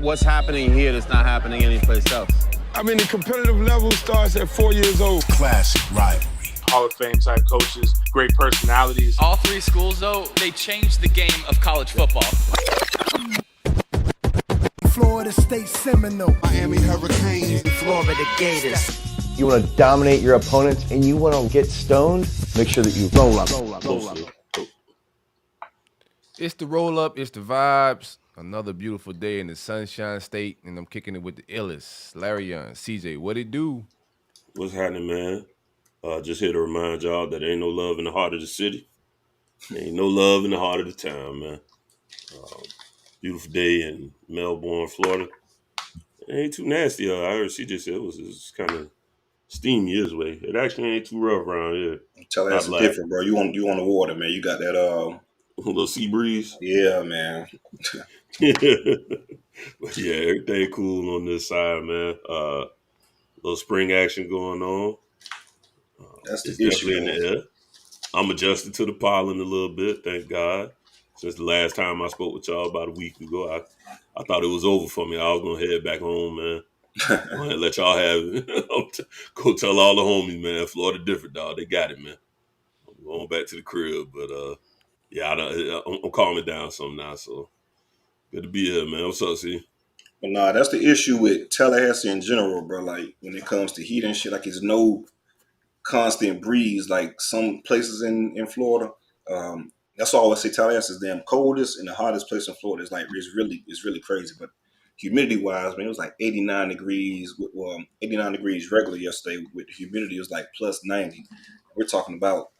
what's happening here that's not happening anyplace else. I mean, the competitive level starts at 4 years old. Classic rivalry. Hall of Fame type coaches, great personalities. All three schools, though, they changed the game of college football. Florida State Seminole, Miami Hurricanes, Florida Gators. You want to dominate your opponents and you want to get stoned, make sure that you roll up. It's the roll up, it's the vibes. Another beautiful day in the Sunshine State, and I'm kicking it with the illest. Larry Young, CJ, what it do? What's happening, man? Just here to remind y'all that there ain't no love in the heart of the city. There ain't no love in the heart of the town, man. Beautiful day in Melbourne, Florida. It ain't too nasty. I heard CJ said it was kind of steamy his way. It actually ain't too rough around here. Tell that's different, bro. You want the water, man. You got that a little sea breeze. Yeah, man. But yeah, everything cool on this side, man. Little spring action going on. That's the issue in the air. I'm adjusted to the pollen a little bit, thank God. Since the last time I spoke with y'all about a week ago, I thought it was over for me. I was gonna head back home, man. I'm gonna let y'all have it. Go tell all the homies, man. Florida different, dog. They got it, man. I'm going back to the crib, but yeah, I'm calming down some now. So good to be here, man. What's up, C? But nah, that's the issue with Tallahassee in general, bro. Like when it comes to heat and shit, like it's no constant breeze like some places in Florida. That's why I always say Tallahassee is damn coldest and the hottest place in Florida. It's really crazy. But humidity wise, man, it was like 89 degrees. 89 degrees regular yesterday. With humidity, it was like plus 90. We're talking about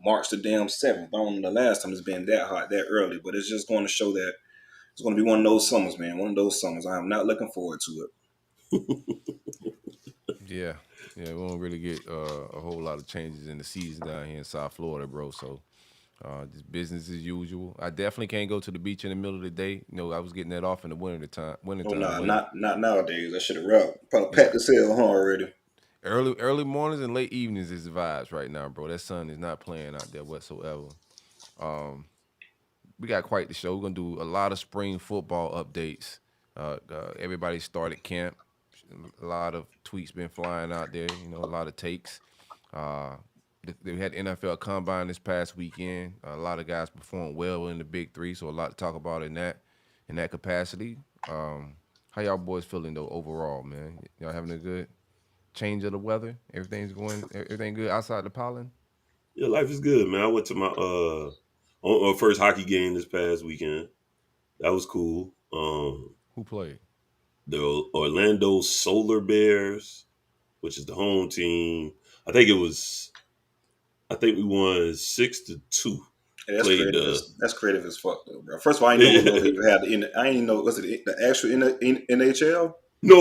March the damn 7th. I don't know the last time it's been that hot that early, but it's just going to show that it's going to be one of those summers, man. One of those summers. I am not looking forward to it. Yeah, we won't really get a whole lot of changes in the season down here in South Florida, bro. So just business as usual. I definitely can't go to the beach in the middle of the day. You know, I was getting that off in the winter time. Not nowadays. I should have wrapped. Probably packed the sail already. Early mornings and late evenings is the vibes right now, bro. That sun is not playing out there whatsoever. We got quite the show. We're gonna do a lot of spring football updates. Everybody started camp. A lot of tweets been flying out there. You know, a lot of takes. They had the NFL Combine this past weekend. A lot of guys performed well in the Big Three, so a lot to talk about in that capacity. How y'all boys feeling though overall, man? Y'all having a good change of the weather? Everything good outside the pollen? Yeah, life is good, man. I went to my first hockey game this past weekend. That was cool. Who played? The Orlando Solar Bears, which is the home team. I think we won 6-2. Hey, that's creative as fuck, though, bro. First of all, I didn't know they even had I didn't know, was it the actual NHL? No.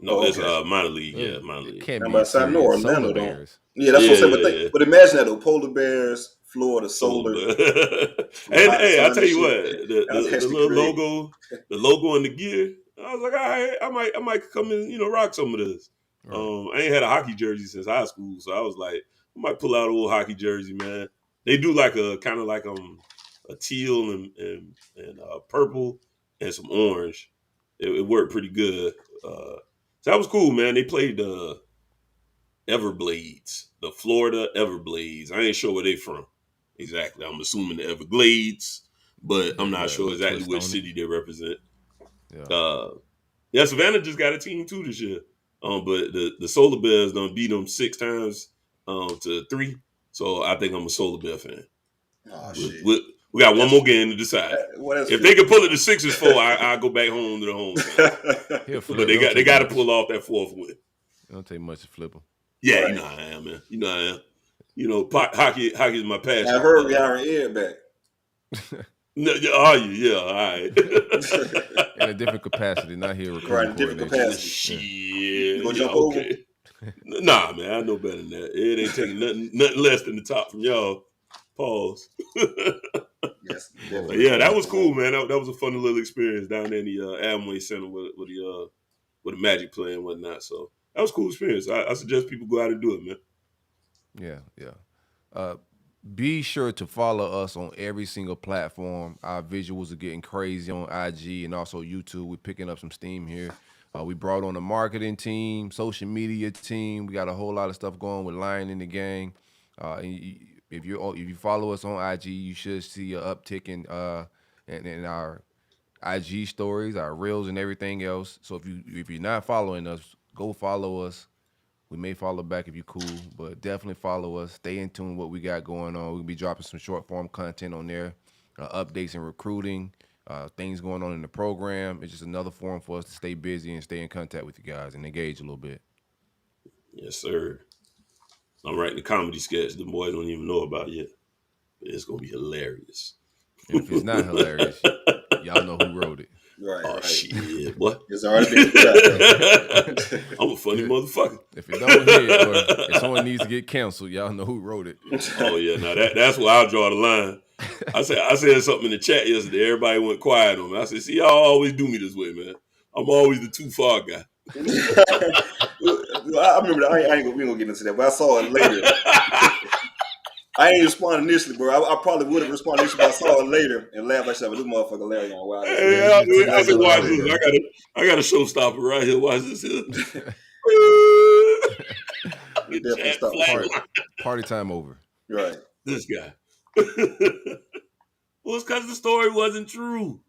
Oh, That's okay. minor league. Yeah, minor league. Can't I'm be about to say, I know Orlando don't. Bears. Yeah, that's what I'm saying. But imagine that, though. Polar Bears, Florida Solar. Hey, I tell you what, the little logo, the logo and the gear. I was like, all right, I might come in, rock some of this. Right. I ain't had a hockey jersey since high school, so I was like, I might pull out an old hockey jersey, man. They do like a kind of like a teal and purple and some orange. It worked pretty good. So that was cool, man. They played the Everblades, the Florida Everblades. I ain't sure where they from exactly. I'm assuming the Everglades, but I'm not sure exactly which city they represent. Yeah. Savannah just got a team too this year. But the Solar Bears done beat them 6 times to 3. So I think I'm a Solar Bear fan. Oh, shit. We got one more game to decide. If they can pull it to 6-4, I'll go back home to the home side. But they got to pull off that 4th win. It don't take much to flip them. Yeah, right. You know how I am, man. You know how I am. Hockey is my passion. I heard we are in back. No, are you? Yeah, all right. In a different capacity, not here recording. Right, different capacity. Shit. You gonna jump over? Nah, man, I know better than that. It ain't taking nothing less than the top from y'all. Pause. Yes. Yeah, that was cool, man. That was a fun little experience down there in the Amway Center with the Magic play and whatnot. So that was a cool experience. I suggest people go out and do it, man. Yeah. be sure to follow us on every single platform. Our visuals are getting crazy on IG and also YouTube. We're picking up some steam here. We brought on a marketing team, social media team. We got a whole lot of stuff going with Lion in the Gang. If you follow us on IG, you should see an uptick in our IG stories, our reels, and everything else. So if you're not following us, go follow us. We may follow back if you're cool, but definitely follow us. Stay in tune with what we got going on. We'll be dropping some short form content on there, updates in recruiting, things going on in the program. It's just another forum for us to stay busy and stay in contact with you guys and engage a little bit. Yes, sir. I'm writing a comedy sketch the boys don't even know about yet. It's going to be hilarious. And if it's not hilarious, y'all know who wrote it. Right. Shit, what? It's already been put out. I'm a funny motherfucker. If it don't hit or if someone needs to get canceled, y'all know who wrote it. Oh yeah, now that's where I'll draw the line. I said something in the chat yesterday. Everybody went quiet on me. I said, "See, y'all always do me this way, man. I'm always the too far guy." I remember that. We ain't gonna get into that, but I saw it later. I ain't respond initially, bro. I probably would have responded initially, but I saw it later and laughed. I said, "This motherfucker Larry on wild." I said, "Watch this. I got a showstopper right here. Watch this here." We definitely stop. Party time over. Right. This guy. Well, it's because the story wasn't true.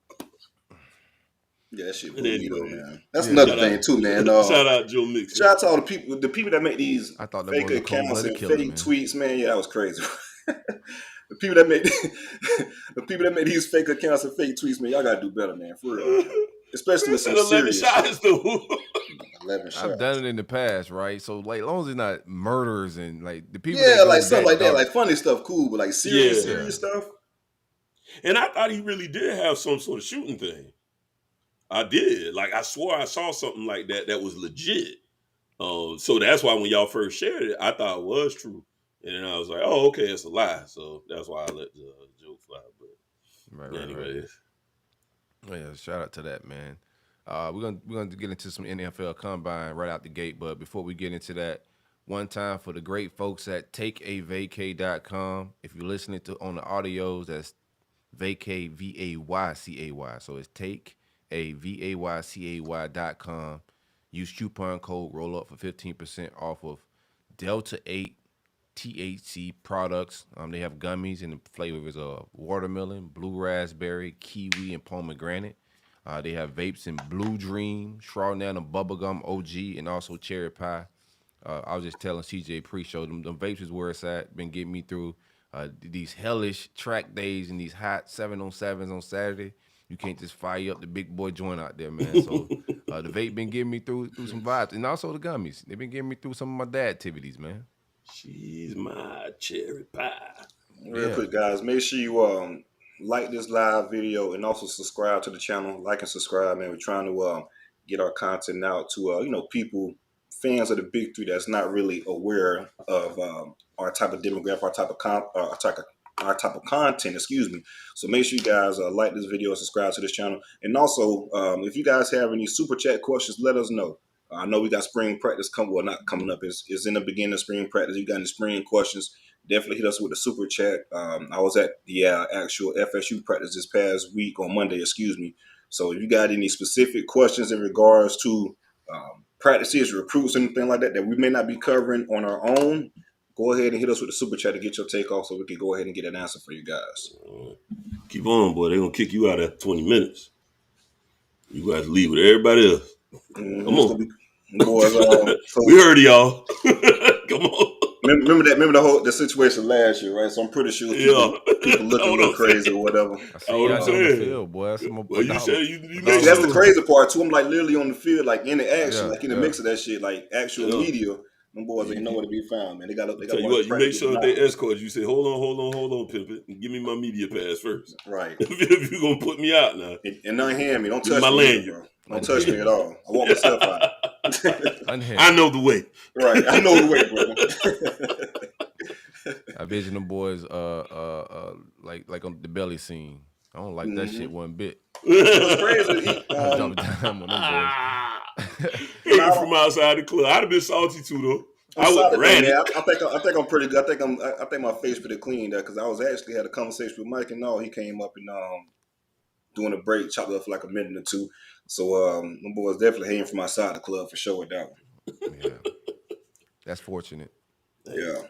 Yeah, that shit. Anyway, man. That's another thing too, man. Shout out Joe Mix. Shout out to all the people that make these fake accounts and fake man. tweets, man. Yeah, that was crazy. The people that make these fake accounts and fake tweets, man, y'all gotta do better, man. For real. Especially with some 11 serious shots, though. 11 shots. I've done it in the past, right? So like, as long as it's not murders and like the people, yeah, like stuff like that, like funny stuff, cool, but like serious stuff. And I thought he really did have some sort of shooting thing. I did. Like, I swore I saw something like that was legit. So that's why when y'all first shared it, I thought it was true. And then I was like, oh, okay, it's a lie. So that's why I let the joke fly. But anyways. Right. Yeah, shout out to that, man. We're gonna get into some NFL Combine right out the gate. But before we get into that, one time for the great folks at takeavaycay.com. If you're listening on the audios, that's VayCay, VayCay. So it's takeavaycay.com. Use coupon code ROLLUP for 15% off of Delta 8 THC products. They have gummies in the flavors of watermelon, blue raspberry, kiwi, and pomegranate. They have vapes in Blue Dream, Strawberry Bubblegum OG, and also Cherry Pie. I was just telling CJ pre-show, them vapes is where it's at. Been getting me through these hellish track days and these hot 7-on-7s on Saturday. You can't just fire up the big boy joint out there, man. So the vape been getting me through some vibes. And also the gummies. They've been getting me through some of my dad activities, man. She's my cherry pie. Real quick, guys, make sure you like this live video and also subscribe to the channel. Like and subscribe, man. We're trying to get our content out to people, fans of the Big Three that's not really aware of our type of demographic, our type of content, So make sure you guys like this video and subscribe to this channel. And also, if you guys have any super chat questions, let us know. I know we got spring practice not coming up. It's in the beginning of spring practice. You got any spring questions, definitely hit us with a super chat. I was at the actual FSU practice this past week on Monday, So if you got any specific questions in regards to practices, recruits, anything like that we may not be covering on our own, go ahead and hit us with a super chat to get your take off so we can go ahead and get an answer for you guys. Keep on, boy. They're going to kick you out after 20 minutes. You guys leave with everybody else. Come on. Boys, we heard y'all. Come on. Remember the situation last year, right? So I'm pretty sure people looking a little crazy or whatever. I see you on the field, boy. That's the crazy part too. I'm like literally on the field, like in the action, like in the mix of that shit, like actual media. Them boys ain't nowhere to be found, man. They got. Tell you what, you make sure they escort you. Say, hold on, Pimpin', and give me my media pass first. Right. If you're gonna put me out now, and unhand me, don't touch me, bro. Don't touch me at all. I want myself out. I know the way. Right, I know the way, bro. I vision them boys, like on the belly scene. I don't like that shit one bit. It's crazy. Even from outside the club, I'd have been salty too, though. I would have ran it. I think I'm pretty good. I think my face pretty clean there because I was actually had a conversation with Mike and all. He came up and doing a break, chopped up for like a minute or two. So my boys definitely hating from outside the club for sure with that one. Yeah, that's fortunate. Yeah.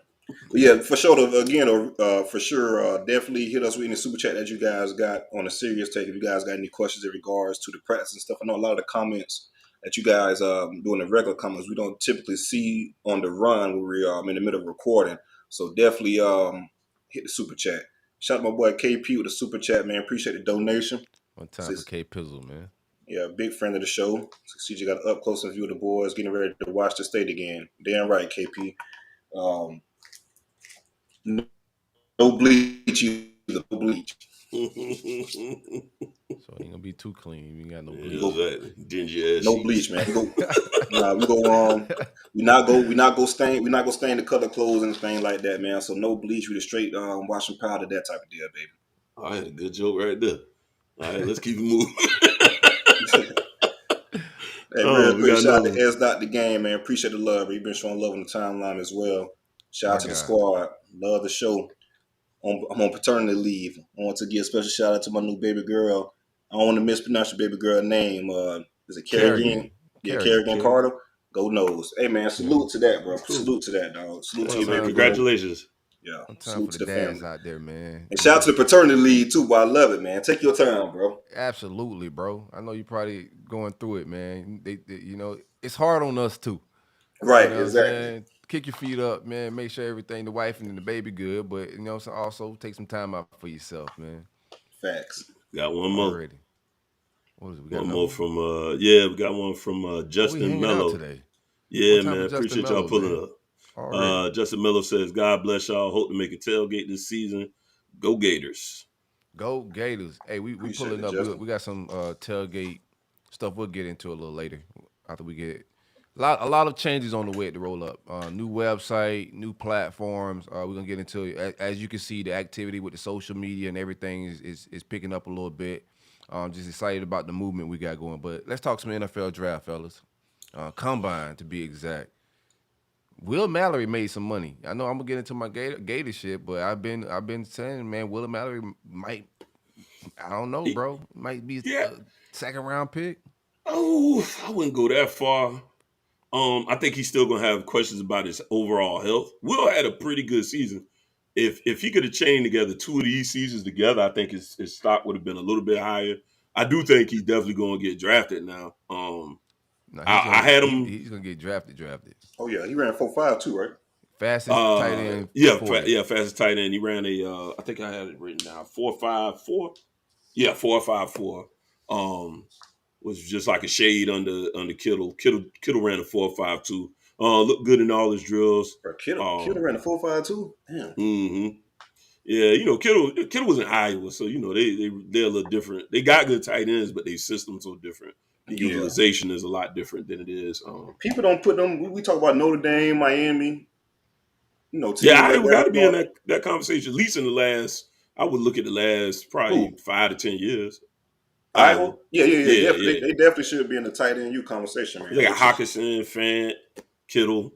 But yeah, for sure. Definitely hit us with any super chat that you guys got on a serious take. If you guys got any questions in regards to the practice and stuff, I know a lot of the comments that you guys doing the regular comments we don't typically see on the run when we're in the middle of recording. So definitely hit the super chat. Shout out to my boy KP with the super chat, man. Appreciate the donation. One time for K Pizzle, man. Yeah, big friend of the show. CJ got an up close and view of the boys getting ready to watch the state again. Damn right, KP. No bleach either. No bleach. So it ain't gonna be too clean. You ain't got no bleach. Dingy ass. No bleach, man. We not go stain the color clothes and things like that, man. So no bleach. We the straight washing powder, that type of deal, baby. I had a good joke right there. All right, let's keep it moving. Hey, real quick, shout out to S. The game, man. Appreciate the love. You've been showing love on the timeline as well. Shout out to the squad. Love the show. I'm on paternity leave. I want to give a special shout out to my new baby girl. I don't want to mispronounce your baby girl name. Is it Kerrigan? Yeah, Kerrigan Carter. Go Knowles. Hey, man, salute to that, bro. Salute to that, dog. Salute to you, man. Congratulations. Yeah, salute to the dads out there, man. And shout out to the paternity leave, too, but I love it, man. Take your time, bro. Absolutely, bro. I know you're probably going through it, man. They it's hard on us, too. Right, exactly. Kick your feet up, man. Make sure everything, the wife and the baby good, but, so also take some time out for yourself, man. Facts. Got one more. Already. What is it? We got one more from, we got one from Justin Mello. Today? Yeah, man. Appreciate y'all pulling up. Justin Mello says, God bless y'all. Hope to make a tailgate this season. Go Gators. Go Gators. Hey, we pulling up. We got some tailgate stuff we'll get into a little later after we get a lot of changes on the way to roll up. New website, new platforms. We're going to get into it. As you can see, the activity with the social media and everything is picking up a little bit. Just excited about the movement we got going. But let's talk some NFL draft, fellas. Combine, to be exact. Will Mallory made some money. I know I'm gonna get into my Gator shit, but I've been saying, man, Will Mallory might, I don't know, bro, might be a second round pick. Oh, I wouldn't go that far. I think he's still gonna have questions about his overall health. Will had a pretty good season. If he could have chained together two of these seasons together, I think his stock would have been a little bit higher. I do think he's definitely gonna get drafted now. I had him. He's gonna get drafted. Oh yeah, he ran 4.5 too, right? Fastest tight end. Fastest tight end. He ran a. I think I had it written down. 4.54. Yeah, 4.54. Was just like a shade under Kittle. Kittle ran a 4.52. Looked good in all his drills. Bro, Kittle ran a 4.52. Damn. Mm-hmm. Yeah, Kittle was in Iowa, so they're a little different. They got good tight ends, but their system's so different. The utilization is a lot different than it is. People don't put them. We talk about Notre Dame, Miami. I got to be in that conversation. At least in the last, I would look at the last probably 5 to 10 years. Iowa. Yeah. They definitely should be in the tight end conversation, man. They got Hawkinson, Fant, Kittle.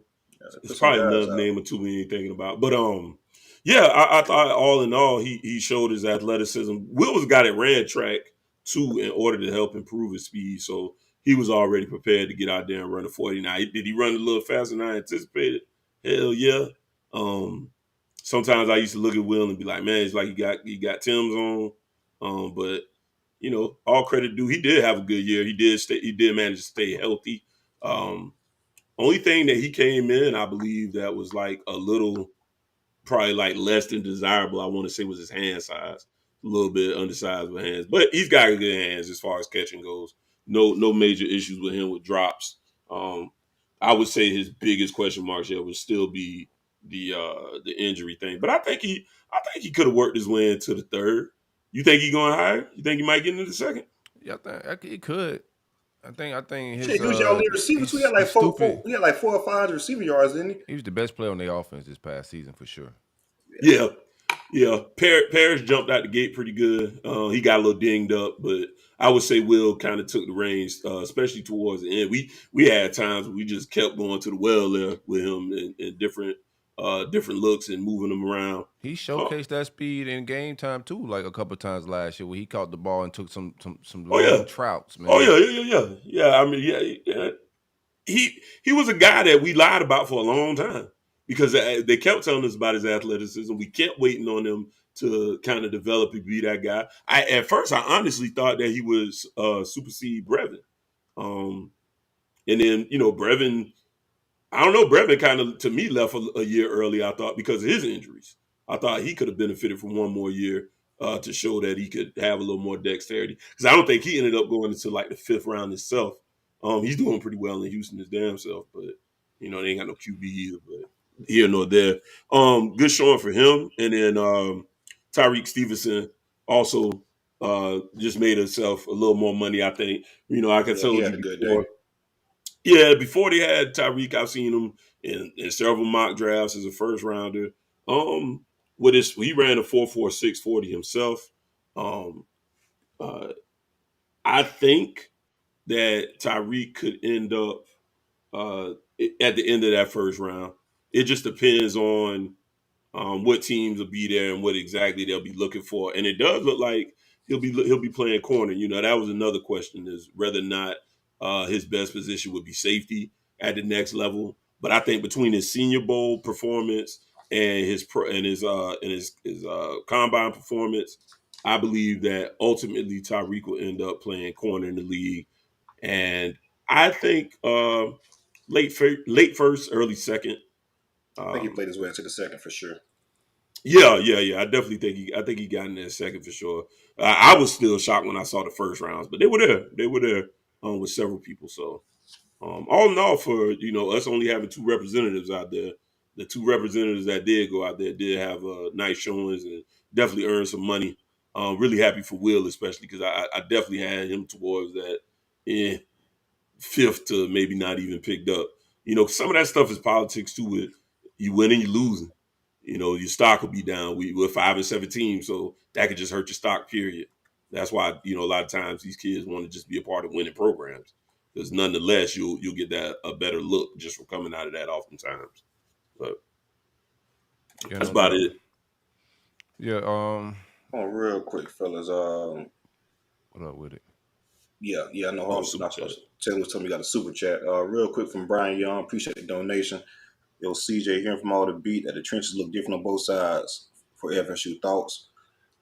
It's probably another name or two we ain't thinking about. But I thought all in all he showed his athleticism. Will was a guy that ran track too in order to help improve his speed. So he was already prepared to get out there and run a 40. Now, did he run a little faster than I anticipated? Hell yeah. Sometimes I used to look at Will and be like, man, it's like he got Tim's on. But all credit due. He did have a good year. He did manage to stay healthy. Only thing that he came in, I believe, that was like a little, probably like less than desirable, I want to say, was his hand size. A little bit undersized with hands, but he's got good hands as far as catching goes. No major issues with him with drops. I would say his biggest question marks here would still be the injury thing. But I think he could have worked his way into the third. You think he's going higher? You think he might get into the second? Yeah, I think he could. I think his. He was y'all lead receiver. We had like 4 or 5 receiver yards, didn't he? He was the best player on their offense this past season for sure. Yeah. Yeah, Parrish jumped out the gate pretty good. He got a little dinged up, but I would say Will kind of took the reins, especially towards the end. We had times where we just kept going to the well there with him and different looks and moving him around. He showcased that speed in game time too, like a couple of times last year, where he caught the ball and took some long trouts, man. Oh yeah. I mean, yeah. He was a guy that we lied about for a long time because they kept telling us about his athleticism. We kept waiting on him to kind of develop and be that guy. At first, I honestly thought that he was supersede Brevin. And then, Brevin, I don't know, Brevin kind of, to me, left a year early, I thought, because of his injuries. I thought he could have benefited from one more year to show that he could have a little more dexterity. Because I don't think he ended up going into like the 5th round himself. He's doing pretty well in Houston his damn self, but they ain't got no QB either. But here nor there. Good showing for him, and then Tyreek Stevenson also just made himself a little more money. I think I could tell you before. Yeah, before they had Tyreek, I've seen him in several mock drafts as a first rounder. He ran a 4.46 40 himself. I think that Tyreek could end up at the end of that first round. It just depends on what teams will be there and what exactly they'll be looking for. And it does look like he'll be playing corner. That was another question, is whether or not his best position would be safety at the next level. But I think between his Senior Bowl performance and his combine performance, I believe that ultimately Tyreek will end up playing corner in the league. And I think late first, early second. I think he played his way into the second for sure. Yeah. I definitely think he got in there second for sure. I was still shocked when I saw the first rounds, but they were there. They were there with several people. So all in all, for us only having 2 representatives out there, the 2 representatives that did go out there did have nice showings and definitely earned some money. Really happy for Will, especially because I definitely had him towards that 5th to maybe not even picked up. Some of that stuff is politics too. With you winning, you losing. Your stock will be down. We're 5-17, so that could just hurt your stock. Period. That's why a lot of times these kids want to just be a part of winning programs, because nonetheless you'll get that a better look just from coming out of that oftentimes. But that's about it. Yeah. Oh, real quick, fellas. What up with it? Yeah. I know. Taylor was telling me got a super chat. Real quick from Brian Young. Appreciate the donation. Yo, CJ, hearing from all the beat that the trenches look different on both sides. For FSU thoughts.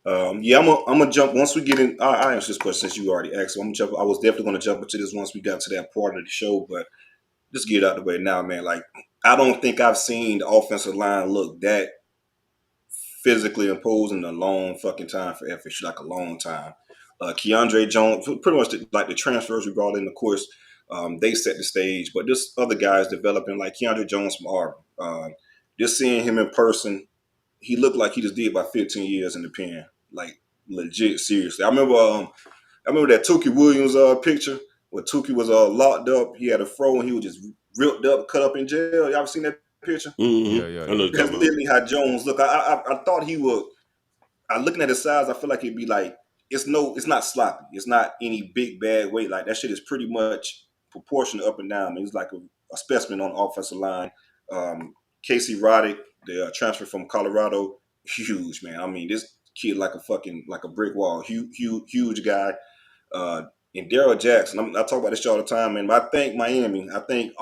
I'm gonna jump once we get in. I answer this question since you already asked. So I'm gonna jump. I was definitely gonna jump into this once we got to that part of the show, but just get it out of the way now, man. Like, I don't think I've seen the offensive line look that physically imposing in a long fucking time for FSU, like a long time. Keandre Jones, pretty much the transfers we brought in, of course, they set the stage, but this other guys developing, like Keandre Jones from Auburn. Just seeing him in person, he looked like he just did about 15 years in the pen, like legit, seriously. I remember that Tukey Williams picture where Tukey was locked up. He had a fro and he was just ripped up, cut up in jail. Y'all ever seen that picture? Mm-hmm. Yeah. I know that's literally how Jones looked. I thought he would. Looking at his size, I feel like it'd be like it's not sloppy. It's not any big bad weight. Like, that shit is pretty much proportionate up and down. I mean, he's like a specimen on the offensive line. Casey Roddick, the transfer from Colorado, huge, man. I mean, this kid like a brick wall. Huge guy. And Daryl Jackson, I talk about this all the time, man. But I thank Miami. I thank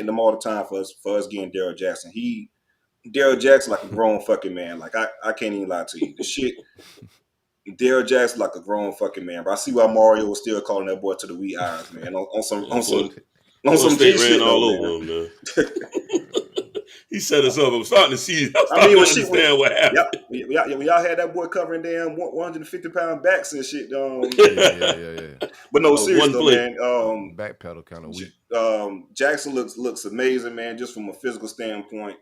them all the time for us getting Daryl Jackson. Daryl Jackson like a grown fucking man. Like, I can't even lie to you. The shit. Daryl Jackson like a grown fucking man. But I see why Mario was still calling that boy to the wee hours, man. On some G shit all over him, man. He set us up. I'm starting to see. Understand what happened. When y'all had that boy covering damn 150-pound backs and shit. Yeah. But no, seriously, man. Back pedal kind of weak. Jackson looks amazing, man. Just from a physical standpoint,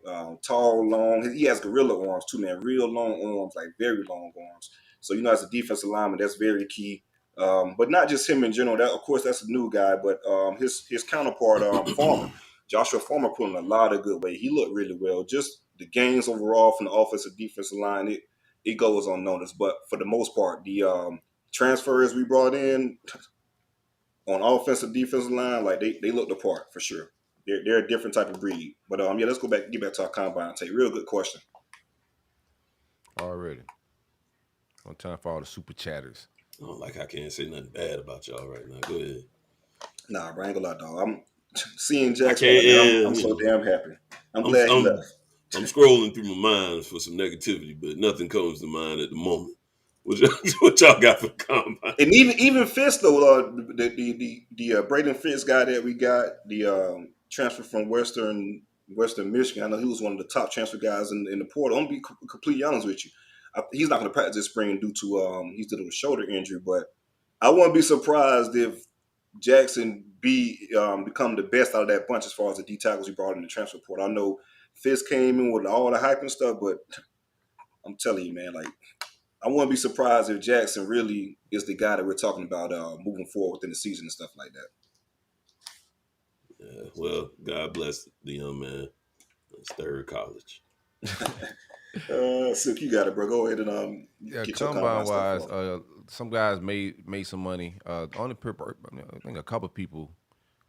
tall, long. He has gorilla arms too, man. Real long arms, like very long arms. So as a defensive lineman, that's very key. But not just him in general. That, of course, that's a new guy. But his counterpart, Farmer. Joshua Farmer put in a lot of good weight. He looked really well. Just the gains overall from the offensive defensive line, it goes unnoticed. But for the most part, the transfers we brought in on offensive, defensive line, like they look the part for sure. They're a different type of breed. But yeah, let's get back to our combine tape. Real good question. Already. On time for all the super chatters. I don't like I can't say nothing bad about y'all right now. Go ahead. Nah, bro, I ain't gonna lie, dog. I'm seeing Jackson. I'm so damn happy. I'm glad he left. I'm scrolling through my mind for some negativity, but nothing comes to mind at the moment. What y'all got for the combine? And even Fitz though, the Braden Fitz guy that we got, the transfer from Western Michigan. I know he was one of the top transfer guys in the portal. I'm gonna be completely honest with you. He's not gonna practice this spring due to he's dealing with a shoulder injury, but I wouldn't be surprised if Jackson become the best out of that bunch as far as the D tackles we brought in the transfer portal. I know Fitz came in with all the hype and stuff, but I'm telling you, man, like I wouldn't be surprised if Jackson really is the guy that we're talking about moving forward within the season and stuff like that. Yeah, well, God bless the young man. It's third college. Silk, you got it, bro. Go ahead and get your combine wise, stuff some guys made some money. I think a couple people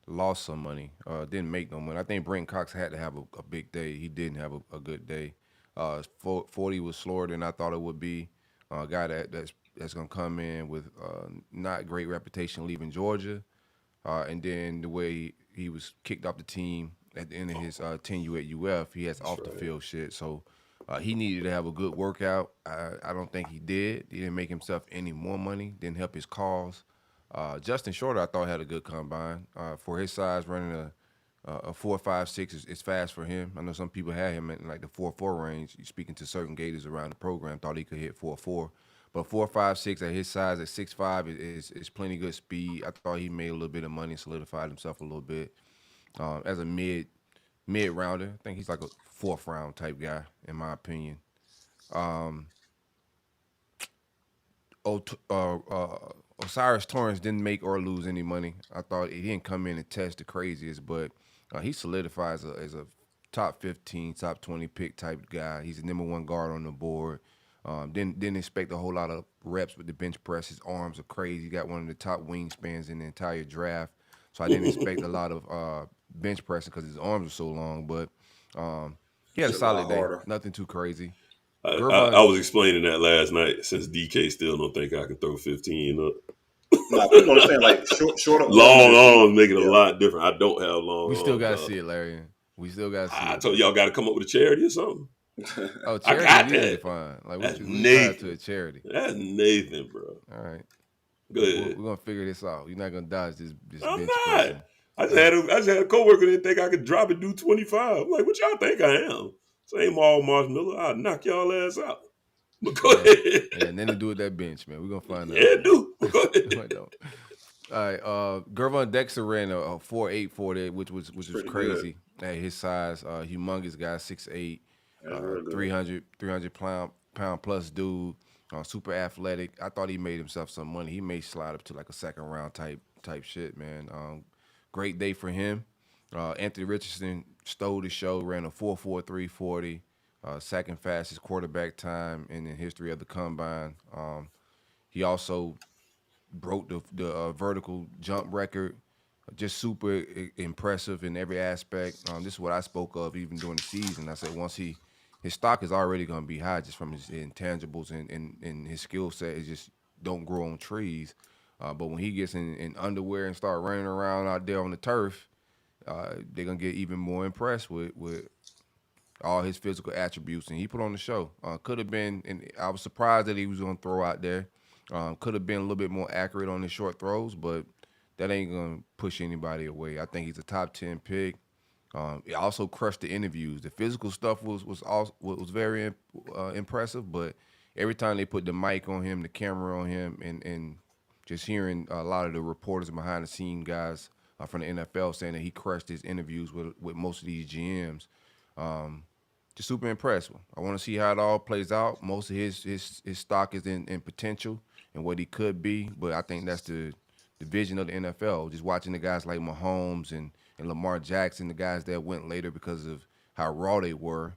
lost some money. Didn't make no money. I think Brent Cox had to have a big day. He didn't have a good day. 40 was slower than I thought it would be. A guy that's gonna come in with not great reputation leaving Georgia, and then the way he was kicked off the team at the end of his tenure at UF, he has off the field shit. So he needed to have a good workout. I don't think he did. He didn't make himself any more money. Didn't help his cause. Justin Shorter, I thought, had a good combine for his size. Running a 4.56 is fast for him. I know some people had him in like the 4.4 range. Speaking to certain Gators around the program, thought he could hit 4.4. But 4.56 at his size at 6'5" is plenty good speed. I thought he made a little bit of money, solidified himself a little bit as a mid rounder. I think he's like a 4th round type guy, in my opinion. Ocyrus Torrence didn't make or lose any money. I thought he didn't come in and test the craziest, but he solidifies as a top 15, top 20 pick type guy. He's the #1 guard on the board. Didn't expect a whole lot of reps with the bench press. His arms are crazy. He got one of the top wingspans in the entire draft. So I didn't expect a lot of bench pressing because his arms are so long. But he had a solid day. Nothing too crazy. I was explaining that last night since DK still don't think I can throw 15 up. No, people understand like short long arms make it a lot different. I don't have long We arms. still got to see it, Larry. We still got to see it. I told y'all got to come up with a charity or something. Oh, charity I got is that. fine. Like That's we Nathan. to a charity. That's Nathan, bro. All right. Go ahead. We're gonna figure this out. You're not gonna dodge this I'm bench not. pressing. I just had a coworker that think I could drop and do 25. I'm like, what y'all think I am? Same all Marshmallow. I'll knock y'all ass out. But go ahead. Yeah, and then to do with that bench, man. We're gonna find out. Yeah, do. Go ahead. All right. Gervon Dexter ran a 4.8 40, which was crazy at his size. Humongous guy, 6'8", 300 pound plus dude. Super athletic. I thought he made himself some money. He may slide up to like a 2nd round type shit, man. Great day for him. Anthony Richardson stole the show, ran a 4.43 40, 2nd fastest quarterback time in the history of the combine. He also broke the vertical jump record. Just super impressive in every aspect. This is what I spoke of even during the season. I said once his stock is already going to be high just from his intangibles and his skill set. It just don't grow on trees. But when he gets in underwear and start running around out there on the turf, they're going to get even more impressed with all his physical attributes. And he put on the show. Could have been, and I was surprised that he was going to throw out there. Could have been a little bit more accurate on his short throws, but that ain't going to push anybody away. I think he's a top 10 pick. It also crushed the interviews. The physical stuff was very impressive, but every time they put the mic on him, the camera on him, and just hearing a lot of the reporters behind the scene guys from the NFL saying that he crushed his interviews with most of these GMs, just super impressed. I want to see how it all plays out. Most of his stock is in potential and what he could be, but I think that's the vision of the NFL. Just watching the guys like Mahomes and Lamar Jackson, the guys that went later because of how raw they were,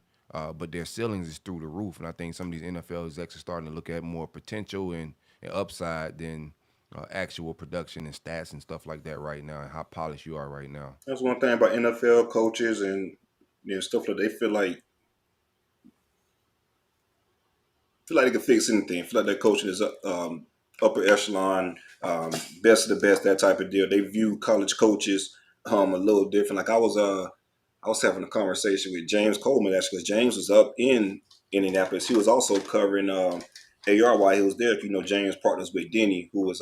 but their ceilings is through the roof. And I think some of these NFL execs are starting to look at more potential and upside than actual production and stats and stuff like that right now, and how polished you are right now. That's one thing about NFL coaches and stuff like they feel like they can fix anything. Feel like their coaching is upper echelon, best of the best, that type of deal. They view college coaches a little different. Like I was having a conversation with James Coleman actually, because James was up in Indianapolis. He was also covering AR while he was there. You know, James partners with Denny, who was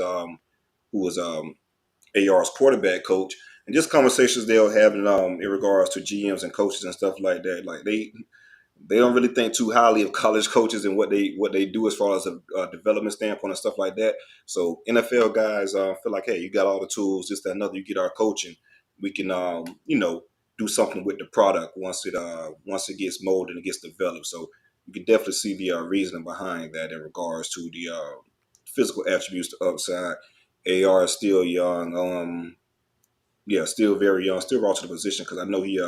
AR's quarterback coach, and just conversations they were having in regards to GMs and coaches and stuff like that. Like they don't really think too highly of college coaches and what they do as far as a development standpoint and stuff like that. So NFL guys feel like, hey, you got all the tools, this, that, another. You get our coaching, we can do something with the product once it gets molded and it gets developed. So you can definitely see the reasoning behind that in regards to the physical attributes, the upside. AR is still young, still very young, still raw to the position, because I know he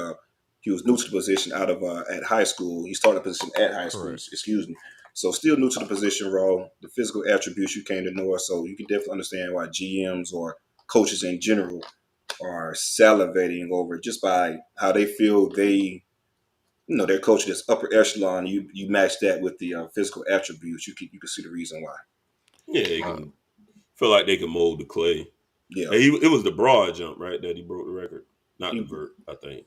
was new to the position out of at high school. He started a position at high school, excuse me. So still new to the position, raw. The physical attributes you came to know, so you can definitely understand why GMs or coaches in general are salivating over it just by how they feel their coach is upper echelon. You match that with the physical attributes, you can see the reason why. Yeah, you can feel like they can mold the clay. Yeah, it was the broad jump, right, that he broke the record, not the vert. I think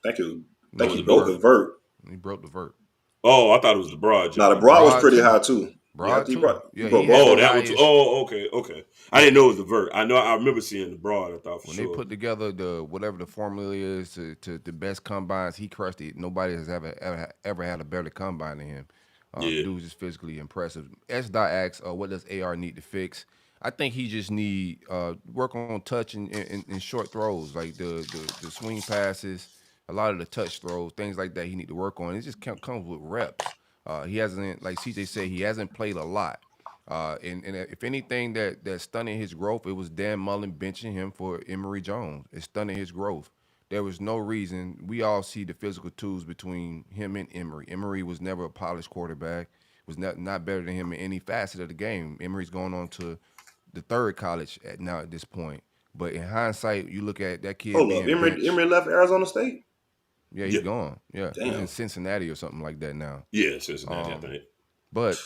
he broke the vert. He broke the vert. Oh, I thought it was the broad jump. No, the broad was pretty high too. Broad too. Okay. I didn't know it was the vert. I remember seeing the broad. I thought when they put together whatever the formula is to the best combines, he crushed it. Nobody has ever had a better combine than him. Dude's just physically impressive. S. Dot asks, what does AR need to fix? I think he just need work on touch and short throws, like the swing passes, a lot of the touch throws, things like that. He need to work on. It just comes with reps. He hasn't, like CJ said, he hasn't played a lot. And if anything that's stunning his growth, it was Dan Mullen benching him for Emory Jones. It's stunning his growth. There was no reason. We all see the physical tools between him and Emory. Emory was never a polished quarterback. Was not better than him in any facet of the game. Emory's going on to the third college at this point. But in hindsight, you look at that kid. Hold up, Emory left Arizona State? Yeah, he's gone. Yeah, damn. He's in Cincinnati or something like that now. Yeah, Cincinnati, I think. But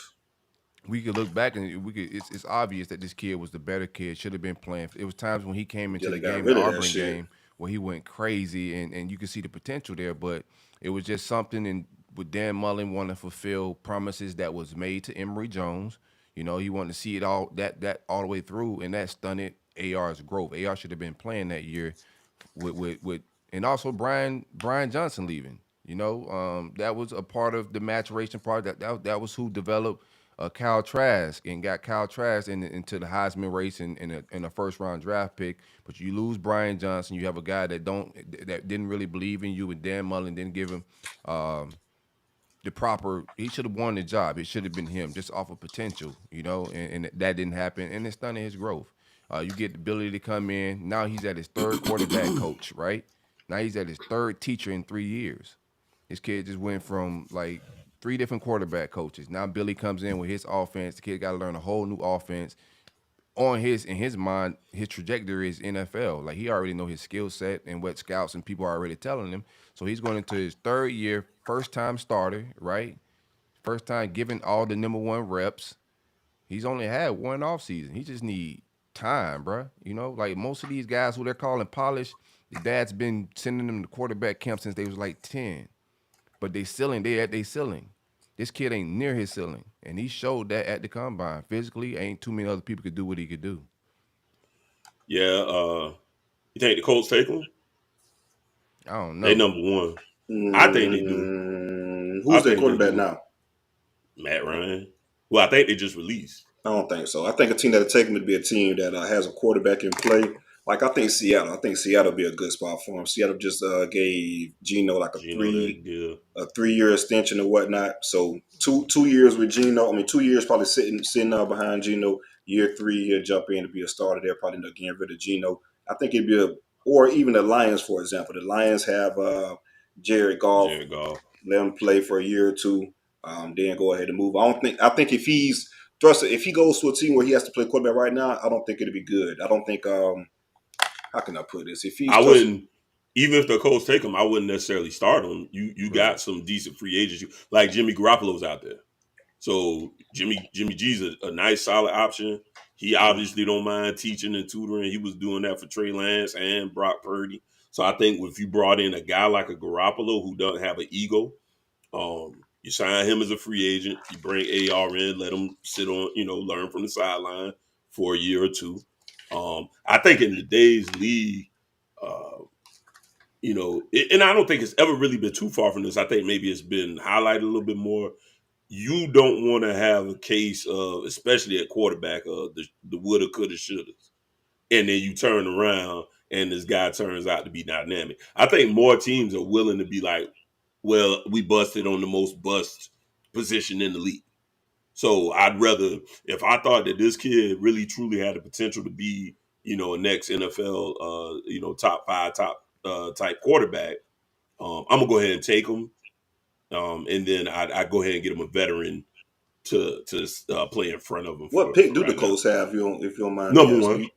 we could look back and it's obvious that this kid was the better kid. Should have been playing. It was times when he came into the game, the Auburn game, where he went crazy, and you could see the potential there. But it was just something with Dan Mullen wanting to fulfill promises that was made to Emory Jones. You know, he wanted to see it all that all the way through, and that stunted AR's growth. AR should have been playing that year with and also Brian Johnson leaving. You know, that was a part of the maturation part. That was who developed Kyle Trask and got Kyle Trask into the Heisman race in a first round draft pick. But you lose Brian Johnson, you have a guy that didn't really believe in you, and Dan Mullen didn't give him the proper. He should have won the job. It should have been him, just off of potential, you know, and that didn't happen, and it's stunning his growth. You get the ability to come in. Now he's at his third quarterback coach, right? Now he's at his third teacher in 3 years. This kid just went from like 3 different quarterback coaches. Now Billy comes in with his offense. The kid got to learn a whole new offense. In his mind, his trajectory is NFL. Like he already know his skill set and what scouts and people are already telling him. So he's going into his 3rd year, first time starter, right? First time giving all the number 1 reps. He's only had 1 offseason. He just need time, bro. You know, like most of these guys who they're calling polished, the dad's been sending them to quarterback camp since they was like 10. But they at their ceiling. This kid ain't near his ceiling. And he showed that at the combine. Physically, ain't too many other people could do what he could do. Yeah, you think the Colts take him? I don't know. They number 1. I think they do. Who's their quarterback now? Matt Ryan. Well, I think they just released. I don't think so. I think a team that'll take him would be a team that has a quarterback in play. Like I think Seattle. I think Seattle would be a good spot for him. Seattle just gave Geno like a 3-year extension or whatnot. So two years with Geno. I mean, 2 years probably sitting behind Geno. Year 3, he'll jump in to be a starter there. Probably end up getting rid of Geno. I think it'd be or even the Lions, for example. The Lions have Jared Goff. let him play for a year or two, then go ahead and move. I think if he goes to a team where he has to play quarterback right now, I don't think it'll be good. I don't think how can I put this? Wouldn't, even if the Colts take him, I wouldn't necessarily start him. You got some decent free agents, like Jimmy Garoppolo's out there. So Jimmy G's a nice, solid option. He obviously don't mind teaching and tutoring. He was doing that for Trey Lance and Brock Purdy. So I think if you brought in a guy like a Garoppolo who doesn't have an ego, you sign him as a free agent. You bring AR in, let him sit on, learn from the sideline for a year or two. I think in today's league, and I don't think it's ever really been too far from this. I think maybe it's been highlighted a little bit more. You don't want to have a case of, especially at quarterback, the woulda, coulda, shouldas. And then you turn around and this guy turns out to be dynamic. I think more teams are willing to be like, well, we busted on the most bust position in the league. So I'd rather, if I thought that this kid really truly had the potential to be, a next NFL, top 5, type quarterback, I'm going to go ahead and take him. And then I'd go ahead and get him a veteran to play in front of him. What pick do the Colts have, if you don't mind? Number 1.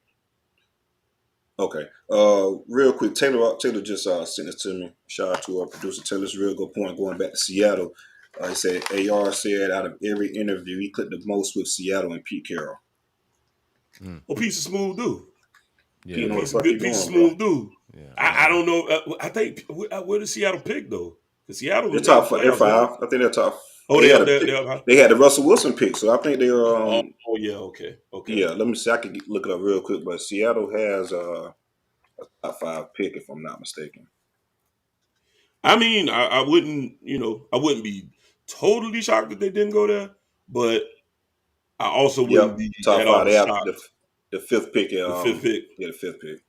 Okay. Real quick, Taylor just sent this to me. Shout out to our producer Taylor. It's a real good point going back to Seattle. He said AR said out of every interview he clicked the most with Seattle and Pete Carroll. Well, Pete's a smooth dude. Yeah, Pete's a smooth dude. Yeah. I don't know. I think where did Seattle pick though? Because Seattle they're top 5. I think they're top. Oh, they had the Russell Wilson pick, so I think they are. Oh yeah, okay. Yeah, let me see. I can look it up real quick, but Seattle has a top 5 pick, if I'm not mistaken. I mean, I wouldn't be totally shocked that they didn't go there, but I also wouldn't be top at 5. all They have shocked. the 5th pick. The 5th pick. Yeah, the 5th pick.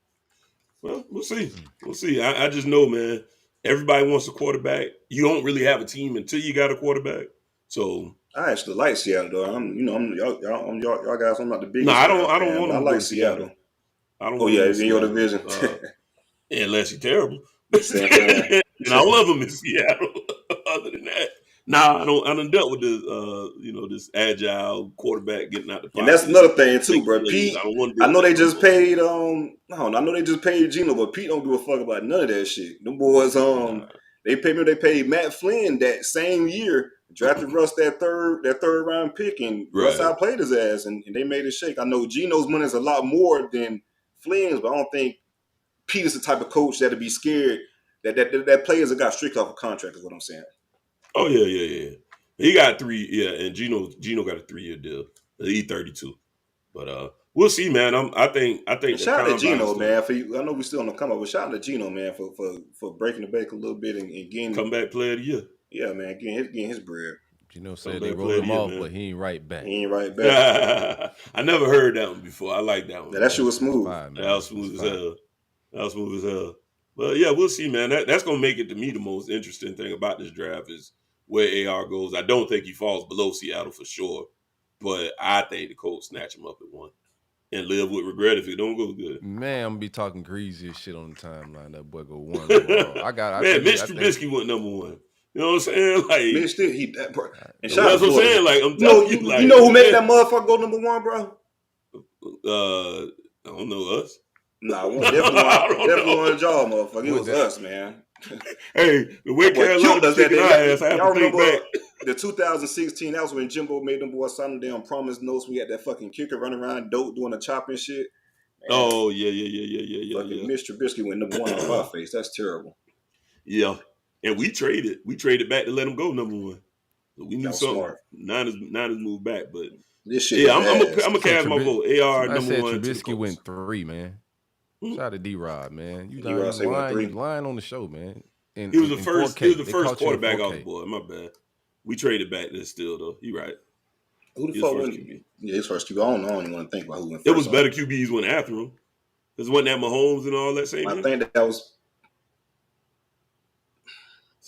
Well, we'll see. We'll see. I just know, man. Everybody wants a quarterback. You don't really have a team until you got a quarterback. So I actually like Seattle, though. Y'all guys. I'm not the biggest. No, I don't want to. I like Seattle. I don't. Oh yeah, in your division. Unless you're terrible. And I love them in Seattle. Other than that, I done dealt with this, this agile quarterback getting out the pocket. And that's another thing too, bro. Pete, I know they just paid. I know they just paid Geno, but Pete don't give a fuck about none of that shit. Them boys, they paid Matt Flynn that same year, drafted Russ that third round pick, and Russ outplayed his ass, and they made it shake. I know Geno's money is a lot more than Flynn's, but I don't think Pete is the type of coach that'd be scared that players that got strict off a contract is what I'm saying. Oh yeah. He got 3, and Geno got a 3-year deal. He's 32, but we'll see, man. I think. Shout out to Geno, man. I know we still on the come up, but shout out to Geno, man, for breaking the bank a little bit and getting comeback player of the year. Yeah, man, getting his bread. Geno said they rolled him off, but he ain't right back. I never heard that one before. I like that one. Yeah, that shit was smooth. That was smooth as hell. But yeah, we'll see, man. That's gonna make it to me the most interesting thing about this draft is where AR goes. I don't think he falls below Seattle for sure, but I think the Colts snatch him up at 1 and live with regret if it don't go good. Man, I'm gonna be talking greasy as shit on the timeline. That boy go 1. Mitch Trubisky went number 1. You know what I'm saying? Like Mitch still that's what I'm saying. Like I'm telling you, you know who made that motherfucker go number 1, bro? I don't know us. Nah, definitely one of y'all, motherfucker. It was us, man. Hey, the way Carolina was kicking our ass, I have to think back. The 2016, that was when Jimbo made them boys sign them damn promise notes. We had that fucking kicker running around dope doing the chopping shit. Man, oh, yeah. Fucking Mr. Trubisky went number 1 on our face. That's terrible. Yeah. And we traded back to let him go number 1. So we knew something. Smart. Niners moved back, but this shit. Yeah, I'm gonna cast my vote. AR number 1. Trubisky went 3, man. Shout out to D-Rod, man. You lying on the show, man. He was the first quarterback off the board. My bad. We traded back this still though. You right. Who the fuck went? Yeah, his first QB. I don't even want to think about who went first. It was better QBs went after him. Because wasn't that Mahomes and all that same I think that was.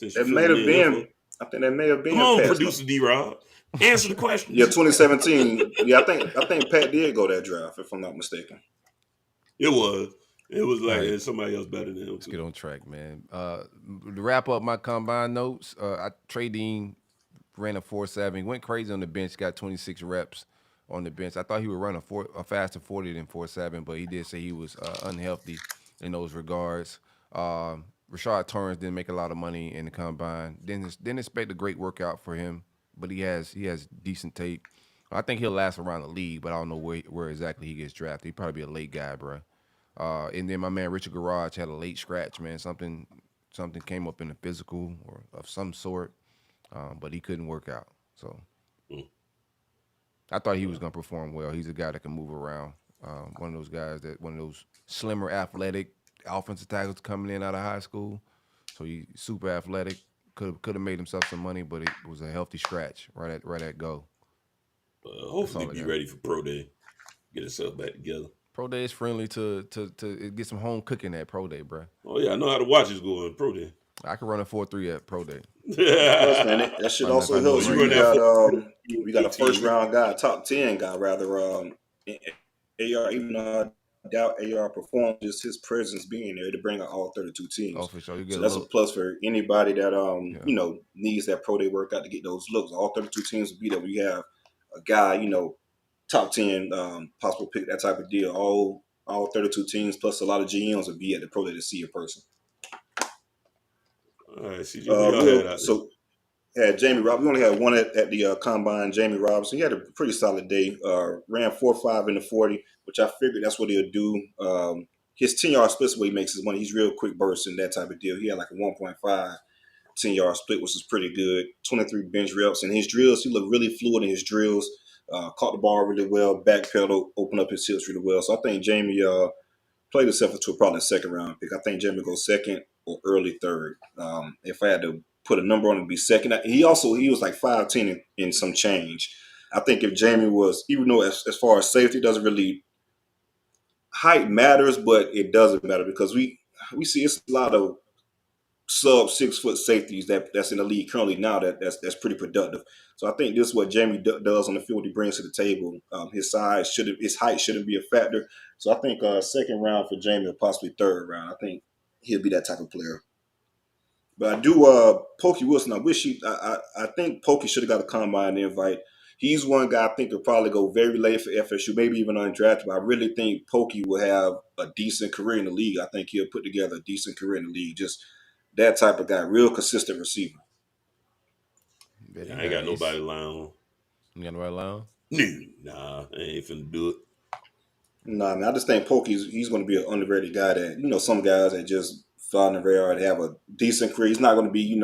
That may have been. I think that may have been. Come on, producer D-Rod. Answer the question. Yeah, 2017. Yeah, I think Pat did go that draft, if I'm not mistaken. It was. It was like Right. somebody else better than him. Let's get on track, man. To wrap up my combine notes, Trey Dean ran a 4.7. He went crazy on the bench, got 26 reps on the bench. I thought he would run a faster 40 than 4.7, but he did say he was unhealthy in those regards. Rashad Torrence didn't make a lot of money in the combine. Didn't expect a great workout for him, but he has decent tape. I think he'll last around the league, but I don't know where exactly he gets drafted. He'd probably be a late guy, bro. And then my man Richard Garage had a late scratch, man. Something came up in the physical or of some sort, but he couldn't work out. So I thought he was gonna perform well. He's a guy that can move around. One of those slimmer, athletic offensive tackles coming in out of high school. So he's super athletic. Could have made himself some money, but it was a healthy scratch right at go. Hopefully be ready for Pro Day. Get himself back together. Pro Day is friendly to get some home cooking at Pro Day, bro. Oh yeah, I know how to watch this go on Pro Day. I can run a 4.3 at Pro Day. That should also help. We got a first round guy, top 10 guy rather. AR, even doubt AR performed, just his presence being there to bring out all 32 teams. Oh, for sure. So that's a plus for anybody that needs that Pro Day workout to get those looks. All 32 teams will be there. We have a guy, top 10 possible pick, that type of deal. All 32 teams plus a lot of GMs will be at the Pro Day to see a person. All right, CJ, so had Jamie Robinson. We only had one at the combine. Jamie Robinson. He had a pretty solid day. Ran 4.5 in the 40, which I figured that's what he'll do. His 10-yard split is what he makes his money. He's real quick burst and that type of deal. He had like a 1.5 10-yard split, which is pretty good. 23 bench reps. And his drills, he looked really fluid in his drills. Caught the ball really well, backpedal, opened up his hips really well. So I think Jamie played himself into probably a second-round pick. I think Jamie goes second or early third. If I had to put a number on it, it'd be second. He was like 5'10" in some change. I think if Jamie was, even though as far as safety, doesn't really height matters, but it doesn't matter because we see it's a lot of sub 6 foot safeties that's in the league currently now that's pretty productive. So I think this is what Jamie does on the field. He brings to the table. His height shouldn't be a factor. So I think second round for Jamie or possibly third round. I think he'll be that type of player. But I do Pokey Wilson. I think Pokey should have got a combine invite. He's one guy I think will probably go very late for FSU, maybe even undrafted. But I really think Pokey will have a decent career in the league. I think he'll put together a decent career in the league. Just that type of guy, real consistent receiver. I ain't got nobody lying on. You got nobody lying on? Nah, I ain't finna do it. Nah, man, I just think he's going to be an underrated guy that, some guys that just fly in the radar and have a decent career. He's not going to be,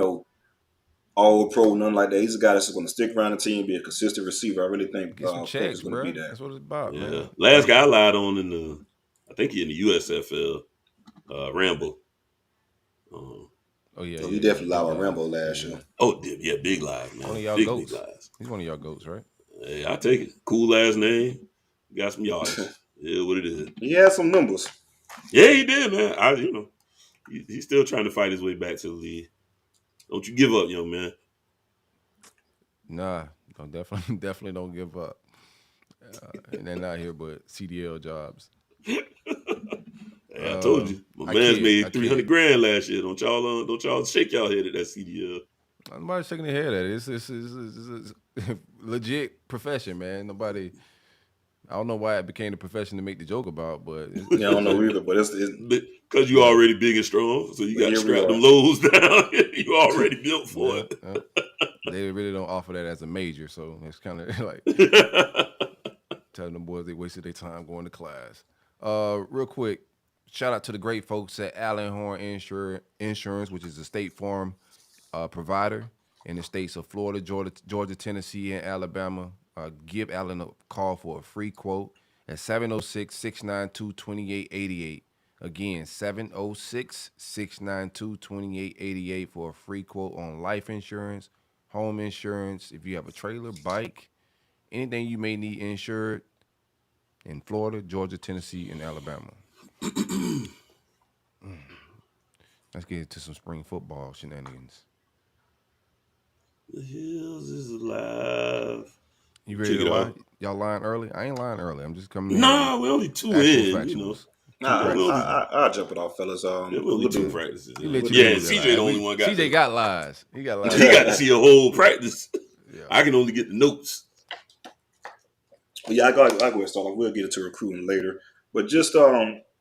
all pro, nothing like that. He's a guy that's going to stick around the team, be a consistent receiver. I really think get some checks, going to be that. That's what it's about, yeah. man. Last guy I lied on I think he in the USFL, Rambo. He definitely lied on Rambo last year. Oh, yeah, big lies, man. One of y'all goats. Big lies. He's one of y'all goats, right? Hey, I take it. Cool last name. Got some yards. Yeah, what it is. He had some numbers. Yeah, he did, man. He's still trying to fight his way back to the league. Don't you give up, young man. Nah, definitely don't give up. And they're not here but CDL jobs. I told you, my man's made $300,000 last year. Don't y'all shake y'all head at that CDL. Nobody's shaking their head at it. It's a legit profession, man. Nobody. I don't know why it became the profession to make the joke about, but I don't know either. But it's because you already big and strong, so you got to strap them lows down. You already built for it. They really don't offer that as a major, so it's kind of like telling them boys they wasted their time going to class. Real quick, shout out to the great folks at Alan Horne Insurance, which is a State Farm provider in the states of Florida, Georgia, Tennessee, and Alabama. Give Alan a call for a free quote at 706-692-2888. Again, 706-692-2888 for a free quote on life insurance, home insurance. If you have a trailer, bike, anything you may need insured in Florida, Georgia, Tennessee, and Alabama. Let's get into some spring football shenanigans. The Hills is alive. You ready to lie? Y'all lying early? I ain't lying early. I'm just coming in. Nah, we're only 2 in. I'll jump it off, fellas. Only 2 practices. Yeah, CJ the only one got. CJ got lies. He got lies. He got to see a whole practice. Yeah. I can only get the notes. But yeah, I go ahead and start. We'll get into recruiting later. But just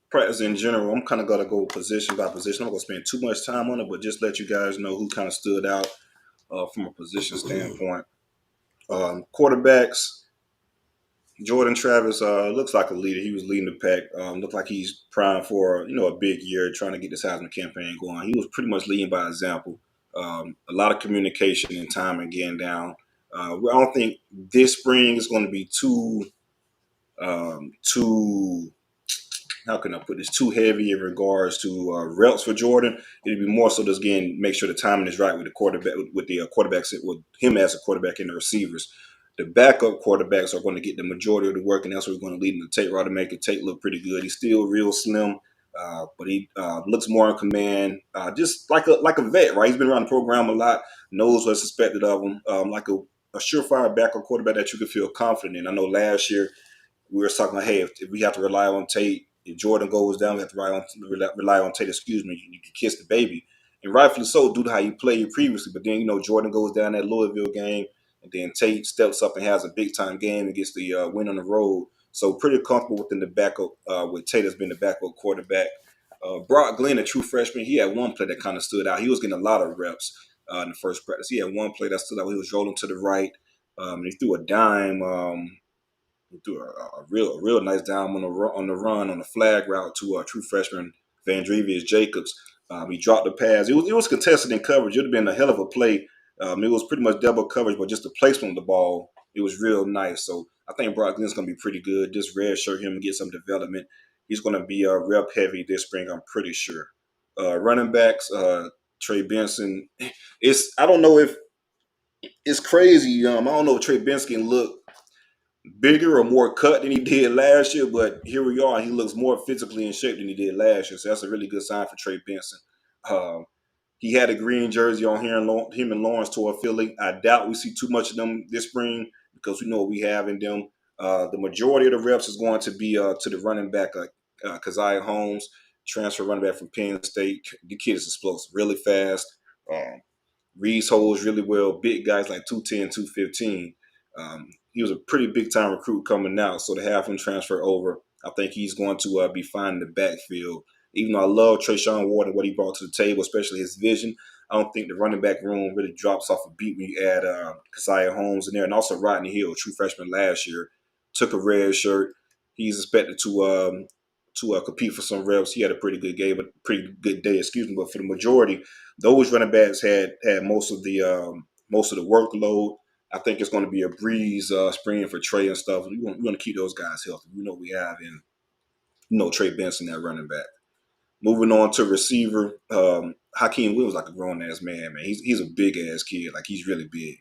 practice in general, I'm kind of gonna go position by position. I'm not gonna spend too much time on it, but just let you guys know who kind of stood out from a position standpoint. Quarterbacks. Jordan Travis looks like a leader. He was leading the pack. Looked like he's primed for a big year, trying to get this Heisman campaign going. He was pretty much leading by example. A lot of communication and time and getting down. I don't think this spring is going to be too how can I put this, too heavy in regards to reps for Jordan. It'd be more so just make sure the timing is right with the quarterback, with the quarterbacks, with him as a quarterback and the receivers. The backup quarterbacks are going to get the majority of the work, and that's what's going to lead him to Tate Raw to make it Tate look pretty good. He's still real slim, but he looks more in command, just like a vet, right? He's been around the program a lot, knows what's expected of him, like a surefire backup quarterback that you could feel confident in. I know last year we were talking about, hey, if we have to rely on Tate, if Jordan goes down, we have to rely on Tate, you can kiss the baby. And rightfully so, due to how you played previously. But then, Jordan goes down that Louisville game, and then Tate steps up and has a big-time game and gets the win on the road. So pretty comfortable within the backup, with Tate as being the backup quarterback. Brock Glenn, a true freshman, he had one play that kind of stood out. He was getting a lot of reps in the first practice. He had one play that stood out. He was rolling to the right. And he threw a dime. He threw a real nice dime on the run on the flag route to a true freshman, Vandrevius Jacobs. He dropped the pass. It was contested in coverage. It would have been a hell of a play. It was pretty much double coverage, but just the placement of the ball, it was real nice. So I think Brock Glenn's going to be pretty good. Just redshirt him and get some development. He's going to be rep heavy this spring, I'm pretty sure. Running backs, Trey Benson. I don't know if it's crazy. I don't know if Trey Benson can look bigger or more cut than he did last year, but here we are. He looks more physically in shape than he did last year, so that's a really good sign for Trey Benson. He had a green jersey on here, and him and Lawrence toward Philly. I doubt we see too much of them this spring because we know what we have in them. The majority of the reps is going to be to the running back, Keziah Holmes, transfer running back from Penn State. The kid is explosive, really fast. Reads holes really well. Big guys like 210, 215. He was a pretty big-time recruit coming out, so to have him transfer over, I think he's going to be fine in the backfield. Even though I love Trayshawn Ward and what he brought to the table, especially his vision, I don't think the running back room really drops off a beat when you add Keziah Holmes in there. And also Rodney Hill, true freshman last year, took a red shirt. He's expected to compete for some reps. He had a pretty good day, But for the majority, those running backs had most of the workload. I think it's going to be a breeze spring for Trey and stuff. We want to keep those guys healthy. We know we have in Trey Benson, that running back. Moving on to receiver, Hakeem Williams, like a grown-ass man. He's a big-ass kid. Like, he's really big.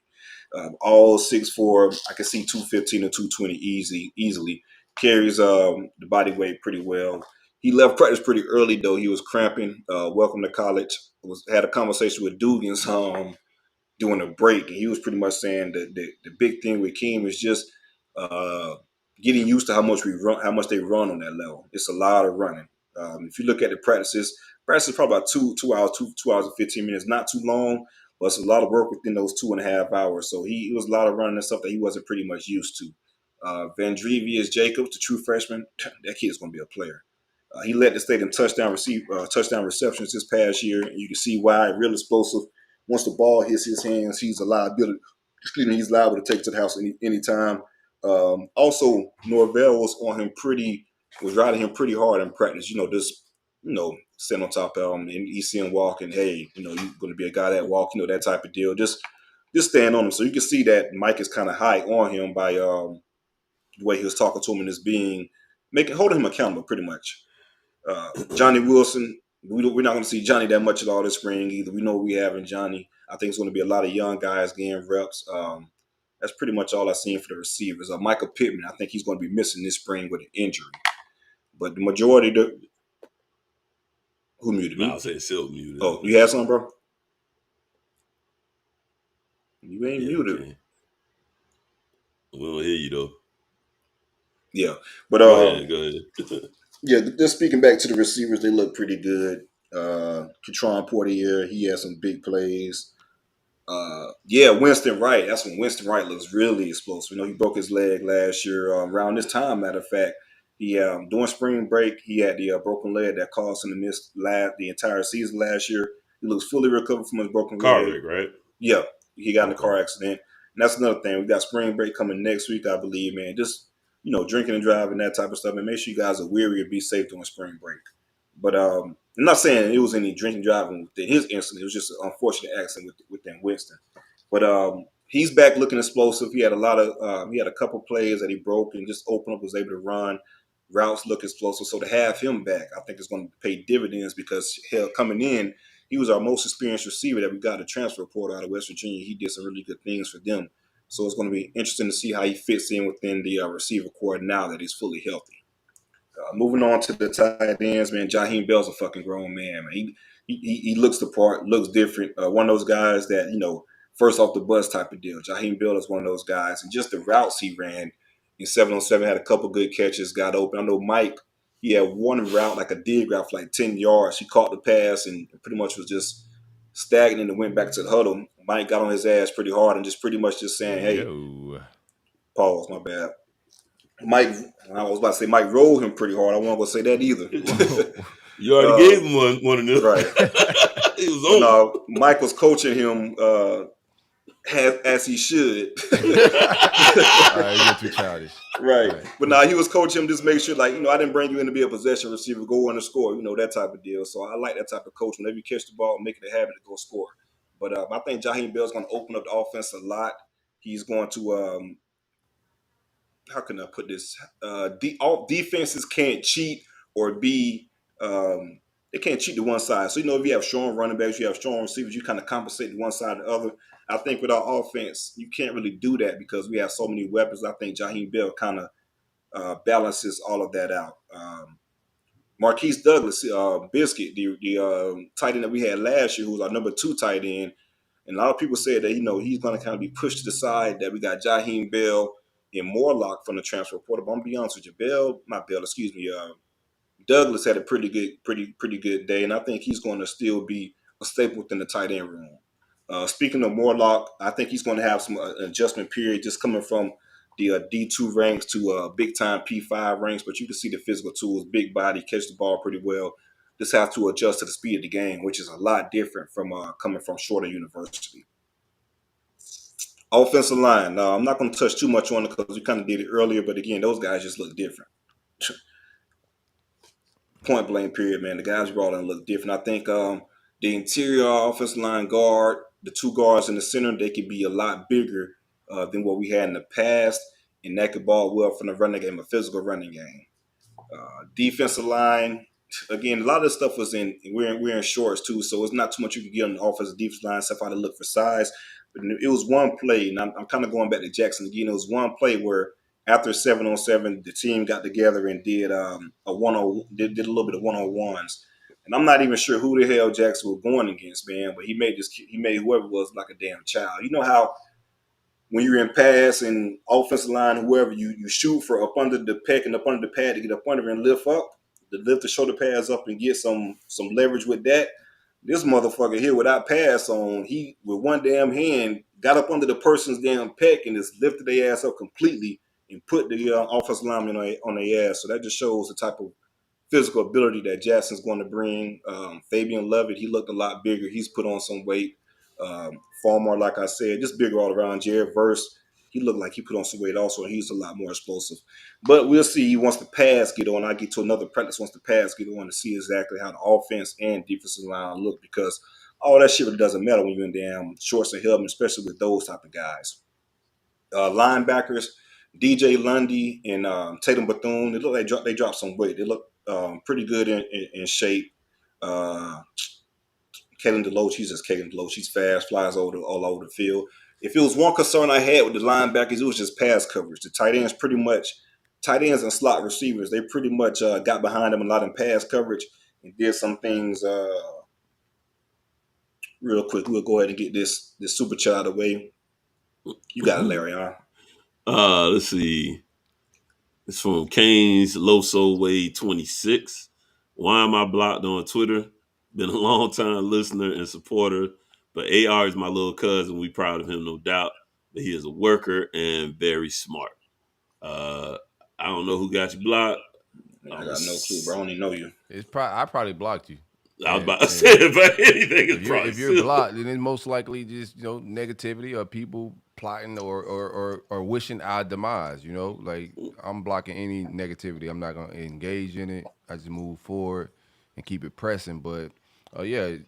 All 6'4", I can see 215 or 220 easily. Carries the body weight pretty well. He left practice pretty early, though. He was cramping. Welcome to college. Had a conversation with Dugans during a break, and he was pretty much saying that the big thing with Keem is just getting used to how much they run on that level. It's a lot of running. If you look at the practice is probably about 2 hours, 2 hours and 15 minutes, not too long, but it's a lot of work within those 2.5 hours. So it was a lot of running and stuff that he wasn't pretty much used to. Vandrevius Jacobs, the true freshman, that kid is going to be a player. He led the state in touchdown receptions this past year, and you can see why. Real explosive. Once the ball hits his hands, he's liable to take it to the house anytime. Also, Norvell was riding him pretty hard in practice. Sitting on top of him, and you see him walking. Hey, you're going to be a guy that walk. That type of deal. Just stand on him. So you can see that Mike is kind of high on him by the way he was talking to him and just holding him accountable, pretty much. Johnny Wilson. We're not going to see Johnny that much at all this spring either. We know what we have in Johnny. I think it's going to be a lot of young guys getting reps. That's pretty much all I've seen for the receivers. Michael Pittman, I think he's going to be missing this spring with an injury. But the majority of who muted me? I'll say Silk muted. Oh, you had something, bro? You ain't muted. Okay. We don't hear you, though. Yeah. But go ahead. Yeah, just speaking back to the receivers, they look pretty good. Katron Portier, he had some big plays. Winston Wright. That's when Winston Wright looks really explosive. He broke his leg last year around this time. Matter of fact, he during spring break he had the broken leg that caused him to miss the entire season last year. He looks fully recovered from his broken Car leg. wreck, right? Yeah, he got in a car accident, and that's another thing. We got spring break coming next week, I believe. Man, just drinking and driving, that type of stuff, and make sure you guys are weary and be safe during spring break. But I'm not saying it was any drinking driving within his incident. It was just an unfortunate accident within Winston. But he's back looking explosive. He had a couple plays that he broke and just opened up, was able to run. Routes look explosive. So to have him back, I think it's going to pay dividends because coming in, he was our most experienced receiver that we got a transfer report out of West Virginia. He did some really good things for them. So it's going to be interesting to see how he fits in within the receiver core now that he's fully healthy. Moving on to the tight ends, man. Jaheim Bell's a fucking grown man. He looks the part, looks different. One of those guys that, first off the bus type of deal. Jaheim Bell is one of those guys. And just the routes he ran in 7-on-7, had a couple good catches, got open. I know Mike, he had one route, like a dig route for like 10 yards. He caught the pass and pretty much was just stagnant and went back to the huddle. Mike got on his ass pretty hard and just pretty much just saying, hey, pause, my bad. Mike, I was about to say Mike rolled him pretty hard. I wasn't going to say that either. You already gave him one of them. Right. He was on. No, Mike was coaching him as he should. You're too childish. Right. But he was coaching him, just make sure, I didn't bring you in to be a possession receiver, go on and score, that type of deal. So I like that type of coach. Whenever you catch the ball, make it a habit to go score. But I think Jaheim Bell's going to open up the offense a lot. He's going to, how can I put this? All defenses can't cheat or be, they can't cheat to one side. So, if you have strong running backs, you have strong receivers, you kind of compensate to one side or the other. I think with our offense, you can't really do that because we have so many weapons. I think Jaheim Bell kind of balances all of that out. Marquise Douglas, Biscuit, the tight end that we had last year, who was our number 2 tight end. And a lot of people said that, he's going to kind of be pushed to the side, that we got Jaheim Bell and Morlock from the transfer portal. But I'm going to be honest with you, Douglas had a pretty good day, and I think he's going to still be a staple within the tight end room. Speaking of Morlock, I think he's going to have some adjustment period just coming from the D2 ranks to big-time P5 ranks, but you can see the physical tools, big body, catch the ball pretty well. Just have to adjust to the speed of the game, which is a lot different from coming from Shorter University. Offensive line. I'm not going to touch too much on it because we kind of did it earlier, but again, those guys just look different. Point blank period, man. The guys brought in look different. I think the interior offensive line guard, the 2 guards in the center, they could be a lot bigger than what we had in the past, and that could ball well from the running game, a physical running game. Defensive line, again, a lot of this stuff was we're in shorts too, so it's not too much you can get on the offensive defensive line except for how to look for size. But it was one play, and I'm kind of going back to Jackson again. It was one play where after 7-on-7, the team got together and did a little bit of one-on-ones. And I'm not even sure who the hell Jackson was going against, man. But he made whoever it was like a damn child. You know how when you're in pass and offensive line, whoever you shoot for up under the pec and up under the pad to get up under and lift up, to lift the shoulder pads up and get some leverage with that. This motherfucker here without pass on, he with one damn hand got up under the person's damn pec and just lifted their ass up completely and put the offensive lineman on their ass. So that just shows the type of physical ability that Jackson's going to bring. Fabian Lovett, he looked a lot bigger. He's put on some weight. Farmar, like I said, just bigger all around. Jared Verse, he looked like he put on some weight also, and he's a lot more explosive. But we'll see once the pass get on. I get to another practice once the pass get on to see exactly how the offense and defensive line look, because all that shit really doesn't matter when you're in damn shorts and helmet, especially with those type of guys. Linebackers, DJ Lundy and Tatum Bethune, they look like they dropped some weight. They look pretty good in shape. Kalen Deloach, he's just Kalen Deloach. He's fast, flies all over the field. If it was one concern I had with the linebackers, it was just pass coverage. The tight ends and slot receivers, they pretty much got behind them a lot in pass coverage and did some things real quick. We'll go ahead and get this super chat out of the way. You got it, Larry, huh? Let's see. It's from Kane's Loso Way 26. Why am I blocked on Twitter? Been a long time listener and supporter, but AR is my little cousin. We proud of him, no doubt. But he is a worker and very smart. I don't know who got you blocked. I got no clue, bro. I don't even know you. I probably blocked you. I was about to say it, but anything is probably if you're blocked, then it's most likely just negativity or people plotting or wishing our demise. Like I'm blocking any negativity. I'm not gonna engage in it. I just move forward and keep it pressing. But yeah,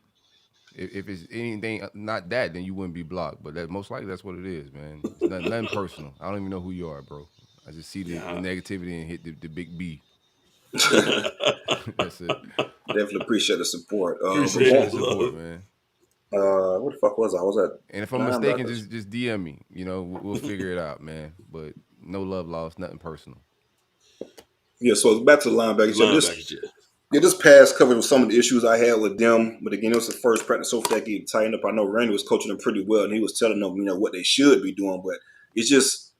if it's anything not that, then you wouldn't be blocked. But that most likely that's what it is, man. It's nothing personal. I don't even know who you are, bro. I just see the negativity and hit the big B. That's it. Definitely appreciate the support. Appreciate the support, man. What the fuck was I? Was that? And if I'm mistaken, just DM me. We'll figure it out, man. But no love lost, nothing personal. Yeah, so back to the linebackers. This past covered some of the issues I had with them, but again, it was the first practice so far getting tightened up. I know Randy was coaching them pretty well, and he was telling them, what they should be doing, but it's just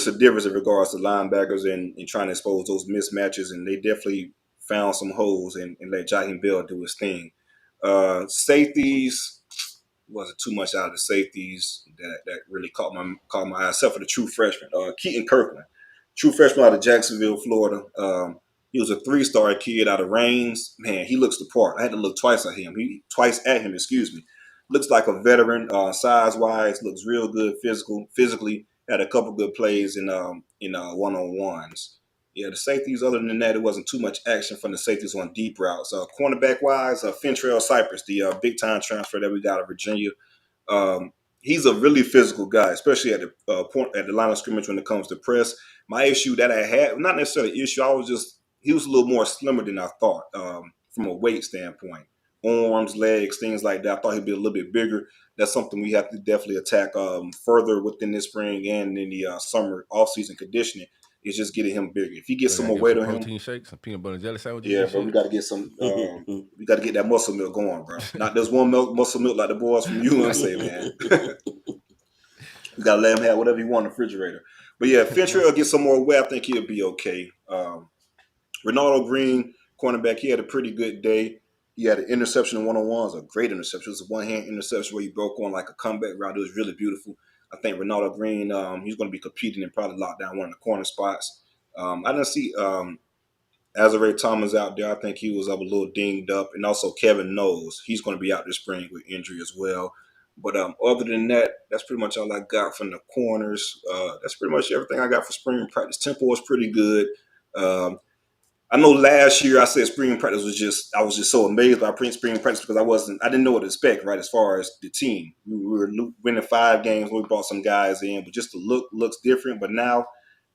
a difference in regards to linebackers and trying to expose those mismatches, and they definitely found some holes and let Jaheim Bell do his thing. Safeties, wasn't too much out of the safeties that really caught my eye, except for the true freshman, Keaton Kirkland, true freshman out of Jacksonville, Florida. He was a 3-star kid out of Rains. Man, he looks the part. I had to look twice at him. Looks like a veteran, size-wise. Looks real good physically. Had a couple good plays in one-on-ones. Yeah, the safeties, other than that, it wasn't too much action from the safeties on deep routes. Cornerback-wise, Fentrell Cypress, the big-time transfer that we got out of Virginia. He's a really physical guy, especially at the line of scrimmage when it comes to press. My issue that I had, not necessarily an issue, he was a little more slimmer than I thought from a weight standpoint. Arms, legs, things like that. I thought he'd be a little bit bigger. That's something we have to definitely attack further within this spring and in the summer off-season conditioning. Is just getting him bigger. If he gets some more weight on him, protein shakes, some peanut butter and jelly sandwiches. Yeah, bro, we got to get some. We got to get that muscle milk going, bro. Not there's one muscle milk like the boys from USA, man. We got to let him have whatever he want in the refrigerator. But yeah, Fentrell will get some more weight. I think he'll be okay. Ronaldo Green, cornerback, he had a pretty good day. He had an interception in one-on-ones, a great interception. It was a one-hand interception where he broke on like a comeback route. It was really beautiful. I think Ronaldo Green, he's going to be competing and probably lock down one of the corner spots. I didn't see Azare Thomas out there. I think he was up a little dinged up. And also Kevin Knowles. He's going to be out this spring with injury as well. But other than that, that's pretty much all I got from the corners. That's pretty much everything I got for spring practice. Tempo was pretty good. I know last year I said spring practice I was just so amazed by spring practice because I didn't know what to expect, right, as far as the team. We were winning 5 games. We brought some guys in, but just the look looks different. But now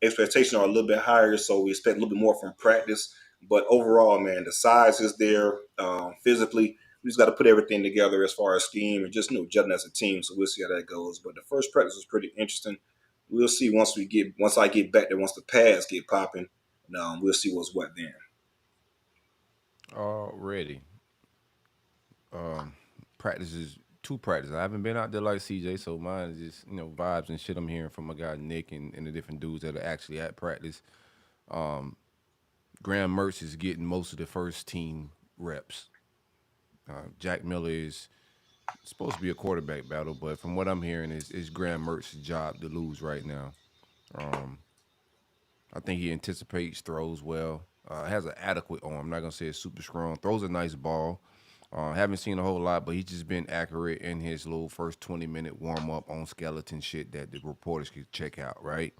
expectations are a little bit higher, so we expect a little bit more from practice. But overall, man, the size is there. Physically, we just got to put everything together as far as scheme and just gelling as a team. So we'll see how that goes. But the first practice was pretty interesting. We'll see once I get back there, once the pads get popping. We'll see what's what then. Already. Two practices. I haven't been out there like CJ, so mine is just, vibes and shit I'm hearing from my guy Nick and the different dudes that are actually at practice. Graham Mertz is getting most of the first team reps. Jack Miller is supposed to be a quarterback battle, but from what I'm hearing, it's Graham Mertz's job to lose right now. I think he anticipates, throws well, has an adequate arm. I'm not going to say it's super strong. Throws a nice ball. Haven't seen a whole lot, but he's just been accurate in his little first 20-minute warm-up on skeleton shit that the reporters could check out, right?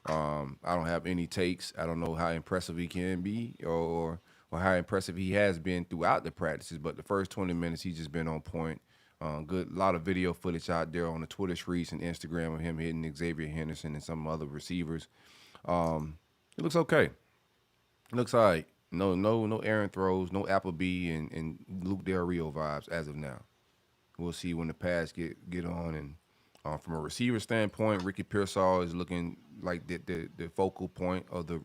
I don't have any takes. I don't know how impressive he can be or how impressive he has been throughout the practices, but the first 20 minutes, he's just been on point. Good, a lot of video footage out there on the Twitter streets and Instagram of him hitting Xavier Henderson and some other receivers. It looks okay. It looks all right. No Aaron throws, no Appleby and Luke Del Rio vibes as of now. We'll see when the pads get on. And from a receiver standpoint, Ricky Pearsall is looking like the focal point of the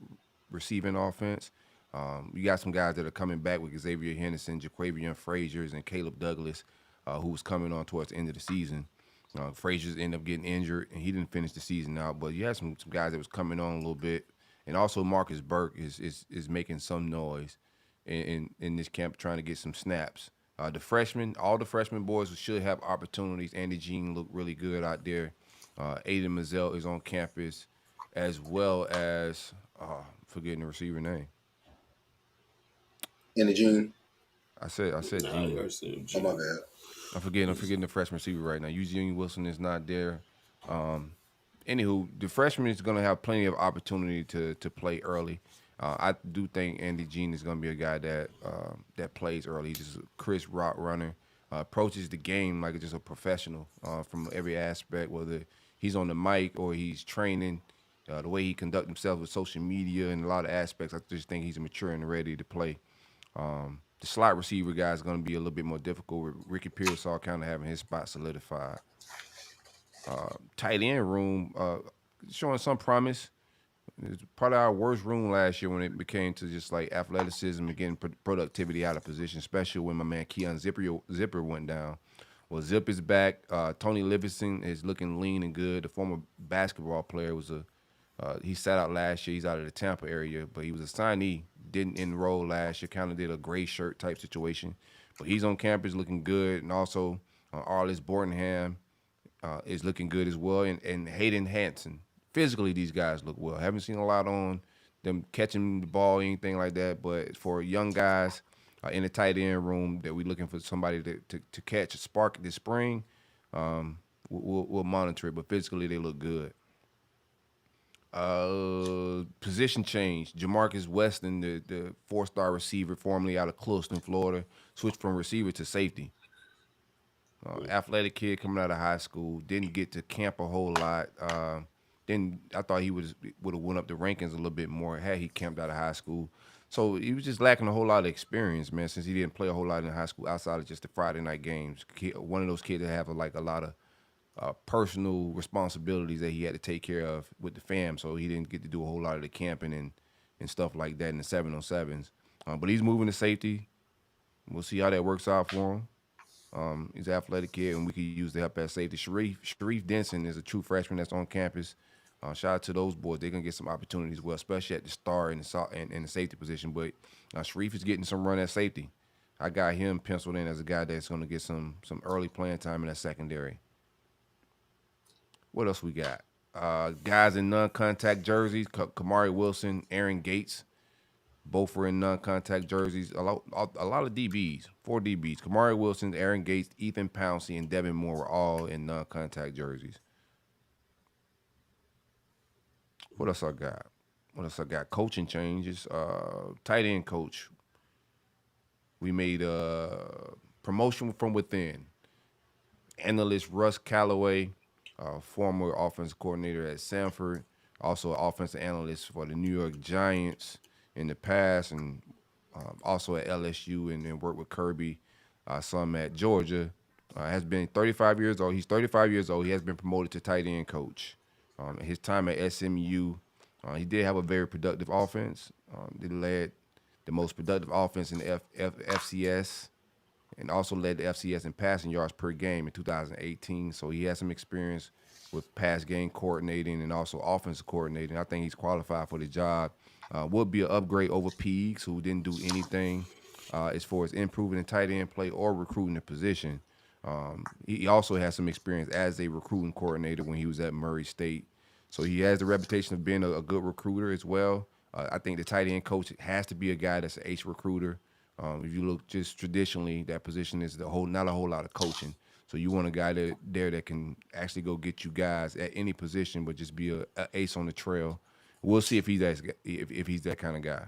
receiving offense. You got some guys that are coming back with Xavier Henderson, Jaquavion Fraziers, and Caleb Douglas, who was coming on towards the end of the season. Fraziers ended up getting injured, and he didn't finish the season out. But you had some guys that was coming on a little bit And also Marcus Burke is making some noise in this camp, trying to get some snaps. All the freshman boys should have opportunities. Andy Jean looked really good out there. Aiden Mazzell is on campus, as well as forgetting the receiver name. Andy Jean. I said Jean. Oh my bad. I'm forgetting the freshman receiver right now. Eugene Wilson is not there. Anywho, the freshman is going to have plenty of opportunity to play early. I do think Andy Jean is going to be a guy that plays early. He's just a crisp route runner, approaches the game like just a professional from every aspect, whether he's on the mic or he's training, the way he conducts himself with social media and a lot of aspects. I just think he's mature and ready to play. The slot receiver guy is going to be a little bit more difficult with Ricky Pearsall kind of having his spot solidified. Tight end room showing some promise. It's part of our worst room last year when it became to just like athleticism and getting productivity out of position, especially when my man Keon Zipper went down. Well, Zip is back. Tony Livingston is looking lean and good. The former basketball player he sat out last year. He's out of the Tampa area, but he was a signee. Didn't enroll last year. Kind of did a gray shirt type situation, but he's on campus looking good. And also Arliss Bordenham is looking good as well. And Hayden Hanson. Physically, these guys look well. Haven't seen a lot on them catching the ball, anything like that. But for young guys in the tight end room that we're looking for somebody to catch a spark this spring, we'll monitor it. But physically, they look good. Position change. Jamarcus Weston, the 4-star receiver formerly out of Clewiston, Florida, switched from receiver to safety. Athletic kid coming out of high school, didn't get to camp a whole lot. Then I thought he would have went up the rankings a little bit more had he camped out of high school. So he was just lacking a whole lot of experience, man, since he didn't play a whole lot in high school outside of just the Friday night games. One of those kids that have a lot of personal responsibilities that he had to take care of with the fam, so he didn't get to do a whole lot of the camping and stuff like that in the 7-on-7s. But he's moving to safety. We'll see how that works out for him. He's an athletic kid, and we could use the help at safety. Sharif Denson is a true freshman that's on campus. Shout out to those boys. They're going to get some opportunities as well, especially at the star and the safety position. But Sharif is getting some run at safety. I got him penciled in as a guy that's going to get some early playing time in that secondary. What else we got? Guys in non-contact jerseys, Kamari Wilson, Aaron Gates. Both were in non-contact jerseys. A lot of DBs, 4 DBs. Kamari Wilson, Aaron Gates, Ethan Pouncey, and Devin Moore were all in non-contact jerseys. What else I got? Coaching changes. Tight end coach. We made a promotion from within. Analyst Russ Calloway, former offensive coordinator at Samford, also an offensive analyst for the New York Giants in the past, and also at LSU and worked with Kirby, some at Georgia. Has been 35 years old. He's 35 years old. He has been promoted to tight end coach. His time at SMU, he did have a very productive offense. They led the most productive offense in the FCS, and also led the FCS in passing yards per game in 2018. So he has some experience with pass game coordinating and also offensive coordinating. I think he's qualified for the job. Would be an upgrade over Peegs, who didn't do anything as far as improving the tight end play or recruiting the position. He also has some experience as a recruiting coordinator when he was at Murray State. So he has the reputation of being a good recruiter as well. I think the tight end coach has to be a guy that's an ace recruiter. If you look just traditionally, that position is not a whole lot of coaching. So you want a guy that can actually go get you guys at any position, but just be a ace on the trail. We'll see if he's that kind of guy.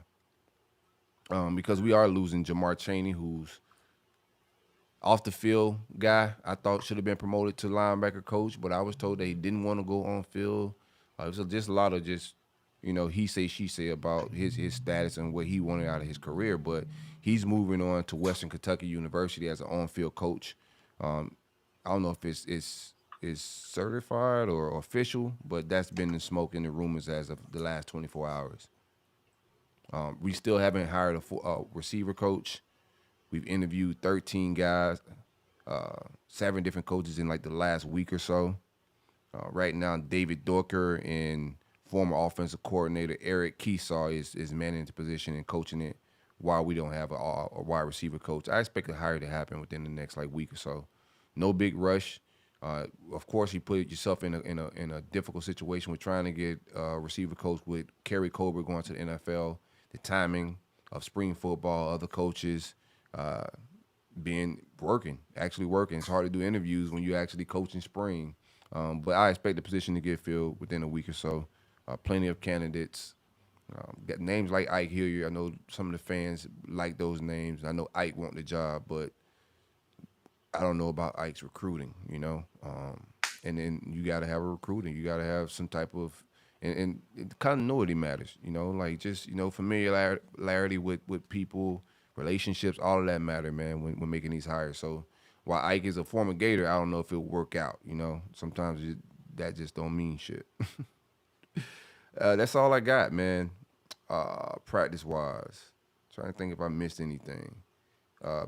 Because we are losing Jamar Chaney, who's off the field guy. I thought should have been promoted to linebacker coach, but I was told that he didn't want to go on field. It was just a lot of he say, she say about his status and what he wanted out of his career. But he's moving on to Western Kentucky University as an on-field coach. I don't know if it's certified or official, but that's been the smoke and the rumors as of the last 24 hours. We still haven't hired a receiver coach. We've interviewed 13 guys, 7 different coaches in like the last week or so. Right now, David Dorker and former offensive coordinator Eric Keesaw is managing the position and coaching it, while we don't have a wide receiver coach. I expect a hire to happen within the next week or so. No big rush. Of course, you put yourself in a difficult situation with trying to get a receiver coach with Kerry Colbert going to the NFL. The timing of spring football, other coaches actually working. It's hard to do interviews when you actually coach in spring. But I expect the position to get filled within a week or so. Plenty of candidates. Got names like Ike Hilliard. I know some of the fans like those names. I know Ike want the job, but I don't know about Ike's recruiting, and then you got to have a recruiting. You got to have some type of, and continuity matters, just, familiarity with people, relationships, all of that matter, man, when making these hires. So while Ike is a former Gator, I don't know if it'll work out, Sometimes that just don't mean shit. That's all I got, man. Practice-wise. Trying to think if I missed anything.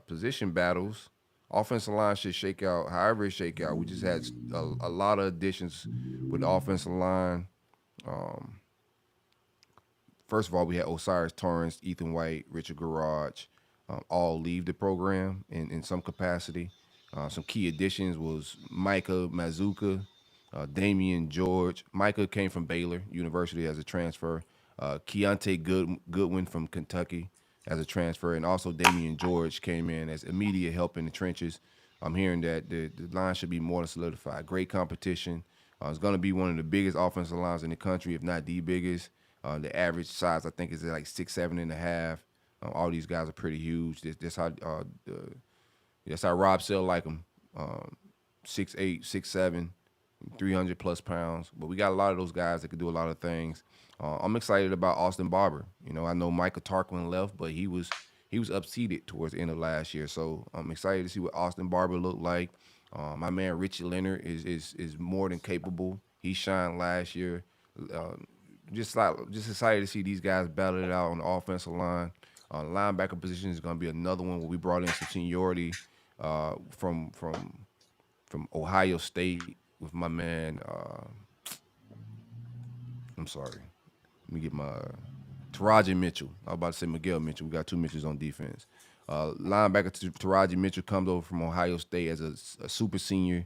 Position battles. Offensive line should shake out however it shake out. We just had a lot of additions with the offensive line. First of all, we had Ocyrus Torrence, Ethan White, Richard Garage, all leave the program in some capacity. Some key additions was Micah Mazuka, Damian George. Micah came from Baylor University as a transfer. Keontae Goodwin from Kentucky as a transfer, and also Damian George came in as immediate help in the trenches. I'm hearing that the line should be more than solidified. Great competition. It's going to be one of the biggest offensive lines in the country, if not the biggest. The average size, I think, is like 6'7.5". All these guys are pretty huge. That's how Rob Sell like them. 6'8", 6'7", 300 plus pounds. But we got a lot of those guys that can do a lot of things. I'm excited about Austin Barber. I know Michael Tarquin left, but he was upseated towards the end of last year. So I'm excited to see what Austin Barber looked like. My man Richie Leonard is more than capable. He shined last year. Just excited to see these guys battle it out on the offensive line. Linebacker position is going to be another one where we brought in some seniority from Ohio State with my man. I'm sorry. Let me get my Taraji Mitchell. I was about to say Miguel Mitchell. We got two Mitchells on defense. Linebacker Taraji Mitchell comes over from Ohio State as a super senior.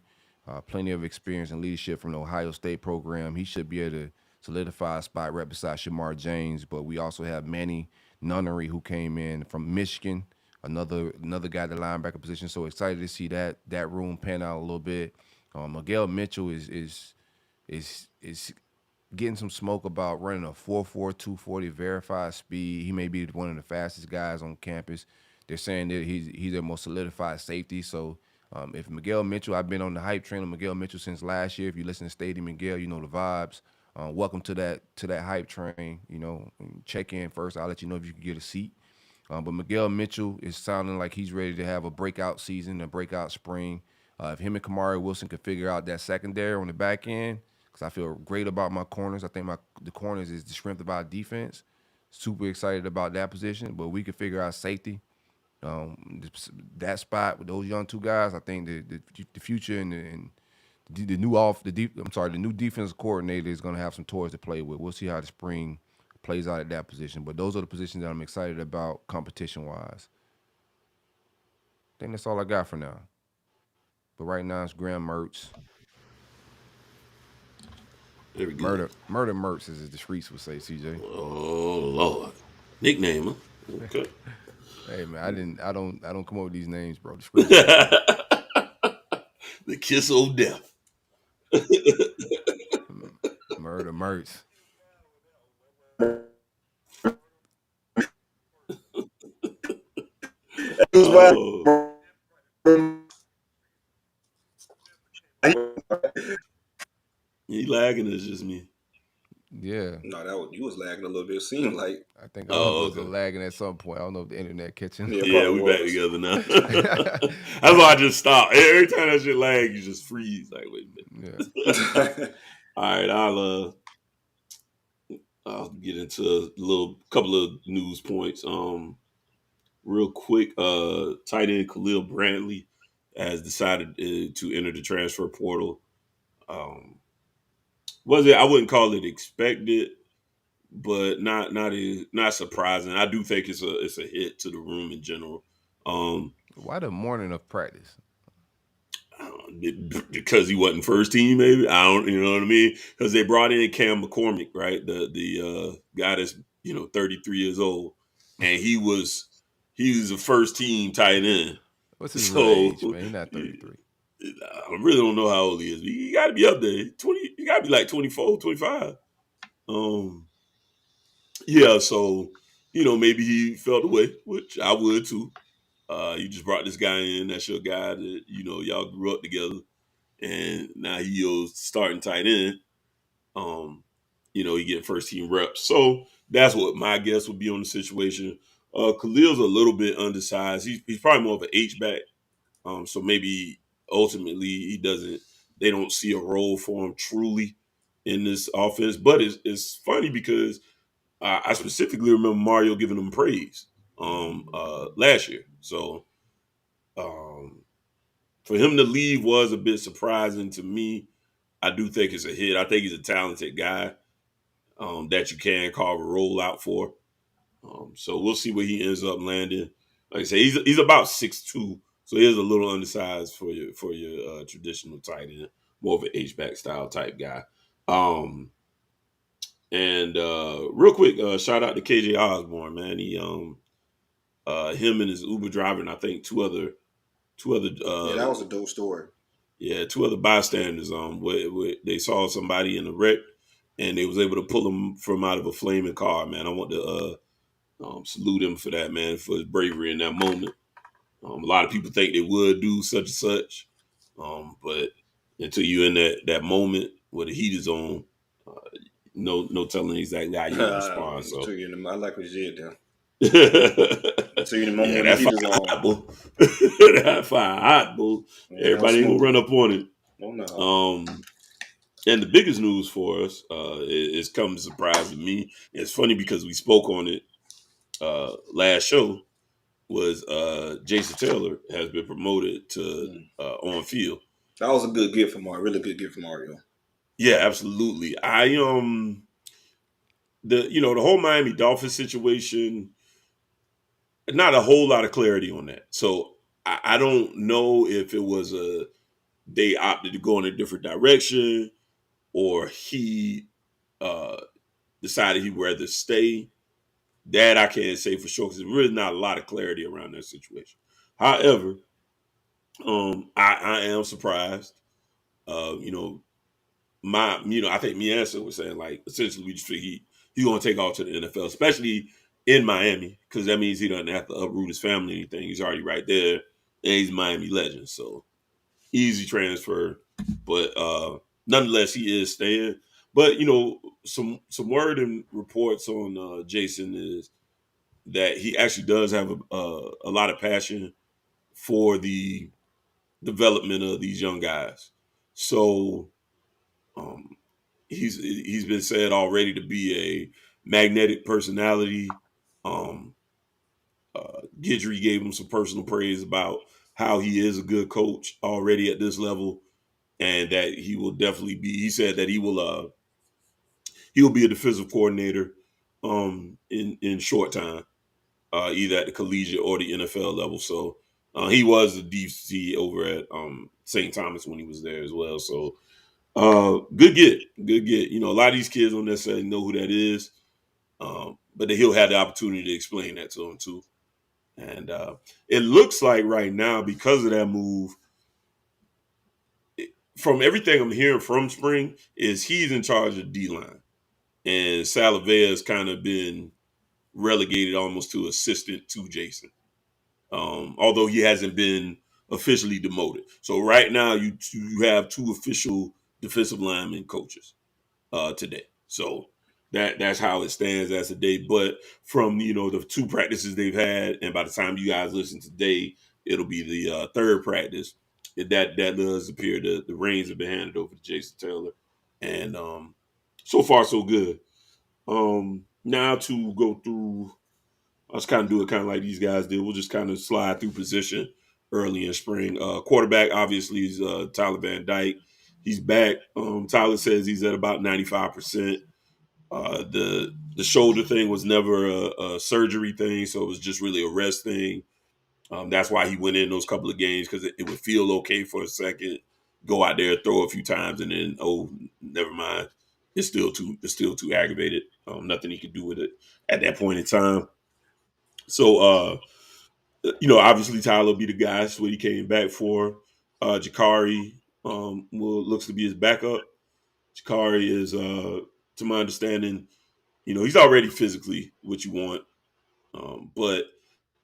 Plenty of experience and leadership from the Ohio State program. He should be able to solidify a spot right beside Shamar James. But we also have Manny Nunnery, who came in from Michigan, another guy at the linebacker position. So excited to see that room pan out a little bit. Miguel Mitchell is getting some smoke about running a 4.4 240 verified speed. He may be one of the fastest guys on campus. They're saying that he's their most solidified safety. So if Miguel Mitchell, I've been on the hype train of Miguel Mitchell since last year. If you listen to Stadium Miguel, you know the vibes. Welcome to that hype train. Check in first. I'll let you know if you can get a seat. But Miguel Mitchell is sounding like he's ready to have a breakout season, a breakout spring. If him and Kamari Wilson could figure out that secondary on the back end, because I feel great about my corners. I think the corners is the strength of our defense. Super excited about that position. But we could figure out safety. That spot with those young two guys, I think the future and the new defensive coordinator is going to have some toys to play with. We'll see how the spring plays out at that position. But those are the positions that I'm excited about competition-wise. I think that's all I got for now. But right now it's Graham Mertz. Very good. Murder Mertz, as the streets would say, CJ. Oh Lord, nickname, huh? Okay. Hey man, I don't come up with these names, bro. The kiss of death. Murder Mertz. You lagging, it's just me. Yeah. No, you was lagging a little bit. It seemed like. I think I was lagging at some point. I don't know if the internet catching. Yeah, we back together now. That's why I just stopped. Every time that shit lag, you just freeze. Like, wait a minute. Yeah. All right, I'll get into a couple of news points. Real quick, tight end Khalil Brantley has decided to enter the transfer portal. I wouldn't call it expected, but not surprising. I do think it's a hit to the room in general. Why the morning of practice? Because he wasn't first team, maybe. I don't, you know what I mean? Because they brought in Cam McCormick, right? The guy that's 33 years old, and he was a first team tight end. What's his age, man? He's not 33. I really don't know how old he is. He got to be up there. 20. He got to be like 24, 25. Yeah. So maybe he felt the way, which I would too. You just brought this guy in. That's your guy that y'all grew up together, and now he's starting tight end. He getting first team reps. So that's what my guess would be on the situation. Khalil's a little bit undersized. He's probably more of an H-back. So maybe ultimately they don't see a role for him truly in this offense. But it's funny because I specifically remember Mario giving him praise last year. So for him to leave was a bit surprising to me. I do think it's a hit. I think he's a talented guy that you can carve a role out for. So we'll see where he ends up landing. Like I say, he's about 6'2", so he is a little undersized for your traditional tight end, more of an H-back style type guy. And real quick, shout out to KJ Osborne, man. He him and his Uber driver, and I think two other. Yeah, that was a dope story. Yeah, two other bystanders. Where they saw somebody in a wreck, and they was able to pull him from out of a flaming car. Man, I want to salute him for that, man, for his bravery in that moment. A lot of people think they would do such and such, but until you're in that moment where the heat is on, no telling exactly how you respond. So I like what you did there. So you the moment when the heat is on. That fire hot, boo. Yeah, everybody ain't gonna run up on it. No. And the biggest news for us is come surprise to me. It's funny because we spoke on it last show. Was Jason Taylor has been promoted to on field. That was a good gift for Mario. Really good gift for Mario. Yeah, absolutely. The whole Miami Dolphins situation. Not a whole lot of clarity on that. So I don't know if it was they opted to go in a different direction, or he decided he'd rather stay. That I can't say for sure because there's really not a lot of clarity around that situation. However, I am surprised. I think Mianza was saying like essentially we just figured he's gonna take off to the NFL, especially in Miami, because that means he doesn't have to uproot his family or anything. He's already right there, and he's a Miami legend, so easy transfer. But nonetheless, he is staying. But some word and reports on Jason is that he actually does have a lot of passion for the development of these young guys. So he's been said already to be a magnetic personality. Guidry gave him some personal praise about how he is a good coach already at this level, and that he will definitely be. He said that he will be a defensive coordinator in short time, either at the collegiate or the NFL level. So he was a DC over at St. Thomas when he was there as well. So good get. A lot of these kids don't necessarily know who that is, but he'll have the opportunity to explain that to them too. And it looks like right now, because of that move, from everything I'm hearing from Spring, is he's in charge of D-line. And Salavea has kind of been relegated almost to assistant to Jason, although he hasn't been officially demoted. So right now you have two official defensive lineman coaches today. So that's how it stands as of today. But from the two practices they've had, and by the time you guys listen today, it'll be the third practice. That does appear the reins have been handed over to Jason Taylor, and so far so good. Now to go through, let's kind of do it kind of like these guys did. We'll just kind of slide through position early in spring. Quarterback obviously is Tyler Van Dyke. he's back. Tyler says he's at about 95%. The shoulder thing was never a surgery thing, so it was just really a rest thing. That's why he went in those couple of games, because it would feel okay for a second, go out there, throw a few times, and then never mind. It's still too aggravated. Nothing he could do with it at that point in time. So obviously Tyler will be the guy. That's what he came back for. Jakari looks to be his backup. Jakari is, to my understanding, he's already physically what you want, but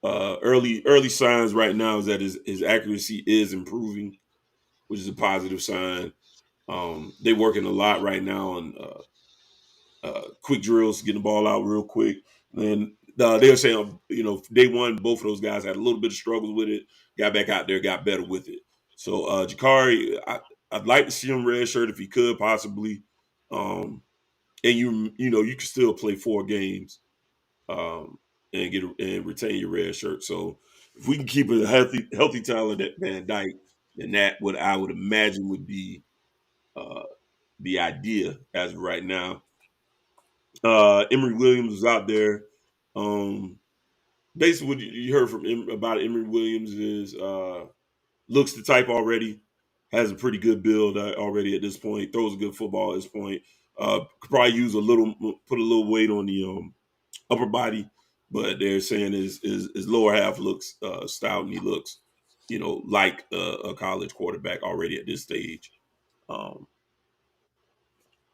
early signs right now is that his accuracy is improving, which is a positive sign. They're working a lot right now on quick drills, getting the ball out real quick. And they're saying, day one, both of those guys had a little bit of struggles with it, got back out there, got better with it. So Jakari, I'd like to see him redshirt if he could possibly. And you can still play 4 games and retain your red shirt. So if we can keep a healthy Tyler Van Dyke, then that what I would imagine would be the idea as of right now. Emory Williams was out there. Basically, what you heard about Emory Williams is looks the type already, has a pretty good build already at this point, throws a good football at this point. Could probably use put a little weight on the upper body, but they're saying his lower half looks stout, and he looks, like a college quarterback already at this stage.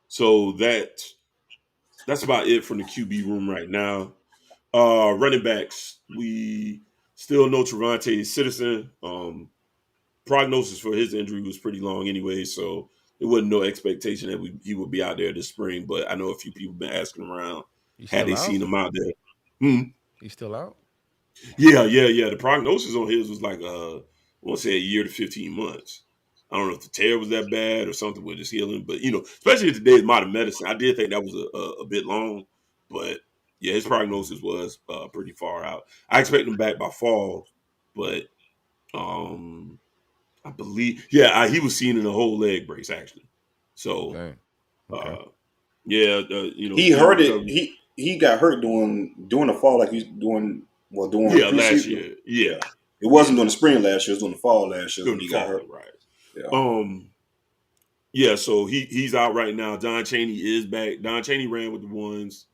So that's about it from the QB room right now. Running backs, we still know Trevante is Citizen. Prognosis for his injury was pretty long anyway, so there wasn't no expectation that he would be out there this spring. But I know a few people have been asking around, had they seen him out there. He's still out? Yeah. The prognosis on his was like, I want to say a year to 15 months. I don't know if the tear was that bad or something with his healing, but, especially in today's modern medicine, I did think that was a bit long. But, yeah, his prognosis was pretty far out. I expect him back by fall, but I believe, he was seen in a whole leg brace, actually. So, okay. he hurt it. He got hurt during the fall, like he's doing last year. Yeah. It wasn't during the spring last year, it was during the fall last year when he got hurt. Right. Yeah. So he's out right now. Don Chaney is back. Don Chaney ran with the ones.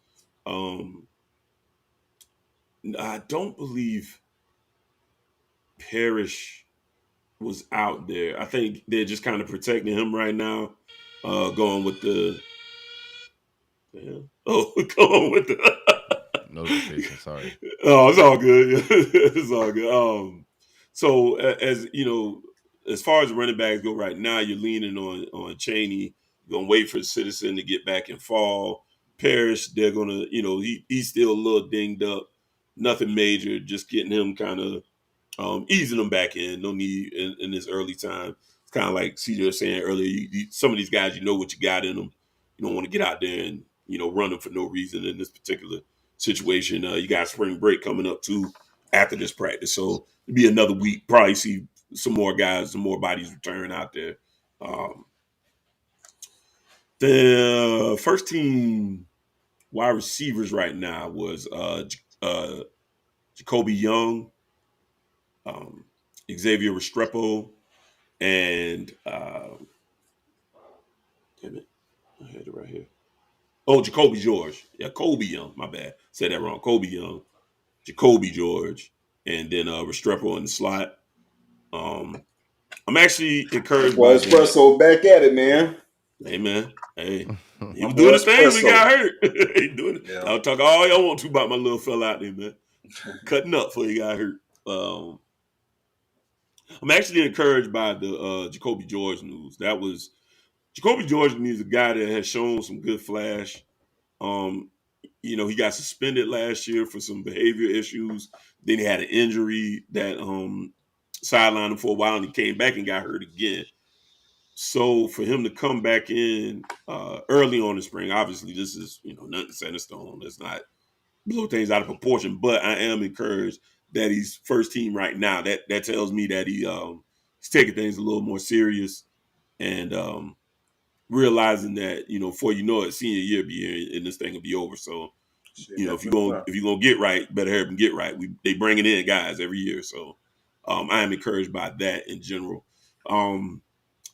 I don't believe Parrish was out there. I think they're just kind of protecting him right now. Going with the notification. Sorry. Oh, it's all good. It's all good. So as far as running backs go right now, you're leaning on Chaney. You're gonna wait for Citizen to get back in fall. Parrish, they're gonna, he's still a little dinged up. Nothing major, just getting him kind of easing him back in. No need in this early time. It's kind of like CJ was saying earlier. Some of these guys, what you got in them. You don't want to get out there and run them for no reason in this particular situation. You got spring break coming up too after this practice, so it'll be another week. Probably see some more guys, some more bodies return out there. The first team wide receivers right now was Jacoby Young, Xavier Restrepo, and damn it, I had it right here. Oh, Jacoby George. Yeah, Kobe Young. My bad. Said that wrong. Kobe Young, Jacoby George, and then Restrepo in the slot. I'm actually encouraged by Espresso back at it, man. Hey, man. Hey. He was doing his thing when he got hurt. He doing it. Yeah. I'll talk all y'all want to about my little fella out there, man. Cutting up before he got hurt. I'm actually encouraged by the Jacoby George news. Jacoby George to me is a guy that has shown some good flash. He got suspended last year for some behavior issues. Then he had an injury that sidelined him for a while, and he came back and got hurt again. So for him to come back in early on in spring, obviously this is nothing set in stone. Let's not blow things out of proportion. But I am encouraged that he's first team right now. That tells me that he's taking things a little more serious, and realizing that, before you know it, senior year be here and this thing will be over. So, if you're gonna get right, better help them get right. They bringing in guys every year, so I am encouraged by that in general.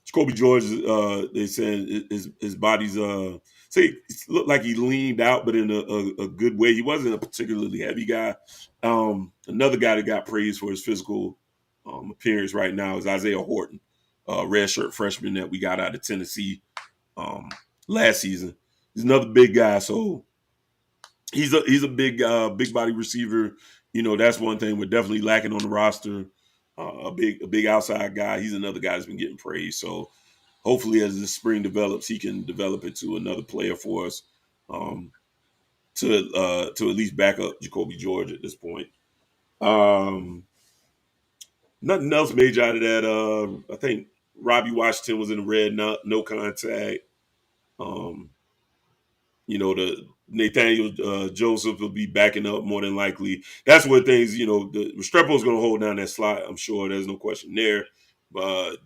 Jacoby George, they saying his body's say looked like he leaned out, but in a good way. He wasn't a particularly heavy guy. Another guy that got praised for his physical appearance right now is Isaiah Horton, redshirt freshman that we got out of Tennessee last season. He's another big guy, so he's a big body receiver. That's one thing we're definitely lacking on the roster. A big outside guy. He's another guy that's been getting praised. So hopefully, as this spring develops, he can develop into another player for us to at least back up Jacoby George at this point. Nothing else major out of that. I think Robbie Washington was in the red, no contact. The Nathaniel Joseph will be backing up more than likely. That's what things, the Restrepo is going to hold down that slot. I'm sure there's no question there. But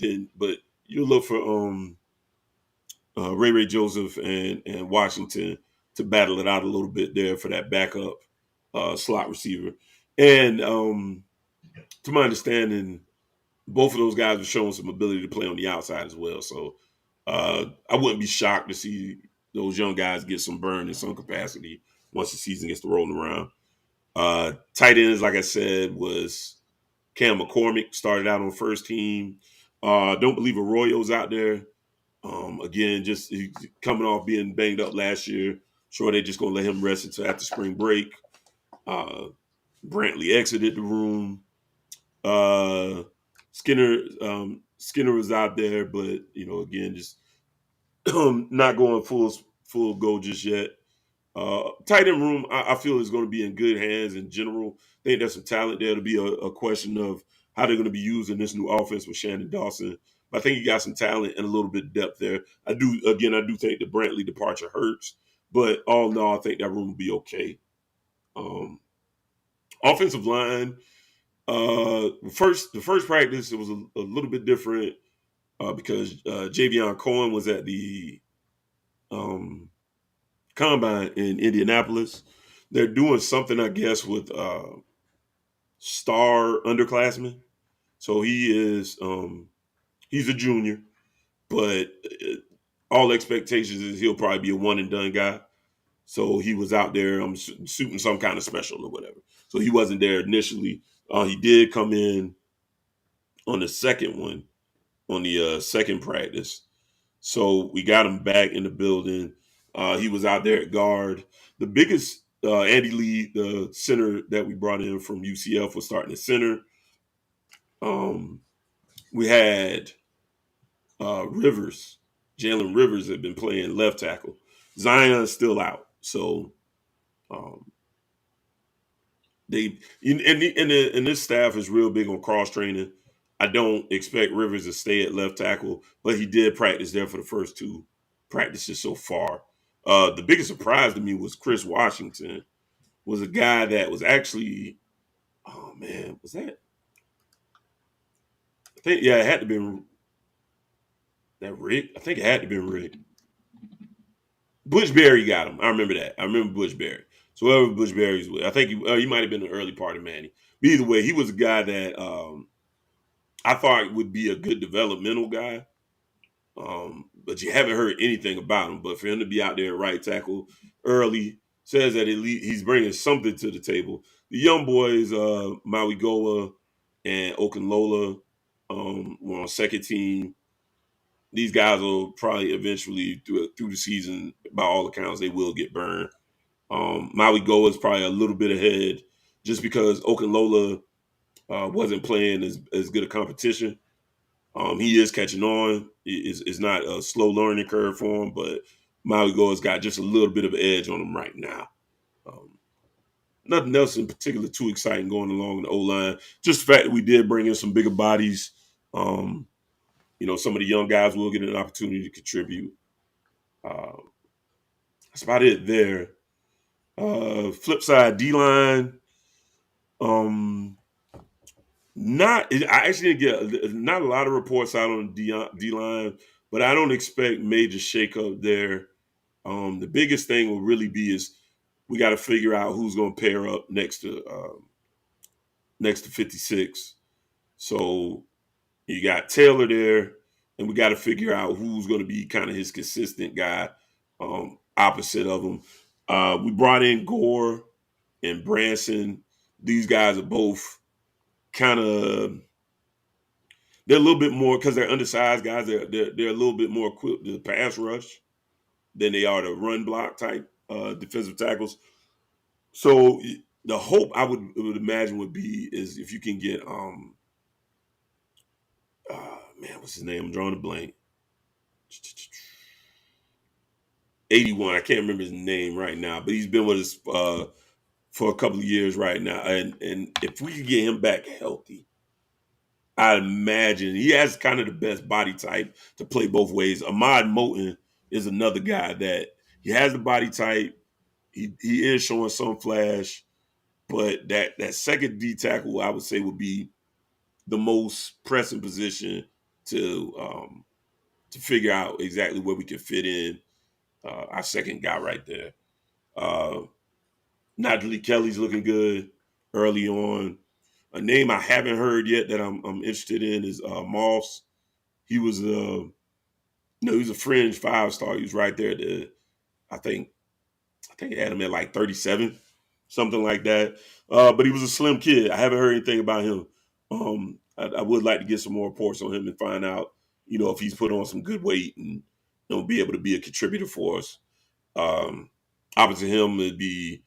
you look for Ray Joseph and Washington to battle it out a little bit there for that backup slot receiver. And to my understanding, both of those guys are showing some ability to play on the outside as well. So I wouldn't be shocked to see those young guys get some burn in some capacity once the season gets to rolling around. Tight ends, like I said, was Cam McCormick, started out on first team. Don't believe Arroyo's out there. Again, just coming off being banged up last year. Sure, they're just going to let him rest until after spring break. Brantley exited the room. Skinner was out there, but, again, just not going full go just yet. Tight end room, I feel is going to be in good hands in general. I think there's some talent there. To be a question of how they're going to be used in this new offense with Shannon Dawson. But I think you got some talent and a little bit of depth there. I do think the Brantley departure hurts, but all in all, I think that room will be okay. Offensive line, the first practice, it was a little bit different because Javion Cohen was at the combine in Indianapolis. They're doing something, I guess, with star underclassmen. So he is he's a junior, but all expectations is he'll probably be a one and done guy. So he was out there shooting some kind of special or whatever. So he wasn't there initially. He did come in on the second one, on the second practice. So we got him back in the building. He was out there at guard. The biggest Andy Lee, the center that we brought in from UCF, was starting at center. We had Jalen Rivers had been playing left tackle. Zion's still out. So this staff is real big on cross training. I don't expect Rivers to stay at left tackle, but he did practice there for the first two practices so far. The biggest surprise to me was Chris Washington, was a guy that was actually, was that? It had to be that Rick. I think it had to be Rick. Butch Berry got him. I remember that. I remember Butch Berry. So whoever Butch Berry's with, I think he might have been the early part of Manny. But either way, he was a guy that I thought would be a good developmental guy. But you haven't heard anything about him. But for him to be out there at right tackle early says that he's bringing something to the table. The young boys, Maui Goa and Okunlola, were on second team. These guys will probably eventually, through the season, by all accounts, they will get burned. Maui Goa is probably a little bit ahead just because Okunlola wasn't playing as good a competition. He is catching on. It's not a slow learning curve for him, but Maui Goa's got just a little bit of an edge on him right now. Nothing else in particular too exciting going along in the O-line. Just the fact that we did bring in some bigger bodies. Some of the young guys will get an opportunity to contribute. That's about it there. Flip side, D-line. I actually didn't get not a lot of reports out on D-line. but I don't expect major shakeup there. The biggest thing will really be is we got to figure out who's going to pair up next to 56. So you got Taylor there, and we got to figure out who's going to be kind of his consistent guy opposite of him. We brought in Gore and Branson. These guys are both kind of, they're a little bit more, because they're undersized guys, they're a little bit more equipped to pass rush than they are to run block type defensive tackles. So the hope I would imagine would be is if you can get what's his name? I'm drawing a blank. 81. I can't remember his name right now, but he's been with us for a couple of years right now. And if we could get him back healthy, I'd imagine he has kind of the best body type to play both ways. Ahmad Moten is another guy that he has the body type. He is showing some flash, but that second D tackle I would say would be the most pressing position to figure out exactly where we can fit in our second guy right there. Najee Kelly's looking good early on. A name I haven't heard yet that I'm interested in is Moss. He was he was a fringe 5-star. He was right there. I think I had him at like 37, something like that. But he was a slim kid. I haven't heard anything about him. I would like to get some more reports on him and find out, if he's put on some good weight and be able to be a contributor for us. Opposite him would be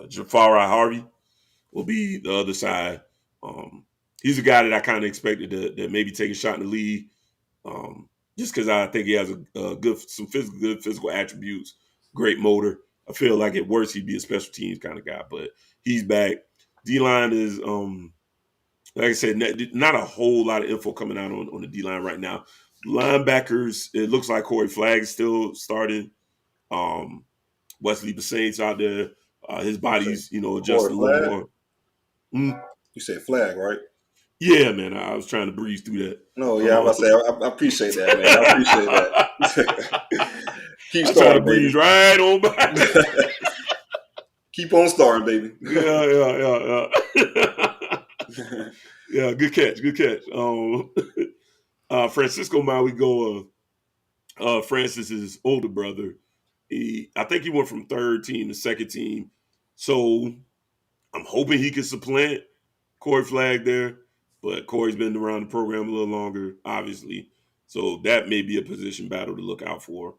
Jafari Harvey will be the other side. He's a guy that I kind of expected to maybe take a shot in the league, just because I think he has some good physical attributes, great motor. I feel like at worst he'd be a special teams kind of guy, but he's back. D-line is, like I said, not a whole lot of info coming out on the D-line right now. Linebackers, it looks like Corey Flagg is still starting. Wesley Basaint's out there. His body's, adjusting a little more. You said Flag, right? Yeah, man. I was trying to breeze through that. No, yeah, I was say I appreciate that, man. I appreciate that. Keep starting, baby. Breeze right on by. Keep on starting, baby. Yeah. Yeah, good catch. Francisco Mauigoa, Francis's older brother. I think he went from third team to second team. So I'm hoping he can supplant Corey Flagg there. But Corey's been around the program a little longer, obviously. So that may be a position battle to look out for.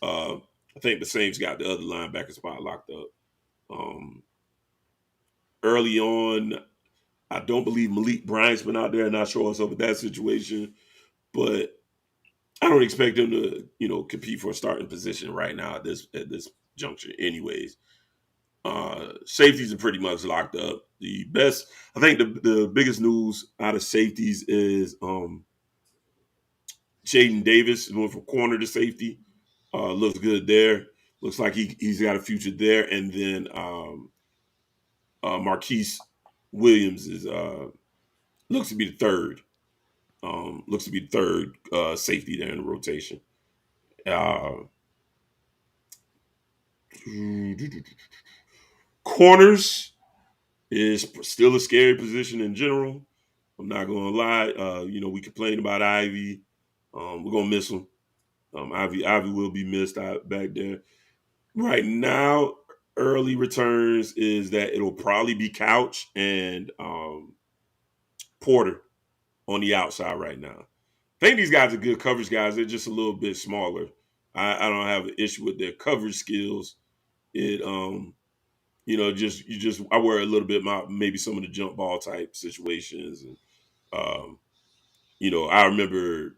I think the Saints got the other linebacker spot locked up. Early on, I don't believe Malik Bryant's been out there. Not sure what's up with that situation. But I don't expect him to, compete for a starting position right now at this juncture anyways. Safeties are pretty much locked up. I think the biggest news out of safeties is Jaden Davis went from corner to safety. Looks good there. Looks like he's got a future there. And then Marquise Williams is looks to be the third. Safety there in the rotation. Corners is still a scary position in general. I'm not going to lie. We complained about Ivy. We're going to miss him. Ivy will be missed out back there. Right now, early returns is that it'll probably be Couch and Porter on the outside right now. I think these guys are good coverage guys. They're just a little bit smaller. I don't have an issue with their coverage skills. It I worry a little bit about maybe some of the jump ball type situations. And I remember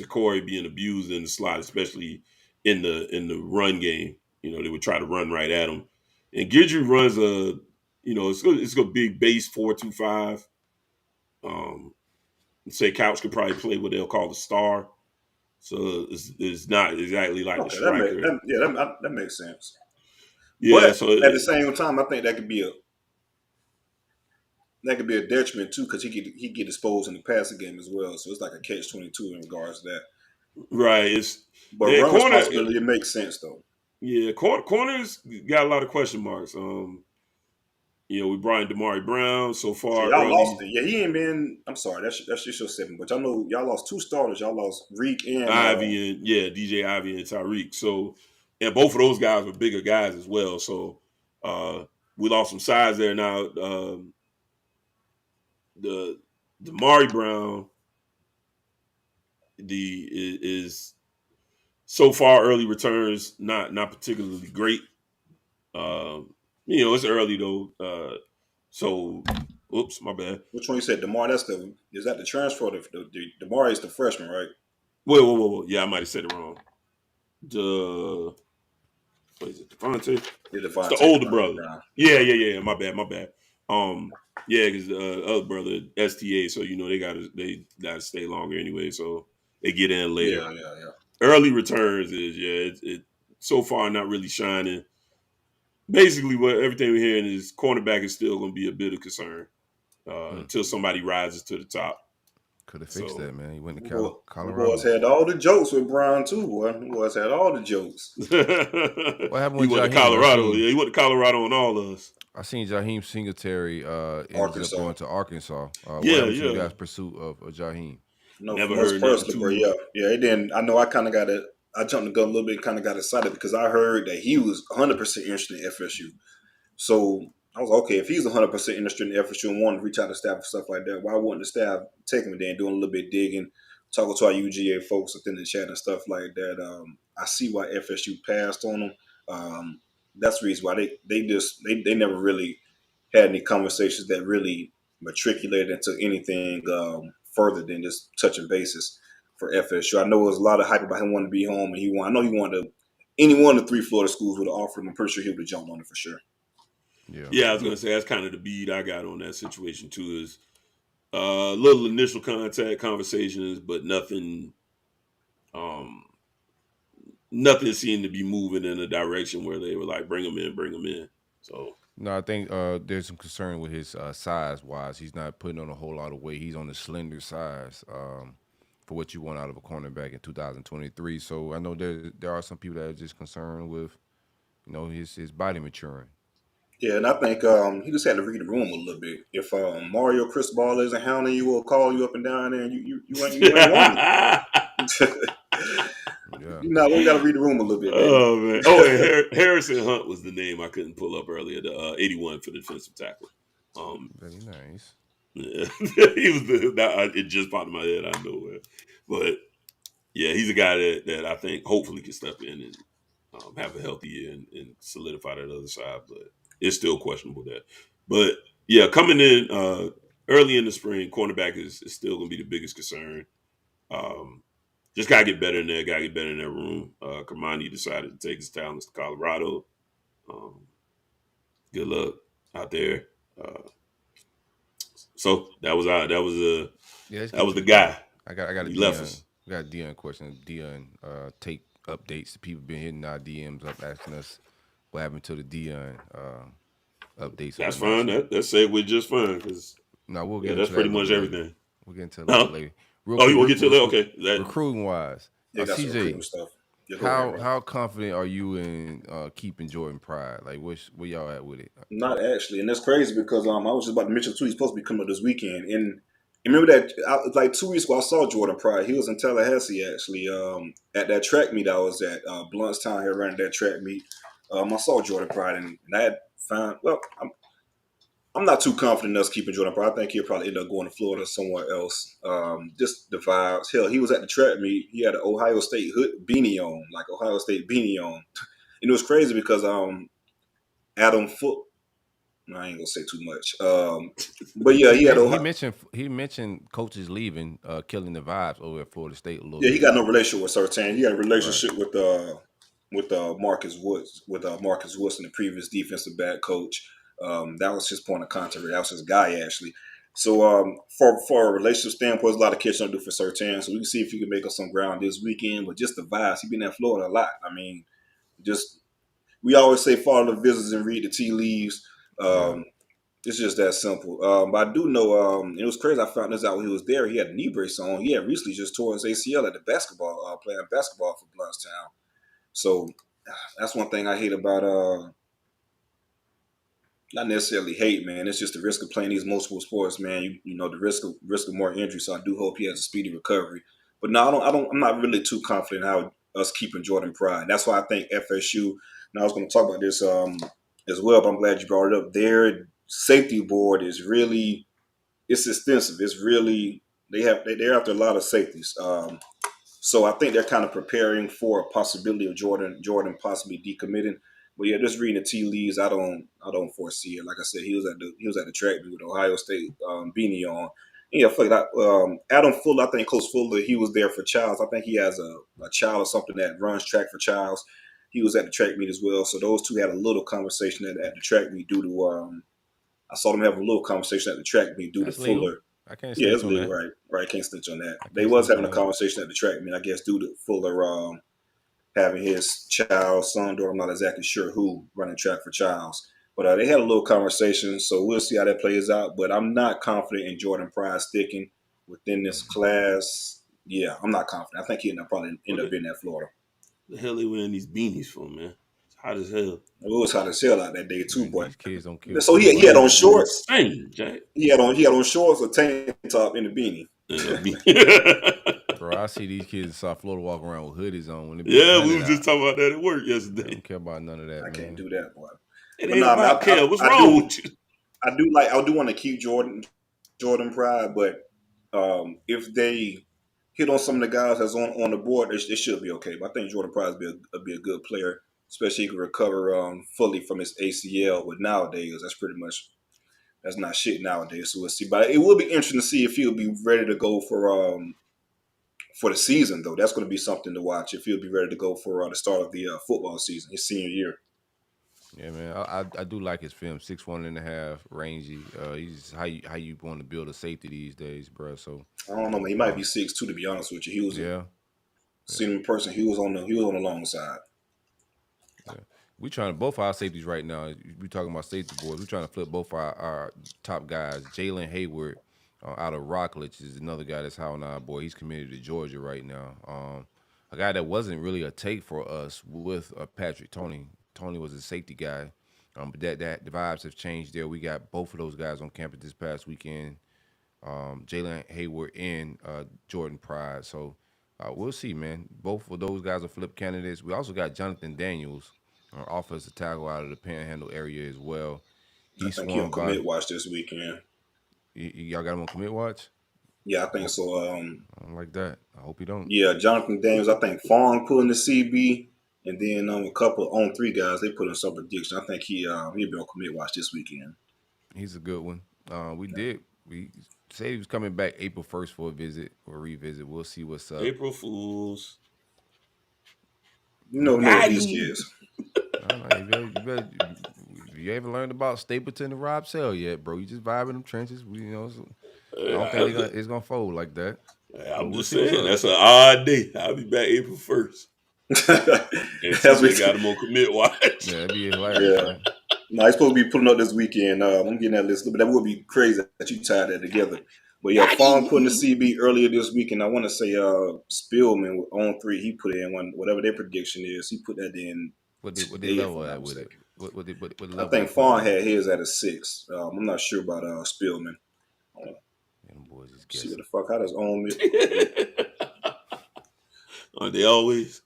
Corey being abused in the slot, especially in the run game. They would try to run right at him. And Guidry runs it's a big base 4.25. Say Couch could probably play what they'll call the star. So it's not exactly like the striker. That makes sense. Yeah, but at the same time, I think that could be that could be a detriment too, because he get exposed in the passing game as well. So it's like a catch-22 in regards to that. Right. But run responsibility, it makes sense though. Yeah, corners got a lot of question marks. We brought in Damari Brown so far. Y'all lost it. Yeah, he ain't been. I'm sorry, that's just your 7. But y'all know y'all lost 2 starters. Y'all lost Reek and Ivy and DJ Ivy and Tyreek. So, and both of those guys were bigger guys as well. So, we lost some size there. Now, the Damari Brown, is so far early returns not particularly great. It's early though. So, oops, my bad. Which one you said? Damar? Is that the transfer? Damar is the freshman, right? Whoa. Yeah, I might have said it wrong. What is it, Devontae? Yeah, it's the older brother. Yeah. My bad. Because the other brother STA, so they gotta stay longer anyway, so they get in later. Yeah. Early returns is it so far not really shining. Basically, what everything we're hearing is cornerback is still going to be a bit of concern until somebody rises to the top. Could have fixed that, man. He went to Colorado. The boys had all the jokes with Brown too, boy. The boys had all the jokes. What happened with he went Jaheim? to Colorado. Yeah, he went to Colorado on all of us. I seen Jaheim Singletary ended up going to Arkansas. You guys' pursuit of Jaheim? No, never heard personally, bro. Yeah. It didn't. I know. I kind of I jumped the gun a little bit and kind of got excited because I heard that he was 100% interested in FSU. So I was like, okay, if he's 100% interested in FSU and wanted to reach out to staff and stuff like that, why wouldn't the staff take him there and doing a little bit digging, talking to our UGA folks within the chat and stuff like that? I see why FSU passed on him. That's the reason why they never really had any conversations that really matriculated into anything further than just touching bases for FSU. I know there was a lot of hype about him wanting to be home, and I know he wanted to. Any one of the 3 Florida schools would have offered him. I'm pretty sure he would have jumped on it for sure. Yeah, I was gonna say that's kind of the beat I got on that situation too. Is little initial contact conversations, but nothing. Nothing seemed to be moving in a direction where they were like, bring him in. So no, I think there's some concern with his size wise. He's not putting on a whole lot of weight. He's on the slender size for what you want out of a cornerback in 2023. So I know there are some people that are just concerned with, his body maturing. Yeah, and I think he just had to read the room a little bit. If Mario Cristobal isn't hounding you, will call you up and down there, and you ain't Yeah. We got to read the room a little bit. Baby. Oh man! Oh, and Harrison Hunt was the name I couldn't pull up earlier. The 81 for the defensive tackle. Very nice. Yeah, he was it just popped in my head out of nowhere. But yeah, he's a guy that I think hopefully can step in and have a healthy year and solidify that other side. But it's still questionable that. But yeah, coming in early in the spring, cornerback is still going to be the biggest concern. Just got to get better in there. Got to get better in that room. Kamani decided to take his talents to Colorado. Good luck out there. So that was the guy. I got a left us. We got a Dion question. Dion take updates. The people been hitting our DMs up asking us what happened to the Dion updates. That's fine. That segue just fine because we'll get that's pretty much everything. We'll get into that later. You want to get to that? Okay. Recruiting wise, CJ, stuff. how confident are you in keeping Jordan Pride? Like, where y'all at with it? Not actually, and that's crazy because I was just about to mention too. He's supposed to be coming up this weekend, and remember that like 2 weeks ago I saw Jordan Pride. He was in Tallahassee actually at that track meet I was at. Bluntstown here running that track meet. I saw Jordan Pride, and I had found I'm not too confident in us keeping Jordan Pride. I think he'll probably end up going to Florida or somewhere else. Just the vibes. Hell, he was at the track meet. He had an Ohio State beanie on, like Ohio State beanie on. And it was crazy because Adam Foot. No, I ain't gonna say too much. But yeah, he had Ohio. He mentioned coaches leaving, killing the vibes over at Florida State a little. Yeah, he got no relationship with Sertan. He had a relationship with Marcus Woods, the previous defensive back coach. That was his point of contact. That was his guy, actually. So for a relationship standpoint, there's a lot of catching up to do for Sertan. So we can see if he can make up some ground this weekend. But just the vibes, he's been in Florida a lot. I mean, we always say follow the visitors and read the tea leaves. It's just that simple. But I do know, it was crazy. I found this out when he was there. He had a knee brace on. He had recently just tore his ACL at the basketball, playing basketball for Blountstown. So that's one thing I hate about, not necessarily hate, man. It's just the risk of playing these multiple sports, man. You know, the risk of more injury. So I do hope he has a speedy recovery. But no, I'm not really too confident how us keeping Jordan Pride. That's why I think FSU. And I was going to talk about this as well, but I'm glad you brought it up. Their safety board is really, it's extensive. It's really they're after a lot of safeties. So I think they're kind of preparing for a possibility of Jordan possibly decommitting. But yeah, just reading the tea leaves, I don't foresee it. Like I said, he was at the track meet with Ohio State beanie on. Yeah, fuck that. Adam Fuller, I think Coach Fuller, he was there for Childs. I think he has a child or something that runs track for Childs. He was at the track meet as well. So those two had a little conversation at the track meet due to I saw them have a little conversation at the track meet due to legal. Fuller. I can't. Yeah, it's legal, right? Right, can't snitch on that. They was having a conversation at the track meet, I guess, due to Fuller having his child, son, daughter. I'm not exactly sure who running track for Childs. But they had a little conversation, so we'll see how that plays out. But I'm not confident in Jordan Pride sticking within this class. Yeah, I'm not confident. I think he'll probably end up being at Florida. The hell they wearing these beanies for, man? It's hot as hell. It was hot as hell out that day too, boy. These kids don't care. So he had on shorts. Dang, Jack. He had on shorts, a tank top, and a beanie. Bro, I see these kids in South Florida walk around with hoodies on. When we were just talking about that at work yesterday. I don't care about none of that. I can't do that, boy. It ain't about care. What's wrong with you? I do want to keep Jordan Pride, but if they hit on some of the guys that's on the board, it should be okay. But I think Jordan Pride will be a good player, especially if he can recover fully from his ACL. But nowadays, that's not shit nowadays. So we'll see. But it will be interesting to see if he'll be ready to go for the season, though. That's going to be something to watch. If he'll be ready to go for the start of the football season, his senior year. Yeah, man, I do like his film. 6'1.5", rangy. He's how you want to build a safety these days, bro. So I don't know, man. He might be 6'2", to be honest with you. He was seen him in person. He was on the long side. Yeah. We trying to both our safeties right now. We talking about safety boys. We trying to flip both our top guys. Jalen Hayward out of Rockledge is another guy that's high on our boy. He's committed to Georgia right now. A guy that wasn't really a take for us with Patrick Tony. Tony was a safety guy, but that the vibes have changed there. We got both of those guys on campus this past weekend, Jalen Hayward and Jordan Pride. So we'll see, man. Both of those guys are flip candidates. We also got Jonathan Daniels, offensive tackle out of the Panhandle area as well. I think he'll commit watch this weekend. Y'all got him on commit watch? Yeah, I think so. I don't like that. I hope he don't. Yeah, Jonathan Daniels. I think Fong put in the CB. And then a couple on 3 guys, they put in some prediction. I think he'll be on commit watch this weekend. He's a good one. We said he was coming back April 1st for a revisit. We'll see what's up. April Fools. You know these kids. I don't know, you ever learned about Stapleton and Rob Sell yet, bro? You just vibing them trenches. I don't think it's gonna fold like that. I'm just saying that's an odd day. I'll be back April 1st. And we got him on commit watch. Yeah, that'd be hilarious. Yeah. No, he's supposed to be pulling up this weekend. I'm getting that list, but that would be crazy that you tied that together. But yeah, Fong putting the CB earlier this week, and I want to say Spillman on 3. He put in whatever their prediction is. He put that in. What they level at with it? What level? I think Fong had his at a 6. I'm not sure about Spillman. Them boys is see what the fuck how does own Are they always?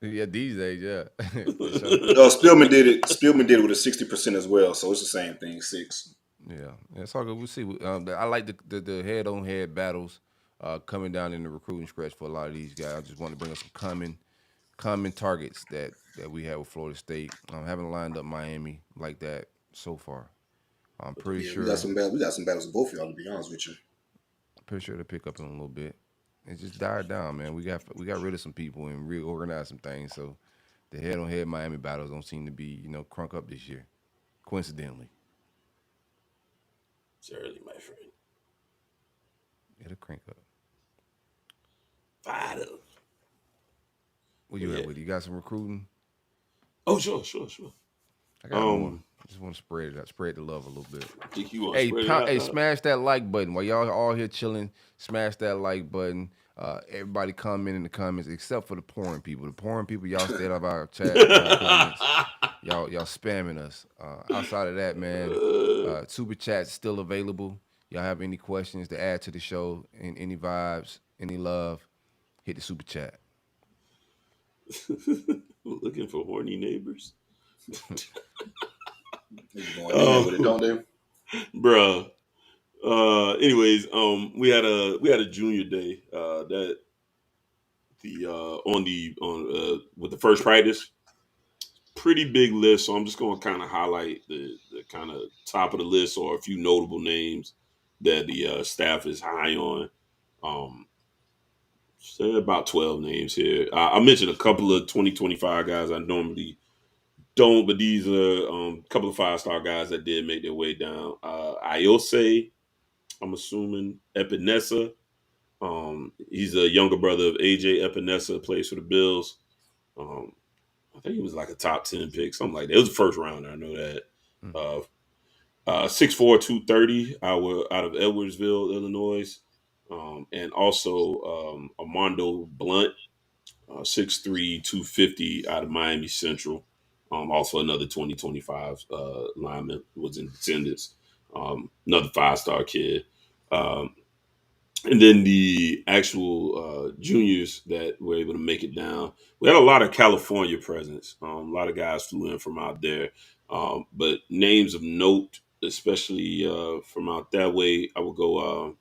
Yeah, these days, yeah. Spillman did it. Spillman did it with a 60% as well, so it's the same thing, 6. Yeah, it's all good. We'll see. I like the head-on-head battles coming down in the recruiting stretch for a lot of these guys. I just want to bring up some common targets that we have with Florida State. Haven't lined up Miami like that so far. I'm pretty sure we got some battles with both of y'all, to be honest with you. Pretty sure to pick up in a little bit. It just died down, man. We got rid of some people and reorganized some things. So the head-on-head Miami battles don't seem to be, crunk up this year, coincidentally. It's early, my friend. It'll crank up. Fired up. What you at with? You got some recruiting? Oh, sure. I got one. Just want to spread it out, spread the love a little bit. Think you want to spread it out? Smash that like button while y'all all here chilling. Smash that like button. Everybody comment in the comments except for the porn people. The porn people, y'all stay out of our chat. Our comments. Y'all spamming us. Outside of that, man, super chat's still available. Y'all have any questions to add to the show, and any vibes, any love, hit the super chat. Looking for horny neighbors. Going with it, don't they? Bruh. Anyways, we had a junior day that with the first practice. Pretty big list, so I'm just going to kind of highlight the kind of top of the list or a few notable names that the staff is high on. Say about 12 names here. I mentioned a couple of 2025 guys I normally don't, but these are a couple of 5-star guys that did make their way down. Iose, I'm assuming, Epinesa. He's a younger brother of AJ Epinesa, plays for the Bills. I think he was like a top 10 pick, something like that. It was the first rounder, I know that. 6'4", 230 out of Edwardsville, Illinois. And also Armando Blunt, 6'3", 250 out of Miami Central. Also another 2025 lineman was in attendance. Another 5-star kid. And then the actual juniors that were able to make it down. We had a lot of California presence. A lot of guys flew in from out there. But names of note, especially from out that way, I would go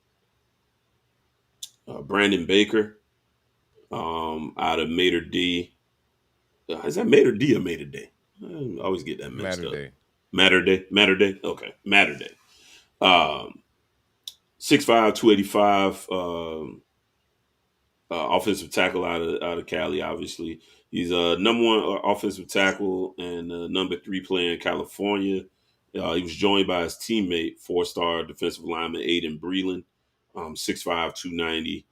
Brandon Baker out of Mater D. Is that Mater D or Mater Day? I always get that mixed up. Mater Day? Okay, Mater Day. 6'5", 285, offensive tackle out of Cali, obviously. He's number one offensive tackle and number 3 player in California. He was joined by his teammate, 4-star defensive lineman Aiden Breland, 6'5", 290.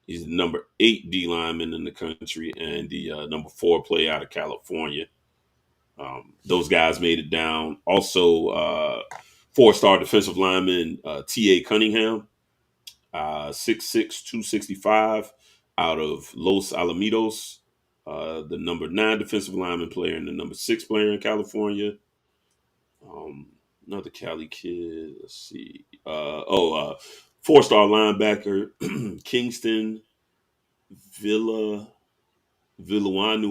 He's the number 8 D lineman in the country and the number 4 player out of California. Those guys made it down. Also, 4-star defensive lineman T.A. Cunningham, 6'6", 265 out of Los Alamitos, the number 9 defensive lineman player and the number 6 player in California. Another Cali kid. Let's see. 4-star linebacker Kingston Villawanu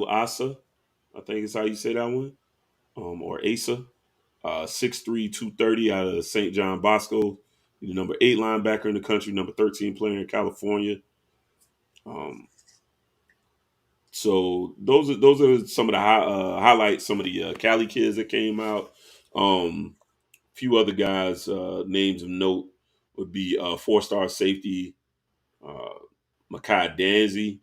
Asa. I think is how you say that one. Or Asa. 6'3", 230 out of St. John Bosco. He's the number 8 linebacker in the country, number 13 player in California. So those are some of the highlights. Some of the Cali kids that came out. Few other guys names of note would be 4-star safety Makai Danzy.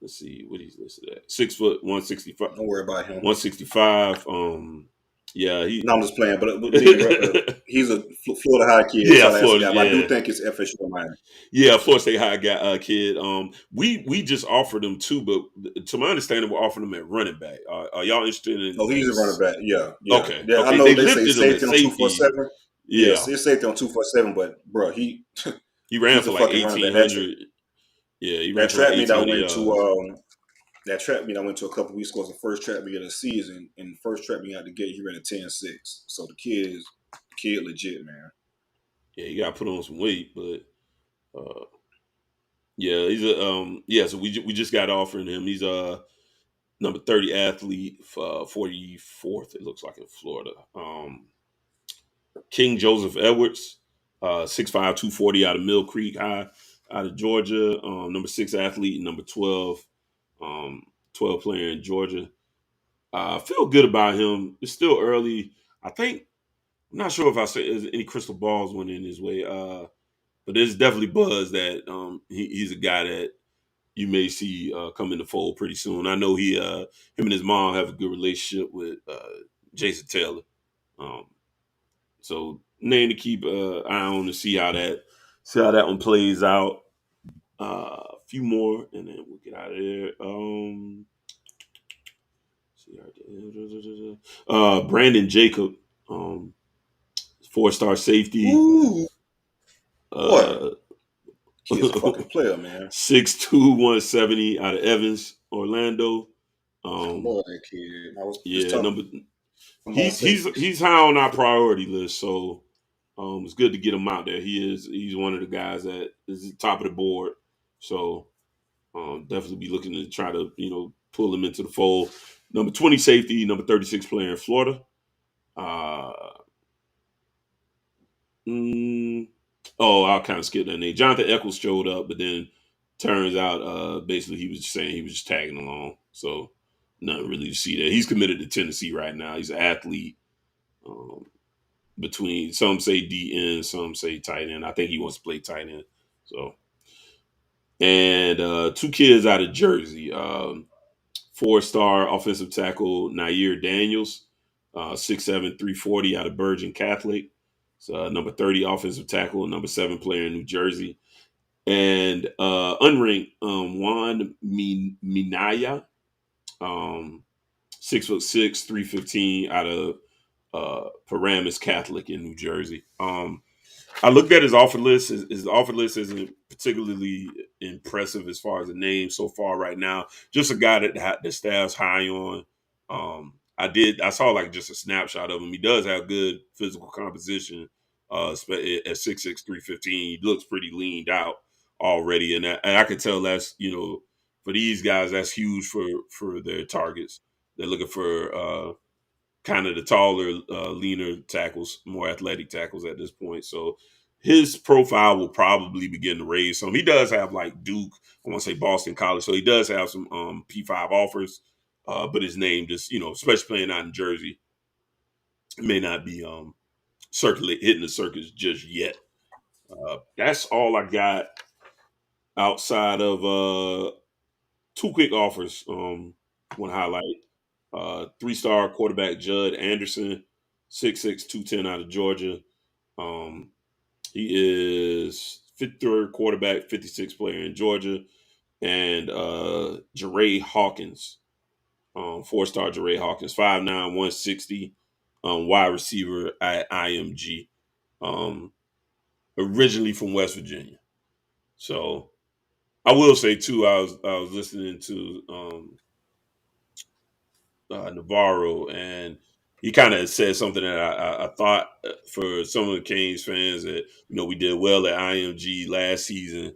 Let's see what he's listed at. 6 foot 165. Don't worry about him. 165. Yeah, no, I'm just playing, but he's a Florida High kid. Yeah, Florida. Yeah. I do think it's FSU Miami. Yeah, Florida State High kid. We just offered him too, but to my understanding, we're offering him at running back. Are y'all interested in? Oh, he's a running back. Yeah. Okay. Yeah, okay. I know they say safety on 247. Yeah, it's safety on 247, but bro, he ran for like 1,800. Yeah, he ran that track meet I went to a couple weeks ago was the first track meet of the season, and the first track meet out the gate, he ran a 10.6. So the kid legit, man. Yeah, you got to put on some weight, but yeah, he's a so we just got offering him. He's a number 30 athlete, 44th. It looks like in Florida. King Joseph Edwards, 6'5", 240 out of Mill Creek High, out of Georgia. Number 6 athlete, number 12. 12 player in Georgia. I feel good about him. It's still early. I'm not sure if I say there's any crystal balls went in his way. But there's definitely buzz that he's a guy that you may see come in the fold pretty soon. I know him and his mom have a good relationship with Jason Taylor. So name to keep an eye on to see how that one plays out. A few more, and then we'll get out of there. Brandon Jacob, 4-star safety. Ooh, boy, Uh, kid's a fucking player, man. 6'2", 170 out of Evans, Orlando. I love that kid. I was just Yeah, talking. I'm on safety. he's high on our priority list, so it's good to get him out there. He's one of the guys that is at the top of the board. So definitely be looking to try to pull him into the fold. Number 20 safety, number 36 player in Florida. I'll kind of skip that name. Jonathan Eccles showed up, but then turns out basically he was just saying he was just tagging along. So nothing really to see there. He's committed to Tennessee right now. He's an athlete. Between some say DN, some say tight end. I think he wants to play tight end. So, and 2 kids out of Jersey. 4-star offensive tackle Nair Daniels, 6'7", 340 out of Bergen Catholic. So, number 30 offensive tackle, number 7 player in New Jersey. And unranked Juan Minaya, 6'6", 315 out of Paramus Catholic in New Jersey. I looked at his offer list. His offer list isn't particularly impressive as far as the name so far right now. Just a guy that the staff's high on. I saw like just a snapshot of him. He does have good physical composition. At 6'6", 315, he looks pretty leaned out already, and I could tell that's for these guys that's huge for their targets. They're looking for kind of the taller, leaner tackles, more athletic tackles at this point. So his profile will probably begin to raise some. He does have like Duke, I want to say Boston College, so he does have some P5 offers, but his name just, especially playing out in Jersey, may not be hitting the circuits just yet. That's all I got outside of 2 quick offers. Want to highlight 3-star quarterback Judd Anderson, 6'6", 210 out of Georgia. He is 53rd quarterback, 56 player in Georgia. And Jeray Hawkins, 4-star Jeray Hawkins, 5'9", 160, wide receiver at IMG. Originally from West Virginia. So I will say too, I was listening to Navarro, and he kind of said something that I thought for some of the Canes fans that we did well at IMG last season.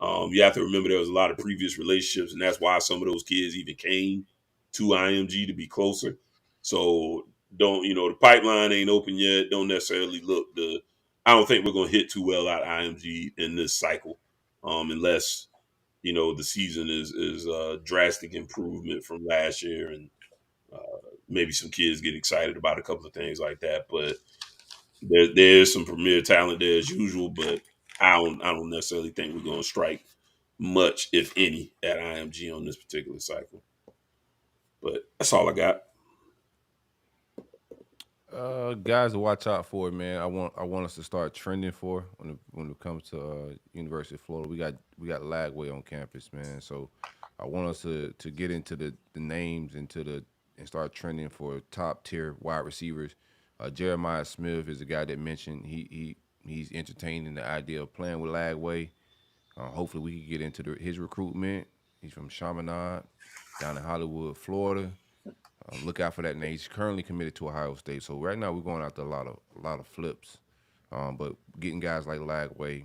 You have to remember there was a lot of previous relationships, and that's why some of those kids even came to IMG to be closer. So don't the pipeline ain't open yet. Don't necessarily look I don't think we're going to hit too well at IMG in this cycle, unless the season is a drastic improvement from last year and. Maybe some kids get excited about a couple of things like that, but there's some premier talent there as usual. But I don't necessarily think we're going to strike much, if any, at IMG on this particular cycle. But that's all I got. Guys to watch out for, man. I want us to start trending for when it comes to University of Florida. We got Lagway on campus, man. So I want us to get into the names and start trending for top tier wide receivers. Jeremiah Smith is the guy that mentioned he's entertaining the idea of playing with Lagway. Hopefully we can get into his recruitment. He's from Chaminade, down in Hollywood, Florida. Look out for that name. He's currently committed to Ohio State. So right now we're going after a lot of flips. But getting guys like Lagway,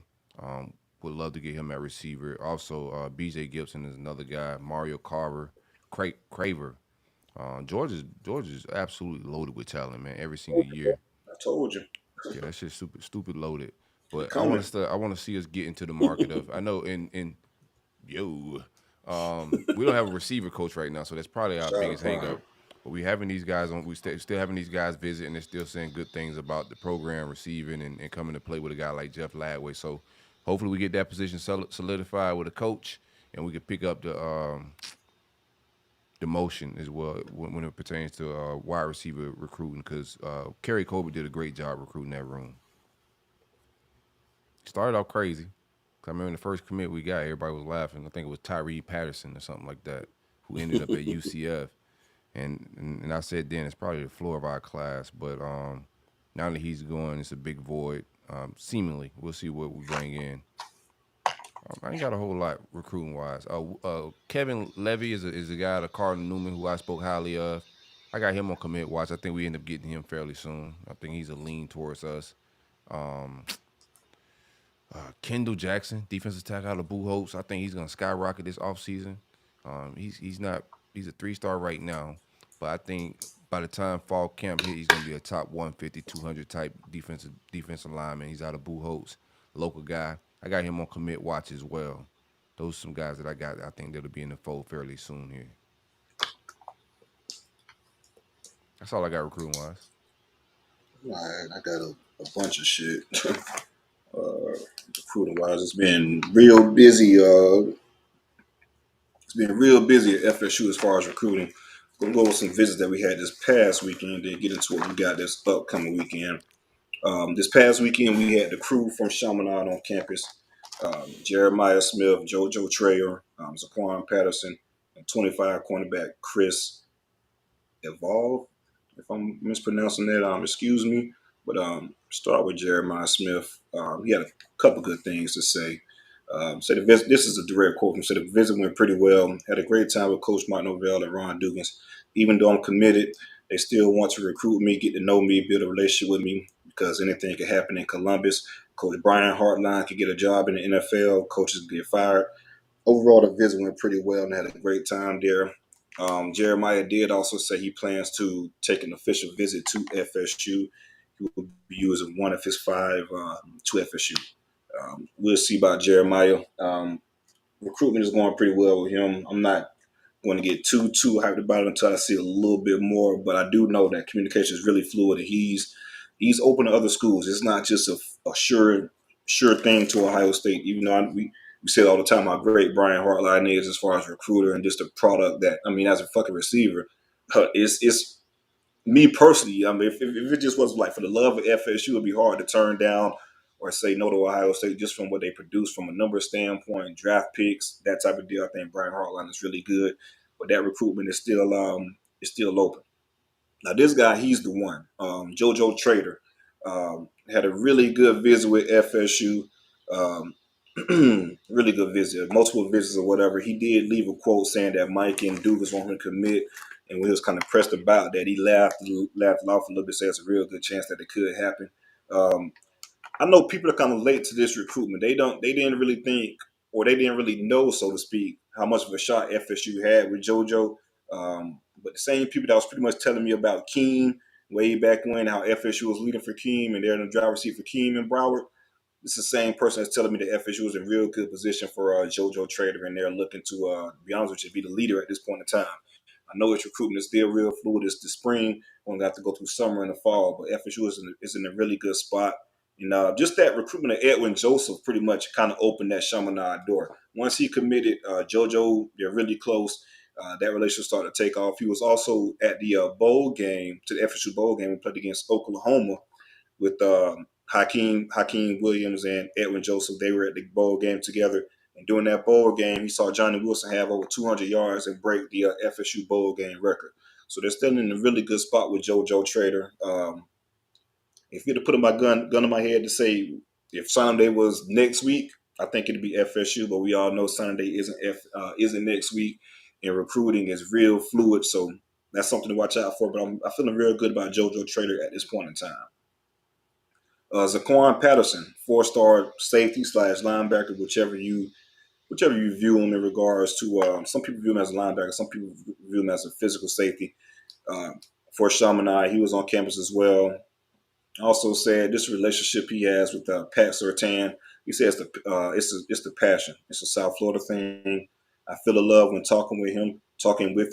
would love to get him at receiver. Also, BJ Gibson is another guy. Mario Carver, Craver. Georgia's absolutely loaded with talent, man. Every single year. I told you. Yeah, that shit's stupid loaded. But I want to see us get into the market of. I know we don't have a receiver coach right now, so that's probably our biggest hang-up. But we having these guys on. We still having these guys visit, and they're still saying good things about the program, receiving, and coming to play with a guy like Jeff Lagway. So hopefully we get that position solidified with a coach, and we can pick up the motion as well when it pertains to wide receiver recruiting, because Kerry Colby did a great job recruiting that room. Started off crazy. I remember the first commit we got, everybody was laughing. I think it was Tyree Patterson or something like that, who ended up at UCF. And I said then it's probably the floor of our class, but now that he's going, it's a big void. Seemingly, we'll see what we bring in. I ain't got a whole lot recruiting wise. Kevin Levy is a guy, the Cardinal Newman, who I spoke highly of. I got him on commit watch. I think we end up getting him fairly soon. I think he's a lean towards us. Kendall Jackson, defensive tackle out of Blue Hopes. I think he's gonna skyrocket this offseason. He's a 3-star right now, but I think by the time fall camp hit, he's gonna be a top 150, 200 type defensive lineman. He's out of Blue Hopes, local guy. I got him on commit watch as well. Those are some guys that I got. I think that'll be in the fold fairly soon here. That's all I got recruiting wise. All right, I got a bunch of shit. Recruiting wise, it's been real busy. It's been real busy at FSU as far as recruiting. We're gonna go over some visits that we had this past weekend, then get into what we got this upcoming weekend. This past weekend, we had the crew from Chaminade on campus. Jeremiah Smith, JoJo Trayer, Zaquan Patterson, and 25 cornerback Chris Evolve. If I'm mispronouncing that, excuse me. But start with Jeremiah Smith. He had a couple good things to say. Said this is a direct quote from him. Said the visit went pretty well. Had a great time with Coach Mark Novell and Ron Dugans. Even though I'm committed, they still want to recruit me, get to know me, build a relationship with me, because anything could happen in Columbus. Coach Brian Hartline could get a job in the NFL. Coaches get fired. Overall, the visit went pretty well and had a great time there. Jeremiah did also say he plans to take an official visit to FSU. He will be using one of his 5 to FSU. We'll see about Jeremiah. Recruitment is going pretty well with him. I'm not going to get too hyped about it until I see a little bit more, but I do know that communication is really fluid and he's open to other schools. It's not just a sure thing to Ohio State, even though we say all the time how great Brian Hartline is as far as recruiter and just a product that, as a fucking receiver, it's me personally. If it just was like for the love of FSU, it'd be hard to turn down or say no to Ohio State just from what they produce from a number standpoint, draft picks, that type of deal. I think Brian Hartline is really good, but that recruitment is still open. Now this guy, he's the one. JoJo Trader had a really good visit with FSU. Really good visit, multiple visits or whatever. He did leave a quote saying that Mike and Dugas want him to commit, and when he was kind of pressed about that, he laughed off a little bit, saying it's a real good chance that it could happen. I know people are kind of late to this recruitment. They didn't really think, or they didn't really know, so to speak, how much of a shot FSU had with JoJo. But the same people that was pretty much telling me about Keem way back when, how FSU was leading for Keem and they're in the driver's seat for Keem and Broward. It's the same person that's telling me that FSU is in real good position for JoJo Trader, and they're looking to, be honest with you, be the leader at this point in time. I know its recruitment is still real fluid. It's the spring. We're going to have to go through summer and the fall, but FSU is in a really good spot. And just that recruitment of Edwin Joseph pretty much kind of opened that Chaminade door. Once he committed, JoJo, they're really close. That relationship started to take off. He was also at the bowl game, to the FSU bowl game. We played against Oklahoma with Hakeem Williams and Edwin Joseph. They were at the bowl game together. And during that bowl game, he saw Johnny Wilson have over 200 yards and break the FSU bowl game record. So they're still in a really good spot with JoJo Trader. If you had to put my gun in my head to say if signing day was next week, I think it'd be FSU. But we all know signing day isn't next week, and recruiting is real fluid. So that's something to watch out for. But I'm feeling real good about JoJo Trader at this point in time. Zaquan Patterson, 4-star safety / linebacker, whichever you view him in regards to. Some people view him as a linebacker. Some people view him as a physical safety. For Chaminade, he was on campus as well. Also said this relationship he has with Pat Surtain. He says it's the passion. It's a South Florida thing. I feel the love when talking with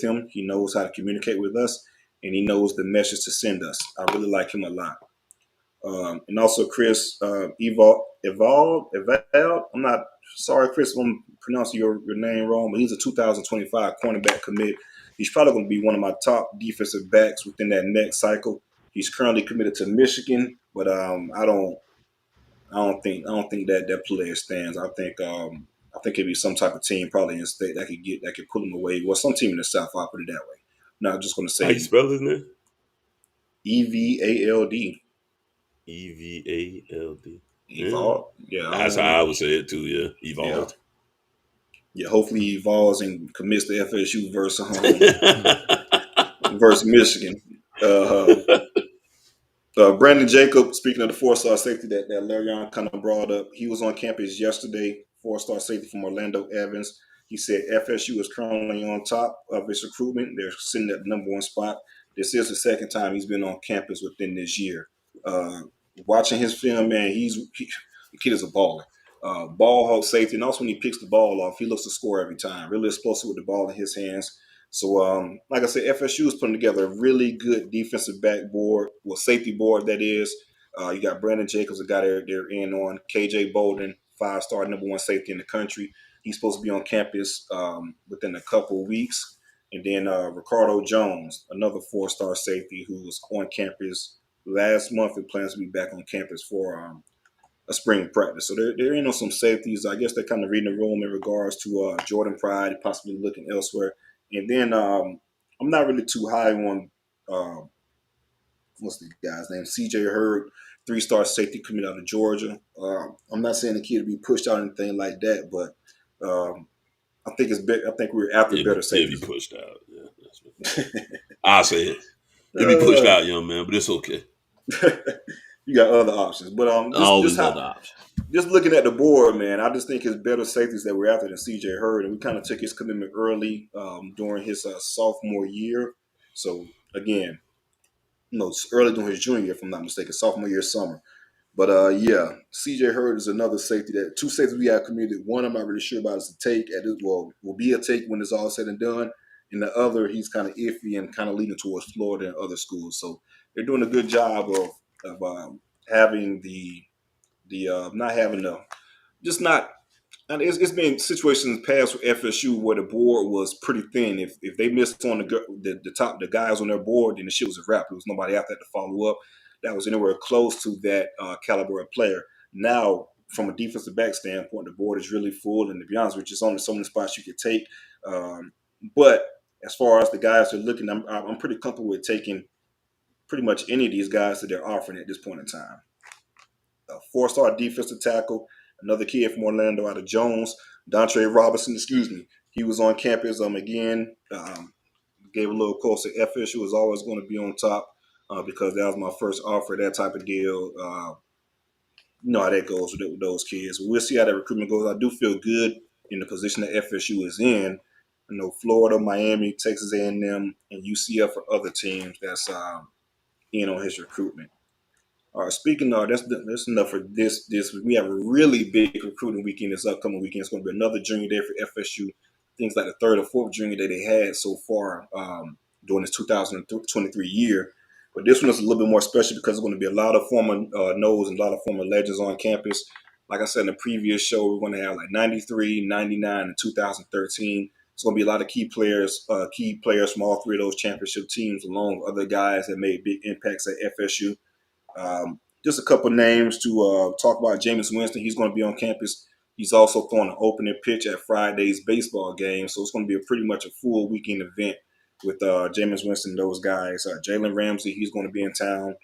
him. He knows how to communicate with us, and he knows the message to send us. I really like him a lot. And also Chris Eval. I'm not sorry, Chris, if I'm pronouncing your name wrong, but he's a 2025 cornerback commit. He's probably going to be one of my top defensive backs within that next cycle. He's currently committed to Michigan, but I don't think that player stands. I think it'd be some type of team probably in state that could pull him away. Well, some team in the South, I'll put it that way. No, I'm just going to How you say spell his name? Evald. Evald. Evolve. Yeah. That's how I would say it too. Yeah, evolved. Yeah. Hopefully he evolves and commits the FSU versus Michigan. Brandon Jacob, speaking of the 4-star safety that Larion kind of brought up, he was on campus yesterday, 4-star safety from Orlando Evans. He said FSU is currently on top of its recruitment. They're sitting at the number 1 spot. This is the second time he's been on campus within this year. Watching his film, man, the kid is a baller. Ball hawk safety, and also when he picks the ball off, he looks to score every time. Really explosive with the ball in his hands. So, like I said, FSU is putting together a really good defensive backboard, safety board, that is. You got Brandon Jacobs, a guy they're in on. KJ Bolden, 5-star number 1 safety in the country. He's supposed to be on campus within a couple of weeks. And then Ricardo Jones, another 4-star safety who was on campus last month and plans to be back on campus for a spring practice. So they're in on some safeties. I guess they're kind of reading the room in regards to Jordan Pride, possibly looking elsewhere. And then I'm not really too high on what's the guy's name? CJ Hurd, 3-star safety coming out of Georgia. I'm not saying the kid to be pushed out or anything like that, but I think it's I think we're after better safety. He'll be pushed out. Yeah, I'll say it. He'll be pushed out, young man, but it's okay. You got other options, but always other options. Just looking at the board, man, I just think it's better safeties that we're after than CJ Hurd, and we kind of took his commitment early during his sophomore year. So again, early during his junior year, if I'm not mistaken, sophomore year, summer. But CJ Hurd is another safety that 2 safeties we have committed. One I'm not really sure about is a take. Will be a take when it's all said and done. And the other, he's kind of iffy and kind of leaning towards Florida and other schools. So they're doing a good job of having it's been situations in the past with FSU where the board was pretty thin. If they missed on the guys on their board, then the shit was a wrap. There was nobody after that to follow up that was anywhere close to that caliber of player. Now, from a defensive back standpoint, the board is really full, and to be honest with you, it's only so many spots you could take. But as far as the guys they're looking, I'm pretty comfortable with taking pretty much any of these guys that they're offering at this point in time. A 4-star defensive tackle, another kid from Orlando out of Jones, Dontre Robinson, he was on campus again. Gave a little closer. FSU was always going to be on top because that was my first offer, that type of deal. You know how that goes with those kids. We'll see how that recruitment goes. I do feel good in the position that FSU is in. I know Florida, Miami, Texas A&M, and UCF are other teams that's in on his recruitment. All right, speaking of, that's enough for this. We have a really big recruiting weekend this upcoming weekend. It's going to be another junior day for FSU. Things like the 3rd or 4th junior day they had so far during this 2023 year. But this one is a little bit more special because there's going to be a lot of former Knowles and a lot of former legends on campus. Like I said in the previous show, we're going to have like 93, 99, and 2013. It's going to be a lot of key players from all 3 of those championship teams, along with other guys that made big impacts at FSU. Just a couple names to talk about. Jameis Winston, he's going to be on campus. He's also throwing an opening pitch at Friday's baseball game. So it's going to be pretty much a full weekend event with Jameis Winston and those guys. Jalen Ramsey, he's going to be in town.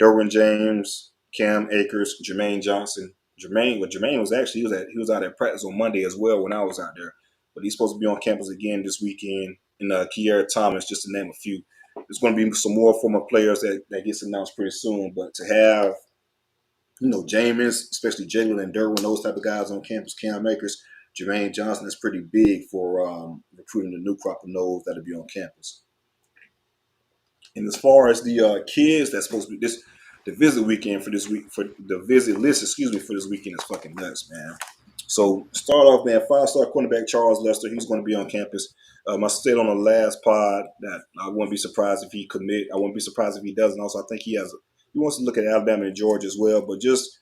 Derwin James, Cam Akers, Jermaine Johnson. Jermaine was actually he was out at practice on Monday as well when I was out there. But he's supposed to be on campus again this weekend. And Kiera Thomas, just to name a few. There's going to be some more former players that gets announced pretty soon. But to have, Jameis, especially Jalen and Derwin, those type of guys on campus, Cam Akers, Jermaine Johnson, is pretty big for recruiting the new crop of Knowles that'll be on campus. And as far as the kids that's supposed to be the visit weekend for this week, for the visit list, for this weekend is fucking nuts, man. So start off, man, 5-star cornerback Charles Lester, he's going to be on campus. I said on the last pod that I wouldn't be surprised if he commit. I wouldn't be surprised if he doesn't. Also, I think he wants to look at Alabama and Georgia as well. But just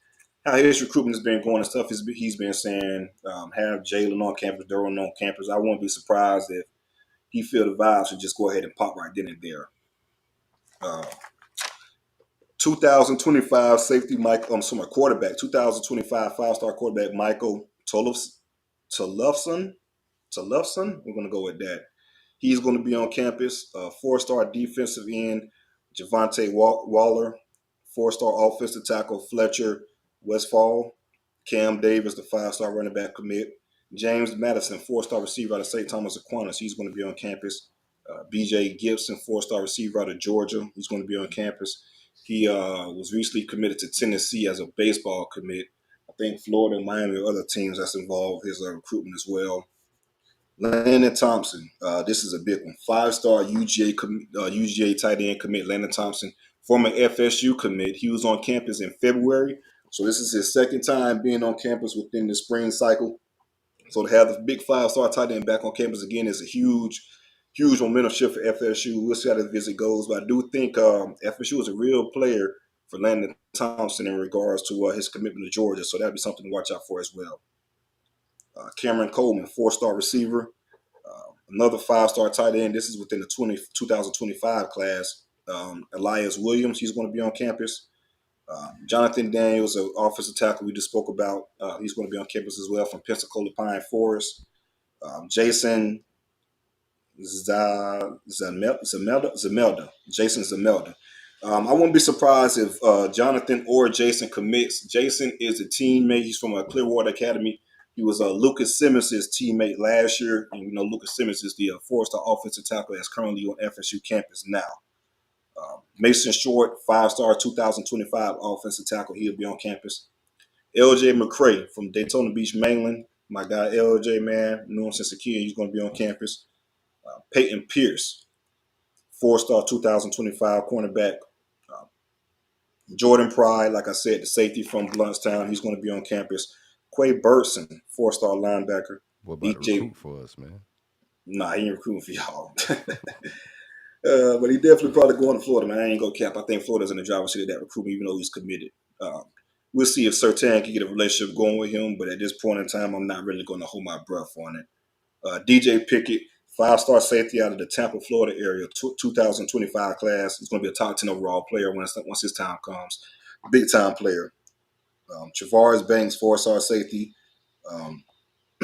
how his recruitment has been going and stuff he's been saying, have Jalen on campus, Derwin on campus. I wouldn't be surprised if he feel the vibes and just go ahead and pop right then and there. 2025 safety quarterback. 2025 5-star quarterback Michael Tollefson. We're going to go with that. He's going to be on campus. 4-star defensive end, Javante Waller. 4-star offensive tackle, Fletcher Westfall. Cam Davis, the 5-star running back commit. James Madison, 4-star receiver out of St. Thomas Aquinas. He's going to be on campus. BJ Gibson, 4-star receiver out of Georgia. He's going to be on campus. He was recently committed to Tennessee as a baseball commit. I think Florida and Miami are other teams that's involved his recruitment as well. Landon Thompson, this is a big one. 5-star UGA tight end commit, Landon Thompson, former FSU commit. He was on campus in February. So this is his second time being on campus within the spring cycle. So to have the big 5-star tight end back on campus again is a huge momentum shift for FSU. We'll see how the visit goes. But I do think FSU is a real player for Landon Thompson in regards to his commitment to Georgia. So that'd be something to watch out for as well. Cameron Coleman, 4-star receiver. Another 5-star tight end. This is within the 2025 class. Elias Williams, he's going to be on campus. Jonathan Daniels, an offensive tackle we just spoke about. He's going to be on campus as well from Pensacola Pine Forest. Jason Zemelda. Jason Zemelda. I wouldn't be surprised if Jonathan or Jason commits. Jason is a teammate. He's from Clearwater Academy. He was Lucas Simmons' teammate last year. And, Lucas Simmons is the 4-star offensive tackle that's currently on FSU campus now. Mason Short, 5-star 2025 offensive tackle. He'll be on campus. LJ McCray from Daytona Beach, Maryland. My guy LJ, man, knew him since a kid. He's going to be on campus. Peyton Pierce, 4-star 2025 cornerback. Jordan Pride, like I said, the safety from Bluntstown. He's going to be on campus. Quay Burson, 4-star linebacker. What about the recruit for us, man? Nah, he ain't recruiting for y'all. But he definitely probably going to Florida, man. I ain't going to cap. I think Florida's in the driver's seat of that recruitment, even though he's committed. We'll see if Surtain can get a relationship going with him, but at this point in time, I'm not really going to hold my breath on it. DJ Pickett, 5-star safety out of the Tampa, Florida area, 2025 class. He's going to be a top 10 overall player once his time comes. Big-time player. Travaris Banks, 4-star safety.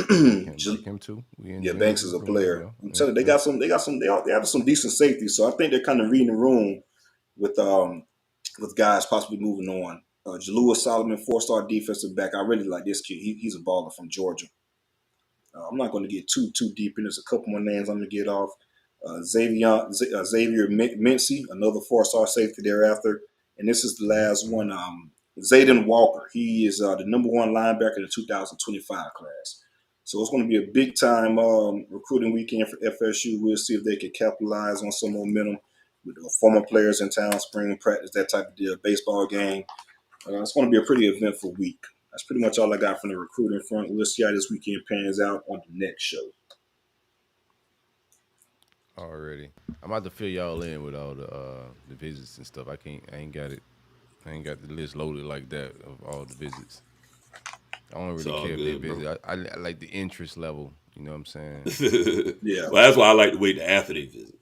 Him too. Yeah, Banks is a player. I'm telling you, they have some decent safeties. So I think they're kind of reading the room with guys possibly moving on. Jalua Solomon, 4-star defensive back. I really like this kid. He's a baller from Georgia. I'm not going to get too deep in. There's a couple more names I'm going to get off. Xavier Mincy, another 4-star safety thereafter. And this is the last one. Zayden Walker. He is the number 1 linebacker in the 2025 class. So it's going to be a big-time recruiting weekend for FSU. We'll see if they can capitalize on some momentum with former players in town, spring practice, that type of deal, baseball game. It's going to be a pretty eventful week. That's pretty much all I got from the recruiting front. We'll see how this weekend pans out on the next show. Already. I'm about to fill y'all in with all the visits and stuff. I ain't got it. I ain't got the list loaded like that of all the visits. I don't really care if they visit. I like the interest level. You know what I'm saying? Yeah. Well, that's why I like to wait after they visit.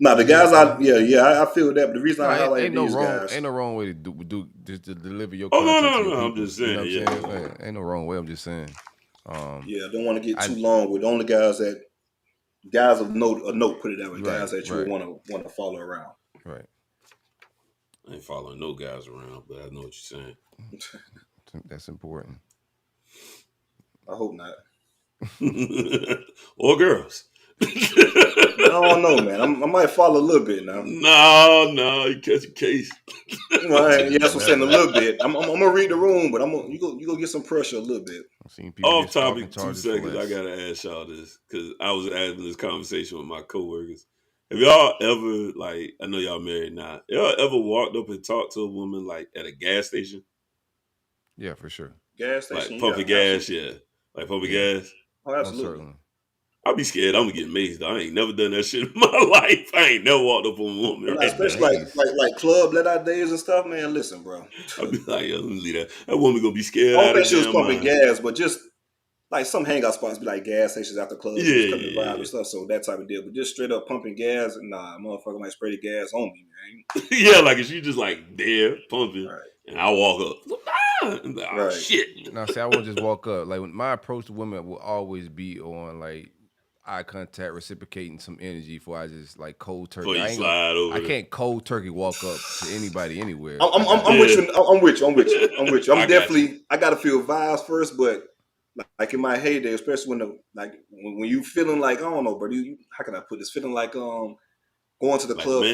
No, the guys, I feel that. But the reason I highlight these guys, ain't no wrong way to do just to deliver your. Oh content no! I'm just saying. You know what I'm saying? Ain't no wrong way. I'm just saying. Yeah, I don't want to get too long with only guys of note. Put it that way, guys that you want to follow around. Right. I ain't following no guys around, but I know what you're saying. That's important. I hope not. Or girls. I don't know, man. I might follow a little bit now. No, you catch a case. Right, yeah, that's what I'm saying. A little bit. I'm gonna read the room, but you go get some pressure a little bit. Off topic, 2 seconds. I gotta ask y'all this because I was having this conversation with my coworkers. Have y'all ever, like, I know y'all married now, y'all ever walked up and talked to a woman, like, at a gas station? Yeah, for sure. Gas station? Like, pumping gas, yeah. Like, pumping gas? Oh, absolutely. I'll be scared I'm going to get mazed, though. I ain't never done that shit in my life. I ain't never walked up on a woman. Right, especially like club let-out days and stuff, man. Listen, bro. I'll be like, yo, let me leave that. That woman going to be scared I don't out think of she was damn pumping mind. gas, but just like some hangout spots be like gas stations after clubs. Yeah. And stuff, so that type of deal. But just straight up pumping gas, nah, motherfucker might spray the gas on me, man. Yeah, like if she just like there pumping, right. And I walk up, and like, oh, right. shit. Now, see, I won't just walk up. Like, my approach to women will always be on, like, eye contact, reciprocating some energy before I just like cold turkey. Before you slide over. I can't cold turkey walk up to anybody anywhere. I'm with you. I'm with you. I'm definitely. I gotta feel vibes first, but like in my heyday, especially when you feeling like, I don't know, bro. How can I put this? Feeling like going to the club,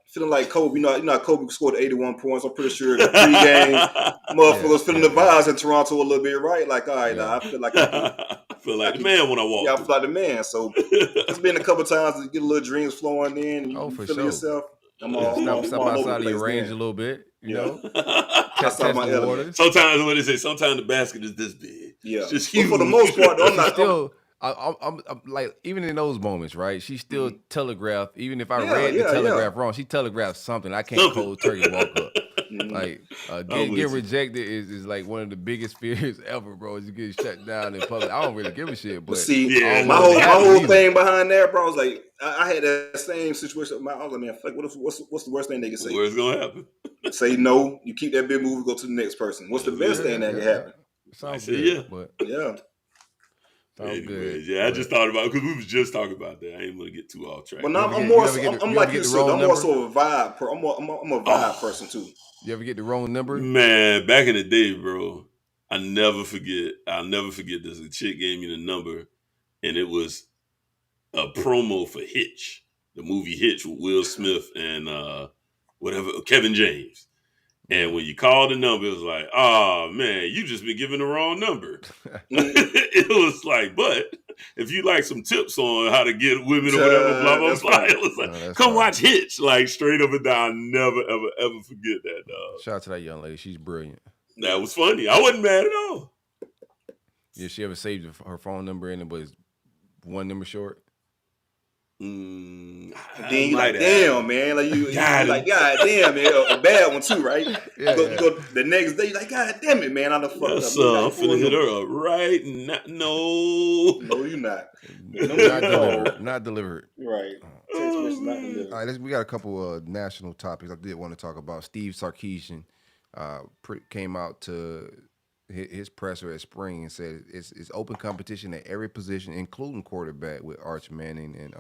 feeling like Kobe. You know how Kobe scored 81 points. I'm pretty sure the pregame motherfuckers feeling the vibes in Toronto a little bit, right? Like, all right, I feel like I feel like the man when I walk. Yeah, I feel like the man. So it's been a couple times to get a little dreams flowing in. And you feel yourself. I'm all step outside of your range a little bit. You know, outside my element. Sometimes what they say. Sometimes the basket is this big. Yeah, it's just huge. But for the most part, I'm not still. I'm like, even in those moments, right? She still telegraphed. Even if I read the telegraph wrong, she telegraphed something. I can't cold turkey walk up. Like get rejected is like one of the biggest fears ever, bro. Is you get shut down in public. I don't really give a shit. But see, my whole thing behind that, bro, was like I had that same situation. I was like, man, fuck, what's the worst thing they can say? Where's gonna happen? Say no. You keep that big move, go to the next person. What's the best thing that can happen? Sounds good, but yeah. Anyways, I just thought about it because we was just talking about that. I ain't gonna get too off track. Well, I'm more so a vibe. I'm a vibe person too. You ever get the wrong number? Man, back in the day, bro, I'll never forget this. A chick gave me the number, and it was a promo for Hitch, the movie Hitch with Will Smith and Kevin James. And when you called the number, it was like, oh, man, you just been given the wrong number. It was like, but if you like some tips on how to get women or whatever, blah, blah, blah, it was like, come watch Hitch. Like, straight up and down. Never, ever, ever forget that, dog. Shout out to that young lady. She's brilliant. That was funny. I wasn't mad at all. Yeah, she ever saved her phone number in it, but it's one number short? Then you like, damn, man, like you like, god damn, man, a bad one too, right? You go the next day, you like, god damn it, man, I done fucked up. I'm finna hit her up right now. No, you're not. Not delivered. Right. Text message not delivered. All right, we got a couple of national topics I did want to talk about. Steve Sarkisian came out to his presser at spring and said it's open competition at every position, including quarterback, with Arch Manning and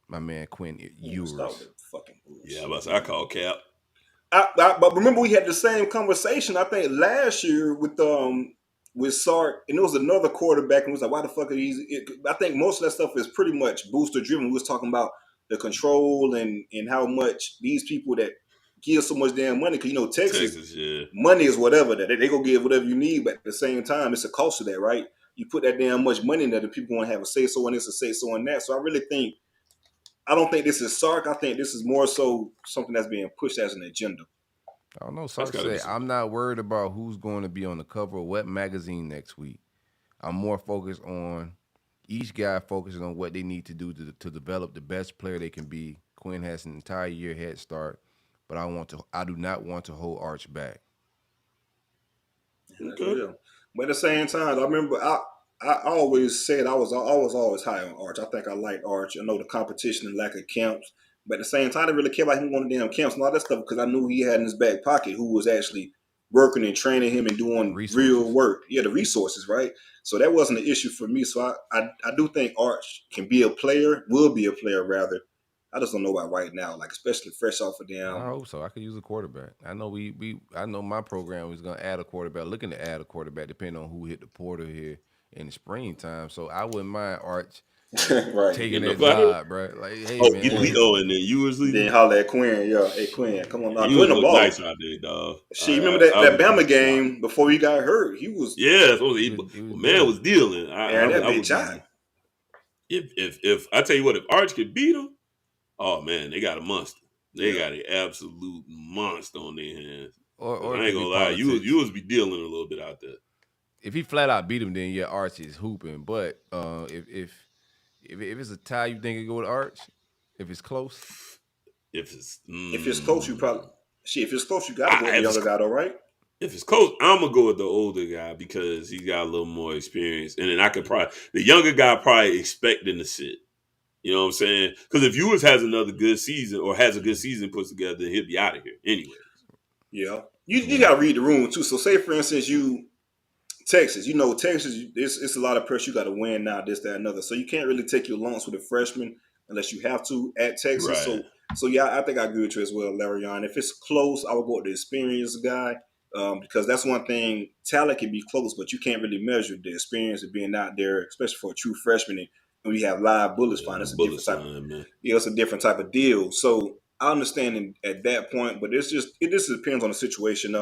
my man Quinn Ewers. Yeah, I call cap. But remember, we had the same conversation, I think, last year with Sark, and it was another quarterback, and it was like, why the fuck are these? I think most of that stuff is pretty much booster driven. We was talking about the control and how much these people that give so much damn money, because Texas money is whatever that they go give whatever you need, but at the same time it's a cost of that, right? You put that damn much money in there, the people want to have a say so on this, a say so on that. So I don't think this is Sark. I think this is more so something that's being pushed as an agenda. I don't know. Sark said, I'm not worried about who's going to be on the cover of what magazine next week. I'm more focused on each guy focusing on what they need to do to develop the best player they can be. Quinn has an entire year head start. But I do not want to hold Arch back. Okay. But at the same time, I remember I always said I was always high on Arch. I think I like Arch. I know the competition and lack of camps. But at the same time, I didn't really care about him going to damn camps and all that stuff because I knew he had in his back pocket who was actually working and training him and doing real work. Yeah, the resources, right? So that wasn't an issue for me. So I do think Arch will be a player rather. I just don't know about right now, like especially fresh off of them. I hope so. I could use a quarterback. I know I know my program is gonna add a quarterback, looking to add a quarterback, depending on who hit the portal here in the springtime. So I wouldn't mind Arch taking that job, bro. Like, hey, man. And then Ewers leaving. Then holler at Quinn. Yeah, hey Quinn, come on now. He was nice out there, dog. You remember that Bama game before he got hurt? He was man was dealing. That big job. If I tell you what, if Arch could beat him. Oh, man, they got a monster. They got an absolute monster on their hands. Or I ain't going to lie, you was be dealing a little bit out there. If he flat out beat him, then yeah, Arch is hooping. But if it's a tie, you think it go with Arch? If it's close? If it's close, you probably... if it's close, you got to go with the younger guy, though, right? If it's close, I'm going to go with the older guy because he's got a little more experience. And then the younger guy probably expecting to sit. You know what I'm saying? Because if Ewers has another good season or has a good season put together, then he'll be out of here anyway. Yeah. You got to read the room, too. So say, for instance, Texas, Texas, it's a lot of pressure. You got to win now, this, that, another. So you can't really take your lumps with a freshman unless you have to at Texas. Right. So yeah, I think I agree with you as well, Larry. If it's close, I would go with the experienced guy because that's one thing. Talent can be close, but you can't really measure the experience of being out there, especially for a true freshman. And when you have live bullets flying, it's a different type. It's a different type of deal. So I understand at that point, but it just depends on the situation.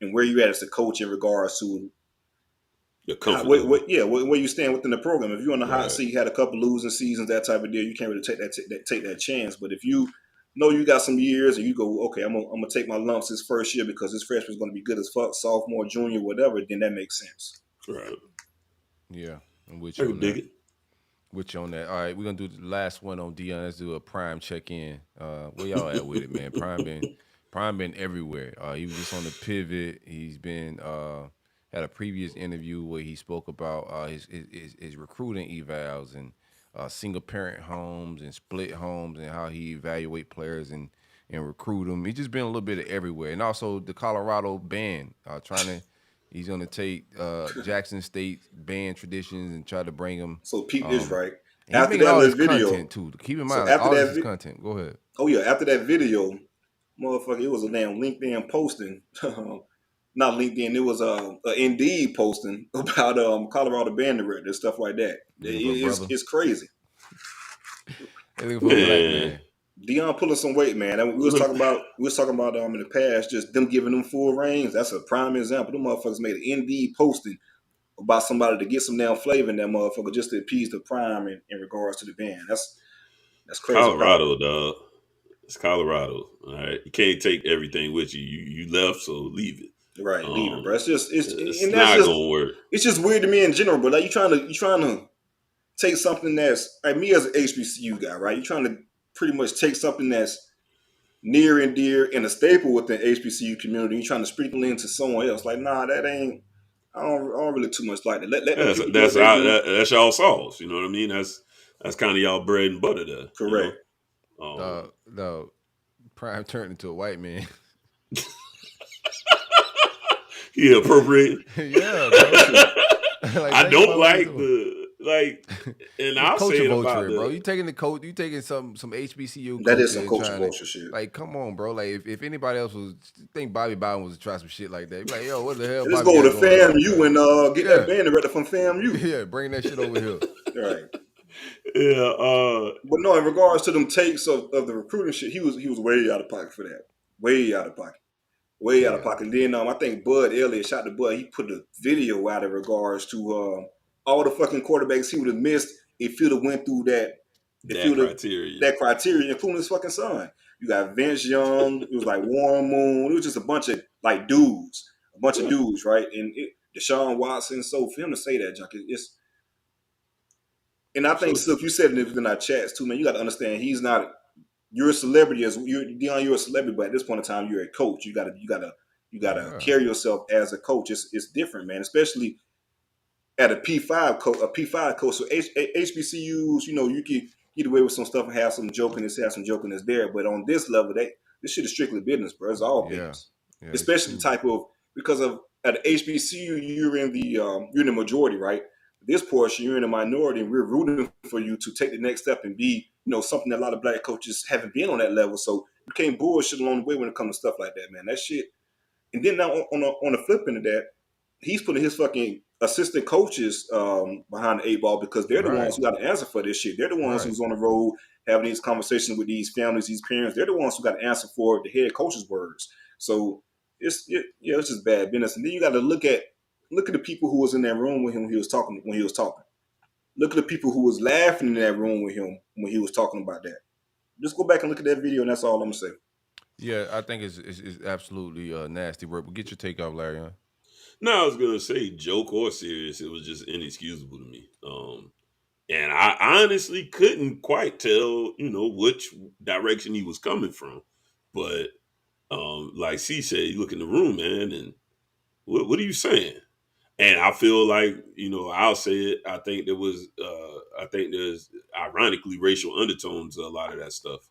And where you at as a coach in regards to where you stand within the program. If you're on the hot seat, had a couple losing seasons, that type of deal, you can't really take that chance. But if you know you got some years and you go, okay, I'm gonna take my lumps this first year because this freshman's gonna be good as fuck, sophomore, junior, whatever, then that makes sense. Right. Yeah, I'm with you on that. With you on that. All right, we're gonna do the last one on Dion. Let's do a Prime check-in. Where y'all at with it, man? Prime been everywhere. He was just on the pivot. He's been had a previous interview where he spoke about his recruiting evals and single parent homes and split homes and how he evaluate players and recruit them. He's just been a little bit of everywhere. And also the Colorado band he's gonna take Jackson State band traditions and try to bring them. So Pete is right. After that all his video, content too. Keep in mind, all his content. Go ahead. Oh yeah, after that video. Motherfucker, it was a damn LinkedIn posting. Not LinkedIn, it was a Indeed posting about Colorado band director and stuff like that. It's crazy. Dion pulling some weight, man. And we was talking about in the past, just them giving them full reins. That's a prime example. Them motherfuckers made an Indeed posting about somebody to get some damn flavor in that motherfucker just to appease the prime in regards to the band. That's crazy. Colorado, dog. It's Colorado, all right. You can't take everything with you. You left, so leave it. Right, leave it, bro. It's not gonna work. It's just weird to me in general, but like you trying to take something that's like me as an HBCU guy, right? You're trying to pretty much take something that's near and dear and a staple within the HBCU community. You're trying to sprinkle into someone else. Like, nah, that ain't. I don't really too much like that. That's y'all sauce. You know what I mean? That's kind of y'all bread and butter there. Correct. No, Prime turned into a white man. He appropriate. Yeah, bro. I don't like and I'll say it about bro. You taking some HBCU. That is some culture vulture shit. Like, come on, bro. Like, if anybody else think Bobby Bowden was to try some shit like that, be like, yo, what the hell? Let's go to FAMU and get that band director from FAMU. Yeah, bring that shit over here. Right. Yeah, but no, in regards to them takes of the recruiting shit, he was way out of pocket for that. Way out of pocket. Out of pocket. And then I think Bud Elliott, shot to Bud, he put a video out in regards to all the fucking quarterbacks he would have missed if he'd have went through that criteria, including his fucking son. You got Vince Young, it was like Warren Moon, it was just a bunch of like dudes, right? And Deshaun Watson. So for him to say that, junk, it's. And I think, Silk, you said it in our chats too, man. You got to understand, you're a celebrity Dion. You're a celebrity, but at this point in time, you're a coach. You gotta carry yourself as a coach. It's different, man. Especially at a P5 coach. So HBCUs, you can get away with some stuff and have some jokiness there. But on this level, this shit is strictly business, bro. It's all business. Yeah, especially the type of because of at the HBCU, you're in the majority, right? This portion, you're in a minority, and we're rooting for you to take the next step and be, something that a lot of black coaches haven't been on that level. So you can't bullshit along the way when it comes to stuff like that, man. That shit. And then now on the flip end of that, he's putting his fucking assistant coaches behind the eight ball because they're the ones who got to answer for this shit. They're the ones who's on the road having these conversations with these families, these parents. They're the ones who got to answer for the head coach's words. So it's just bad business. And then you got to look at the people who was in that room with him when he was talking. Look at the people who was laughing in that room with him when he was talking about that. Just go back and look at that video, and that's all I'm gonna say. Yeah, I think it's absolutely nasty work. But get your take off, Larry. Huh? No, I was gonna say, joke or serious, it was just inexcusable to me. And I honestly couldn't quite tell, which direction he was coming from. But like C said, you look in the room, man, and what are you saying? And I feel like, I'll say it. I think there's ironically racial undertones to a lot of that stuff,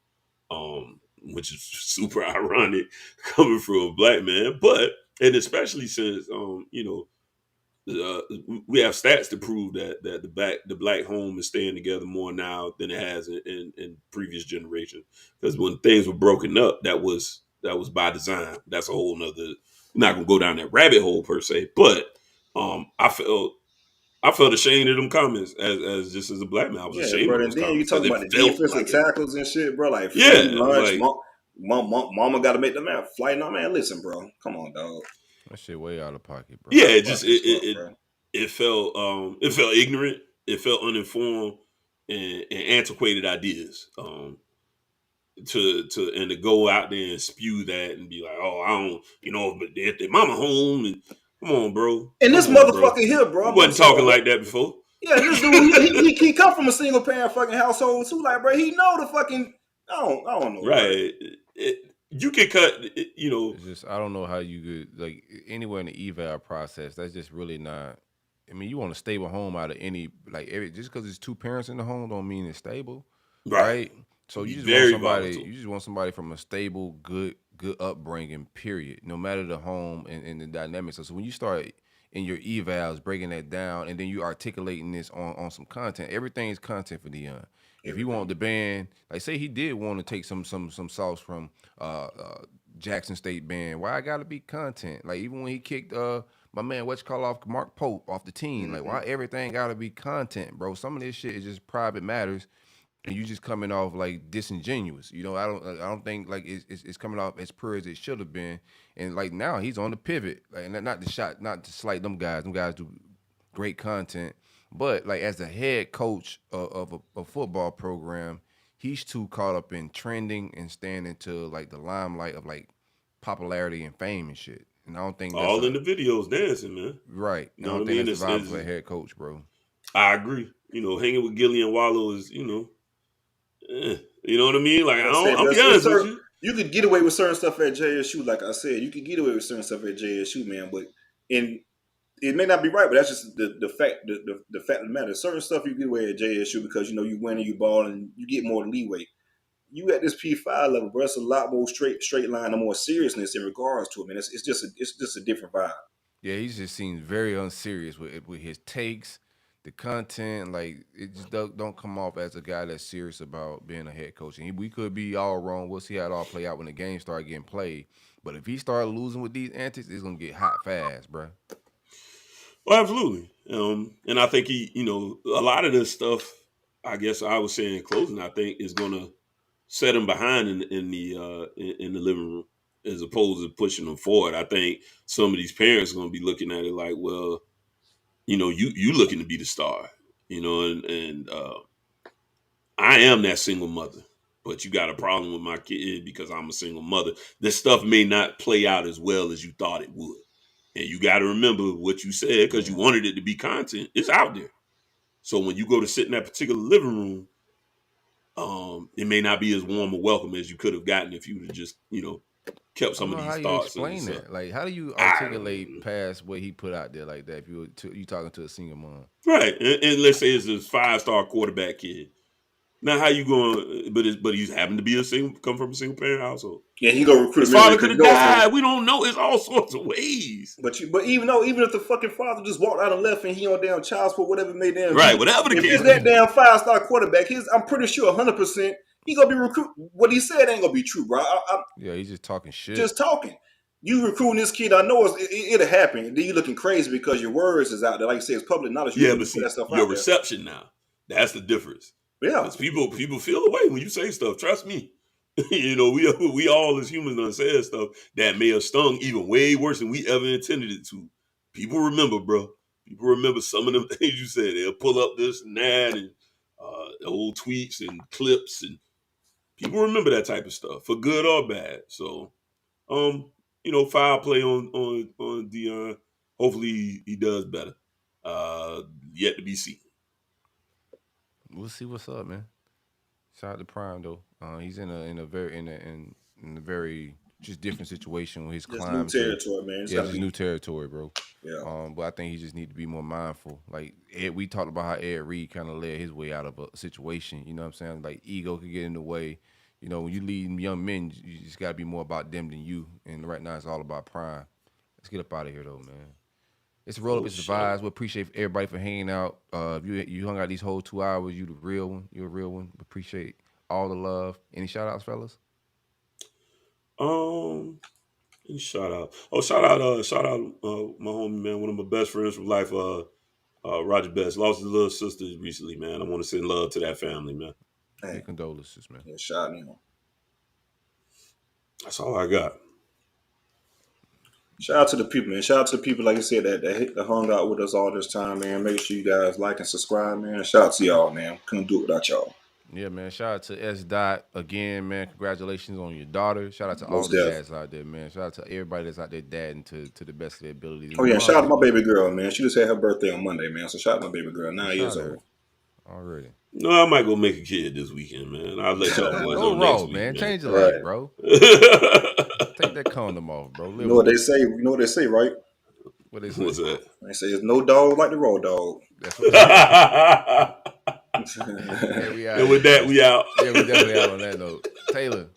which is super ironic coming from a black man. But And especially since we have stats to prove that the black home is staying together more now than it has in previous generations. Because when things were broken up, that was by design. That's a whole nother. I'm not gonna go down that rabbit hole per se, but I felt ashamed of them comments as just as a black man. I was ashamed of bro. those And then you comments. talking about the defensive tackles and shit, bro. Like free lunch, mama got to make the man flight. No, man, listen, bro. Come on, dog. That shit way out of pocket, bro. Yeah, it felt ignorant. It felt uninformed and antiquated ideas. To go out there and spew that and be like, oh, I don't, but if their mama home and come on, bro. And this motherfucker here, bro, wasn't talking like that before. Yeah, this dude, he come from a single parent fucking household too. Like, bro, he know the fucking. I don't know. Right. You can cut. It's just I don't know how you could like anywhere in the eval process. That's just really not. I mean, you want a stable home out of any just because it's two parents in the home don't mean it's stable, right? So you just want somebody from a stable, good upbringing. Period. No matter the home and the dynamics. So when you start in your evals breaking that down, and then you articulating this on some content, everything is content for Deion. If he want the band, like say he did want to take some sauce from Jackson State band, why I gotta be content? Like even when he kicked my man off Mark Pope off the team, like why everything gotta be content, bro? Some of this shit is just private matters. And you just coming off like disingenuous, I don't think like it's coming off as pure as it should have been. And like now he's on the pivot, like not to slight them guys. Them guys do great content, but like as the head coach of a football program, he's too caught up in trending and standing to like the limelight of like popularity and fame and shit. And I don't think that's in the videos dancing, man. Right. I don't think that's the vibe for a head coach, bro. I agree. Hanging with Gillian Wallow is you know what I mean? Like, I'm be honest with you. You could get away with certain stuff at JSU, like I said. You could get away with certain stuff at JSU, man. But it may not be right, but that's just the fact. The fact of the matter. Certain stuff you get away at JSU because you win and you ball and you get more leeway. You at this P5 level, bro. It's a lot more straight line and more seriousness in regards to it, man. It's just a different vibe. Yeah, he just seems very unserious with his takes. The content, like it just don't come off as a guy that's serious about being a head coach. And we could be all wrong. We'll see how it all play out when the game start getting played. But if he start losing with these antics, it's gonna get hot fast, bro. Well, absolutely. And I think he, a lot of this stuff. I guess I was saying in closing, I think is gonna set him behind in the living room as opposed to pushing him forward. I think some of these parents are gonna be looking at it like, well. You looking to be the star, and I am that single mother, but you got a problem with my kid because I'm a single mother. This stuff may not play out as well as you thought it would. And you got to remember what you said because you wanted it to be content. It's out there. So when you go to sit in that particular living room, it may not be as warm a welcome as you could have gotten if you would have just, kept some of these thoughts. How do you explain that? Like, how do you articulate past what he put out there like that if you talking to a single mom? Right. And let's say it's a 5-star quarterback kid. Now, how you going? But he's happened to be come from a single parent household. Yeah, he go recruit. His father could have died. We don't know. It's all sorts of ways. But even if the fucking father just walked out and left and he on damn child support, whatever made them right, whatever the case. If it's that damn 5-star quarterback, I'm pretty sure 100% he gonna be recruit. What he said ain't gonna be true, bro. Yeah, he's just talking shit. Just talking. You recruiting this kid, I know it'll happen. And then you looking crazy because your words is out there. Like you say, it's public knowledge. Yeah, but see, your reception now, that's the difference. Yeah. Because people feel the way when you say stuff. Trust me. We all as humans done said stuff that may have stung even way worse than we ever intended it to. People remember, bro. People remember some of them things you said. They'll pull up this and that and old tweets and clips and people remember that type of stuff for good or bad. So, foul play on Deion. Hopefully he does better. Yet to be seen. We'll see what's up, man. Shout out to Prime though. He's in a very just different situation with his climb. It's new territory, man. It's new territory, bro. Yeah. But I think he just need to be more mindful. Like we talked about how Ed Reed kind of led his way out of a situation. You know what I'm saying? Like ego could get in the way. When you lead young men, you just gotta be more about them than you. And right now it's all about Prime. Let's get up out of here, though, man. It's Roll Up, it's the Vibes. We appreciate everybody for hanging out. If you hung out these whole 2 hours, you the real one. You're a real one. We appreciate all the love. Any shout-outs, fellas? Any shout-out. Oh, shout-out my homie, man, one of my best friends from life, Roger Best. Lost his little sister recently, man. I want to send love to that family, man. Hey, condolences, man. Yeah, shout out to him. That's all I got. Shout out to the people, man. Shout out to the people, like I said, that hung out with us all this time, man. Make sure you guys like and subscribe, man. Shout out to y'all, man. Couldn't do it without y'all. Yeah, man. Shout out to S. Dot again, man. Congratulations on your daughter. Shout out to all the dads out there, man. Shout out to everybody that's out there dadding to the best of their abilities. Oh, yeah. Shout out to my baby girl, man. She just had her birthday on Monday, man. So shout out to my baby girl, 9 years old. Already. No, I might go make a kid this weekend, man. I'll let y'all boys know next week, man. Change your life, bro. Take that condom off, bro. You know what they say? You know what they say, right? What they say? What's that? They say it's no dog like the raw dog. That's what they say. And with that, we out. Yeah, we definitely out on that note. Taylor.